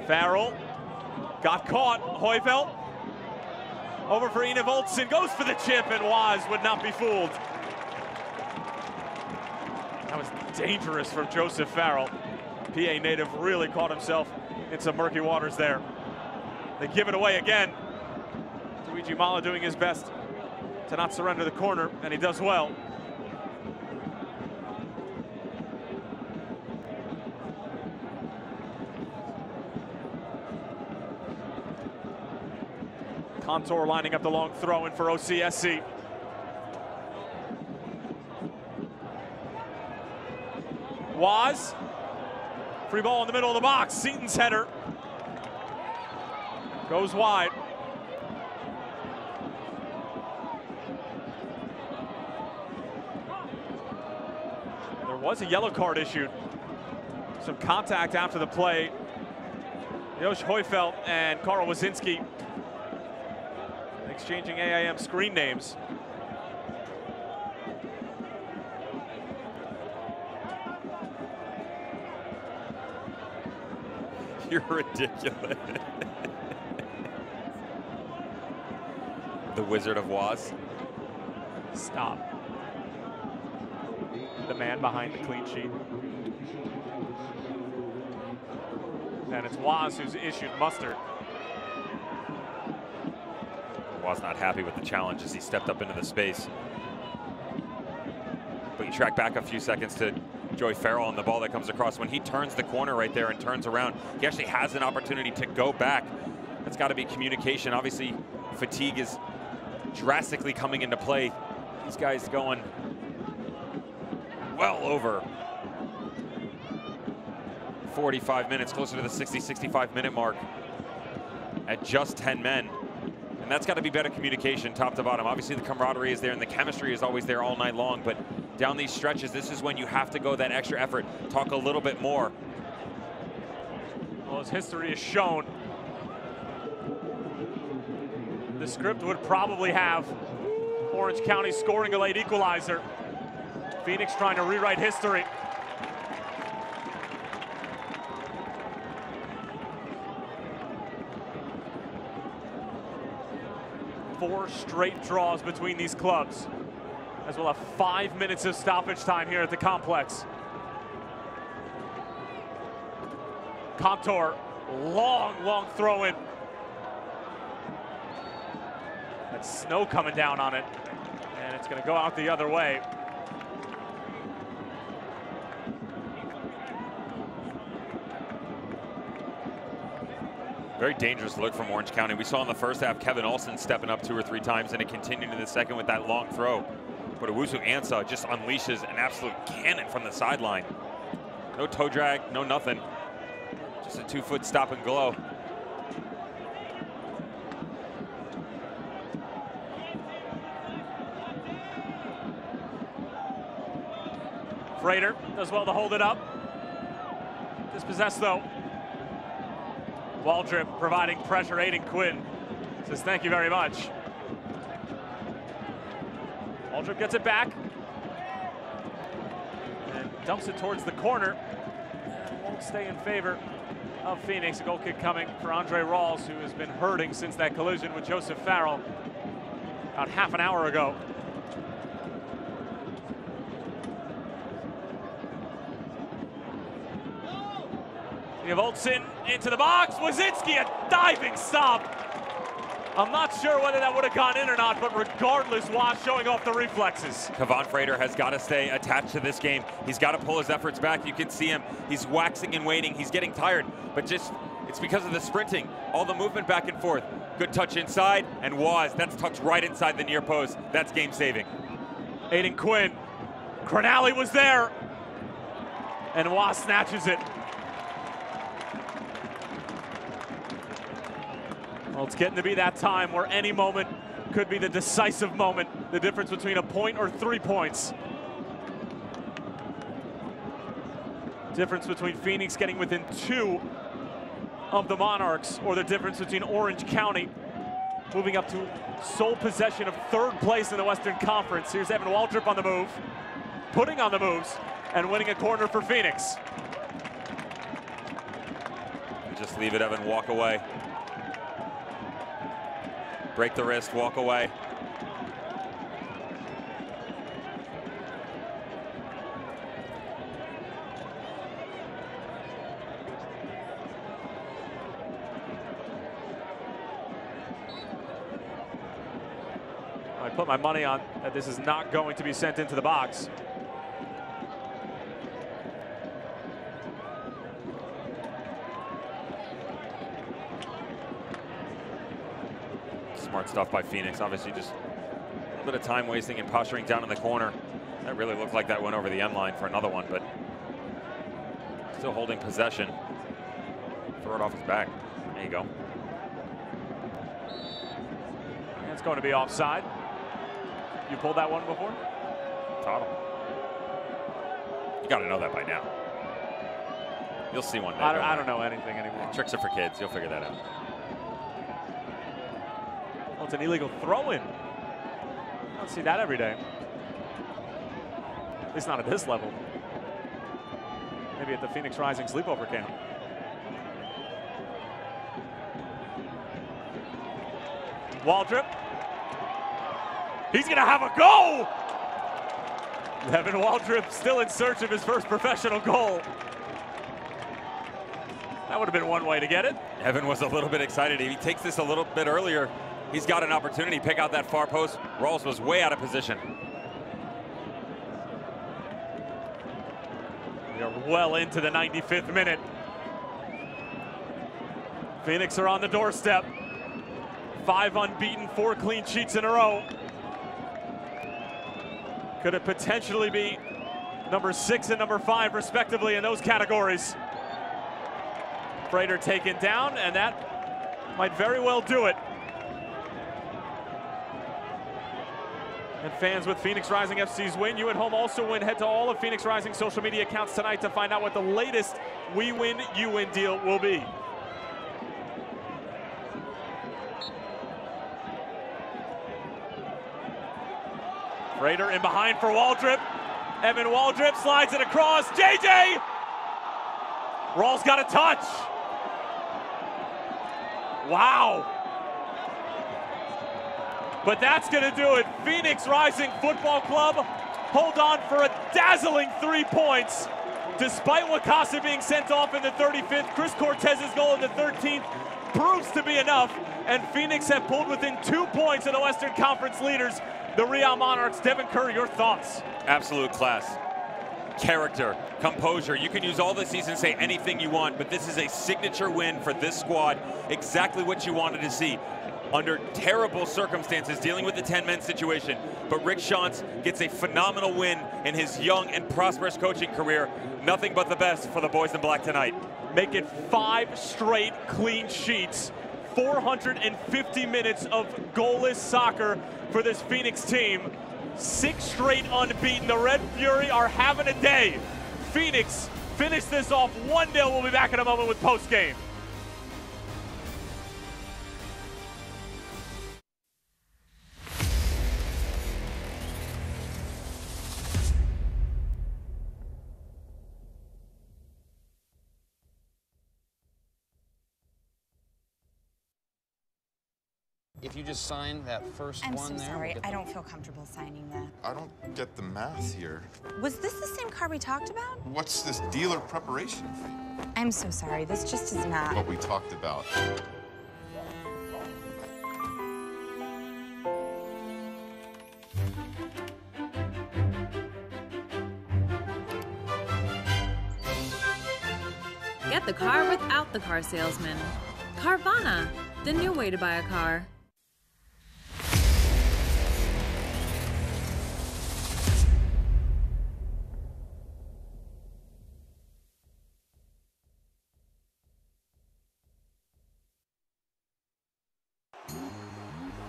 Farrell Got caught. Hoyveld over for Ina Voltson, goes for the chip, and Waz would not be fooled. That was dangerous from Joseph Farrell. PA native really caught himself in some murky waters there. They give it away again. Luigi Mala doing his best to not surrender the corner, and he does well. Contour lining up the long throw in for OCSC. Waz, free ball in the middle of the box. Seaton's header goes wide. There was a yellow card issued. Some contact after the play. Josh Hoyfeld and Karl Wazinski exchanging AIM screen names. You're ridiculous. The Wizard of Waz. Stop. The man behind the clean sheet. And it's Waz who's issued mustard. Was not happy with the challenge as he stepped up into the space. But you track back a few seconds to Joey Farrell on the ball that comes across. When he turns the corner right there and turns around, he actually has an opportunity to go back. That's got to be communication. Obviously, fatigue is drastically coming into play. These guys going well over 45 minutes, closer to the 60-65 minute mark at just 10 men. And that's got to be better communication top to bottom. Obviously the camaraderie is there and the chemistry is always there all night long, but down these stretches, this is when you have to go that extra effort, talk a little bit more. Well, as history has shown, the script would probably have Orange County scoring a late equalizer. Phoenix trying to rewrite history. Four straight draws between these clubs, as we'll have 5 minutes of stoppage time here at the complex. Contour, long throw in. That's snow coming down on it, and it's going to go out the other way. Very dangerous look from Orange County. We saw in the first half Kevin Olsen stepping up 2 or 3 times, and it continued in the second with that long throw. But Owusu Ansah just unleashes an absolute cannon from the sideline. No toe drag, no nothing. Just a 2-foot stop and go. Freighter does well to hold it up. Dispossessed though. Waldrip providing pressure. Aiden Quinn says thank you very much. Waldrip gets it back and dumps it towards the corner. Won't stay in favor of Phoenix. A goal kick coming for Andre Rawls, who has been hurting since that collision with Joseph Farrell about half an hour ago. Voltson into the box. Wazinski, a diving stop. I'm not sure whether that would have gone in or not, but regardless, Waz showing off the reflexes. Kevon Freighter has got to stay attached to this game. He's got to pull his efforts back. You can see him. He's waxing and waiting. He's getting tired, but just it's because of the sprinting, all the movement back and forth. Good touch inside, and Waz, that's tucked right inside the near post. That's game saving. Aiden Quinn. Cronali was there, and Waz snatches it. Well, it's getting to be that time where any moment could be the decisive moment, the difference between a point or 3 points. Difference between Phoenix getting within 2 of the Monarchs, or the difference between Orange County moving up to sole possession of 3rd place in the Western Conference. Here's Evan Waldrip on the move, putting on the moves, and winning a corner for Phoenix. You just leave it, Evan, walk away. Break the wrist, walk away. I put my money on that this is not going to be sent into the box. Smart stuff by Phoenix. Obviously just a little bit of time wasting and posturing down in the corner. That really looked like that went over the end line for another one, but still holding possession. Throw it off his back. There you go. It's going to be offside. You pulled that one before? Taught him. You got to know that by now. You'll see one day. I don't know anything anymore. Tricks are for kids. You'll figure that out. Well, it's an illegal throw-in. I don't see that every day. At least not at this level. Maybe at the Phoenix Rising sleepover camp. Waldrop. He's going to have a go! Evan Waldrop still in search of his first professional goal. That would have been one way to get it. Evan was a little bit excited. If he takes this a little bit earlier, he's got an opportunity to pick out that far post. Rawls was way out of position. We are well into the 95th minute. Phoenix are on the doorstep. 5 unbeaten, 4 clean sheets in a row. Could it potentially be number 6 and number 5 respectively in those categories? Freighter taken down, and that might very well do it. And fans with Phoenix Rising FC's win, you at home also win. Head to all of Phoenix Rising social media accounts tonight to find out what the latest We Win, You Win deal will be. Freighter in behind for Waldrop. Evan Waldrop slides it across. JJ! Rawls got a touch. Wow. But that's going to do it. Phoenix Rising Football Club hold on for a dazzling 3 points. Despite Wakasa being sent off in the 35th, Chris Cortez's goal in the 13th proves to be enough. And Phoenix have pulled within 2 points of the Western Conference leaders, the Real Monarchs. Devin Kerr, your thoughts? Absolute class. Character, composure. You can use all this season, say anything you want, but this is a signature win for this squad. Exactly what you wanted to see. Under terrible circumstances, dealing with the 10-man situation. But Rick Shantz gets a phenomenal win in his young and prosperous coaching career. Nothing but the best for the boys in black tonight. Make it 5 straight clean sheets. 450 minutes of goalless soccer for this Phoenix team. 6 straight unbeaten. The Red Fury are having a day. Phoenix finish this off 1-0. We'll be back in a moment with post-game. If you just sign that first I'm one so there. sorry. I don't feel comfortable signing that. I don't get the math here. Was this the same car we talked about? What's this dealer preparation fee? I'm so sorry. This just is not. What we talked about. Get the car without the car salesman. Carvana, the new way to buy a car.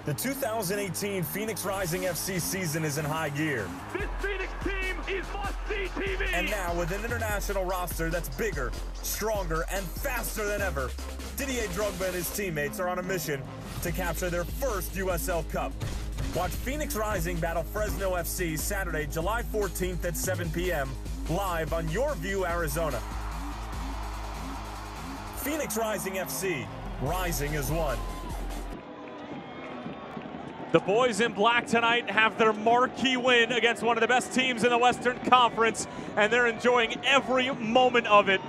The 2018 Phoenix Rising FC season is in high gear. This Phoenix team is must-see TV! And now with an international roster that's bigger, stronger, and faster than ever, Didier Drogba and his teammates are on a mission to capture their first USL Cup. Watch Phoenix Rising battle Fresno FC Saturday, July 14th at 7 p.m. live on Your View, Arizona. Phoenix Rising FC, rising as one. The boys in black tonight have their marquee win against one of the best teams in the Western Conference, and they're enjoying every moment of it,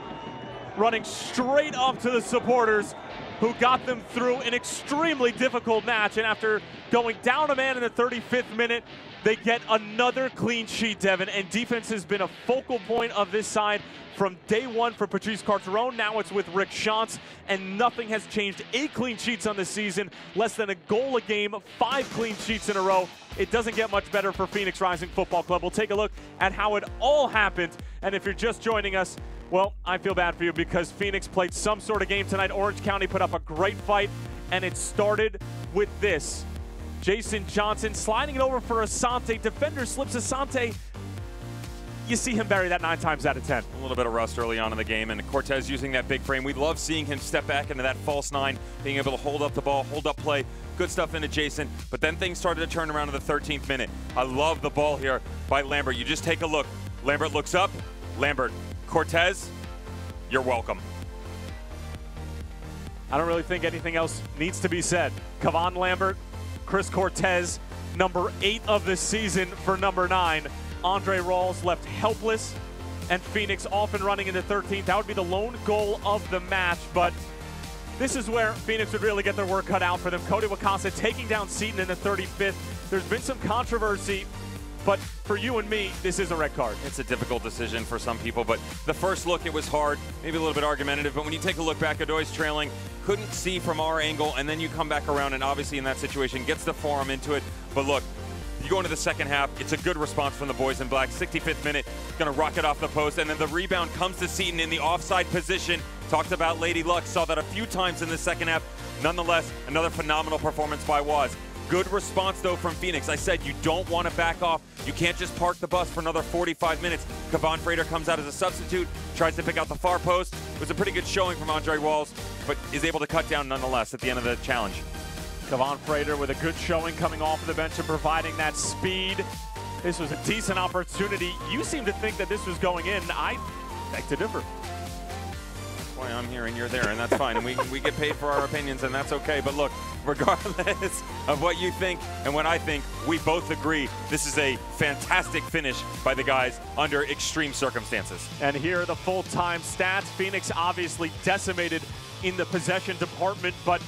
running straight up to the supporters who got them through an extremely difficult match. And after going down a man in the 35th minute, they get another clean sheet, Devin, and defense has been a focal point of this side from day one for Patrice Carteron. Now it's with Rick Shantz, and nothing has changed. 8 clean sheets on the season, less than a goal a game, 5 clean sheets in a row. It doesn't get much better for Phoenix Rising Football Club. We'll take a look at how it all happened, and if you're just joining us, well, I feel bad for you because Phoenix played some sort of game tonight. Orange County put up a great fight, and it started with this. Jason Johnson sliding it over for Asante. Defender slips Asante. You see him bury that 9 times out of 10. A little bit of rust early on in the game, and Cortez using that big frame. We love seeing him step back into that false 9, being able to hold up the ball, hold up play. Good stuff into Jason, but then things started to turn around in the 13th minute. I love the ball here by Lambert. You just take a look. Lambert looks up. Lambert, Cortez, you're welcome. I don't really think anything else needs to be said. Kevon Lambert, Chris Cortez, number 8 of the season for number 9. Andre Rawls left helpless, and Phoenix off and running in the 13th. That would be the lone goal of the match, but this is where Phoenix would really get their work cut out for them. Cody Wakasa taking down Seaton in the 35th. There's been some controversy, but for you and me, this is a red card. It's a difficult decision for some people, but the first look, it was hard, maybe a little bit argumentative, but when you take a look back, Adoy's trailing, couldn't see from our angle, and then you come back around, and obviously in that situation, gets the forearm into it. But look, you go into the second half, it's a good response from the boys in black. 65th minute, gonna rock it off the post, and then the rebound comes to Seaton in the offside position. Talked about Lady Luck, saw that a few times in the second half. Nonetheless, another phenomenal performance by Waz. Good response, though, from Phoenix. I said you don't want to back off. You can't just park the bus for another 45 minutes. Kevon Frater comes out as a substitute, tries to pick out the far post. It was a pretty good showing from Andre Rawls, but is able to cut down nonetheless at the end of the challenge. Kevon Frater with a good showing coming off of the bench and providing that speed. This was a decent opportunity. You seem to think that this was going in. I beg to differ. Boy, I'm here and you're there, and that's fine. And we get paid for our opinions, and that's okay. But look, regardless of what you think and what I think, we both agree this is a fantastic finish by the guys under extreme circumstances. And here are the full-time stats. Phoenix obviously decimated in the possession department, but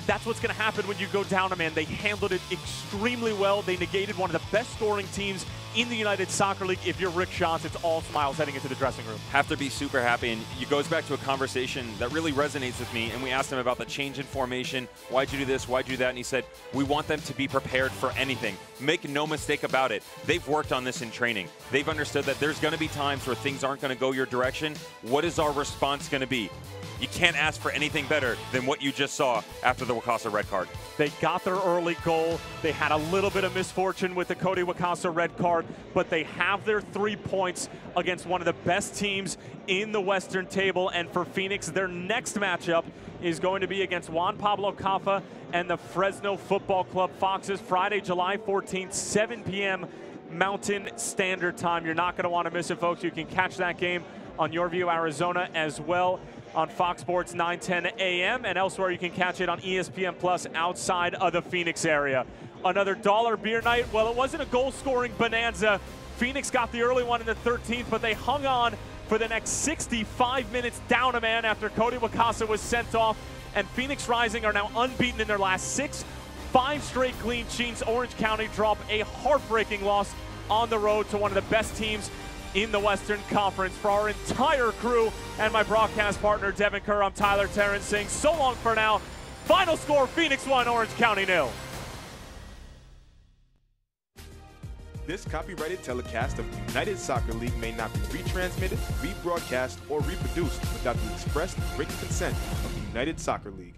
that's what's going to happen when you go down a man. They handled it extremely well. They negated one of the best scoring teams in the United Soccer League. If you're Rick Shantz, it's all smiles heading into the dressing room. Have to be super happy, and it goes back to a conversation that really resonates with me, and we asked him about the change in formation. Why'd you do this? Why'd you do that? And he said, we want them to be prepared for anything. Make no mistake about it. They've worked on this in training. They've understood that there's going to be times where things aren't going to go your direction. What is our response going to be? You can't ask for anything better than what you just saw after the Wakasa red card. They got their early goal. They had a little bit of misfortune with the Cody Wakasa red card, but they have their 3 points against one of the best teams in the Western table. And for Phoenix, their next matchup is going to be against Juan Pablo Cafa and the Fresno Football Club Foxes, Friday, July 14th, 7 p.m. Mountain Standard Time. You're not going to want to miss it, folks. You can catch that game on Your View Arizona as well on Fox Sports 9:10 a.m. and elsewhere you can catch it on ESPN Plus outside of the Phoenix area. Another dollar beer night. Well, it wasn't a goal-scoring bonanza. Phoenix got the early one in the 13th, but they hung on for the next 65 minutes down a man after Cody Wakasa was sent off, and Phoenix Rising are now unbeaten in their last 6. 5 straight clean sheets. Orange County drop a heartbreaking loss on the road to one of the best teams in the Western Conference. For our entire crew and my broadcast partner, Devin Kerr, I'm Tyler Terrence saying so long for now. Final score, Phoenix 1, Orange County 0. This copyrighted telecast of the United Soccer League may not be retransmitted, rebroadcast, or reproduced without the express written consent of the United Soccer League.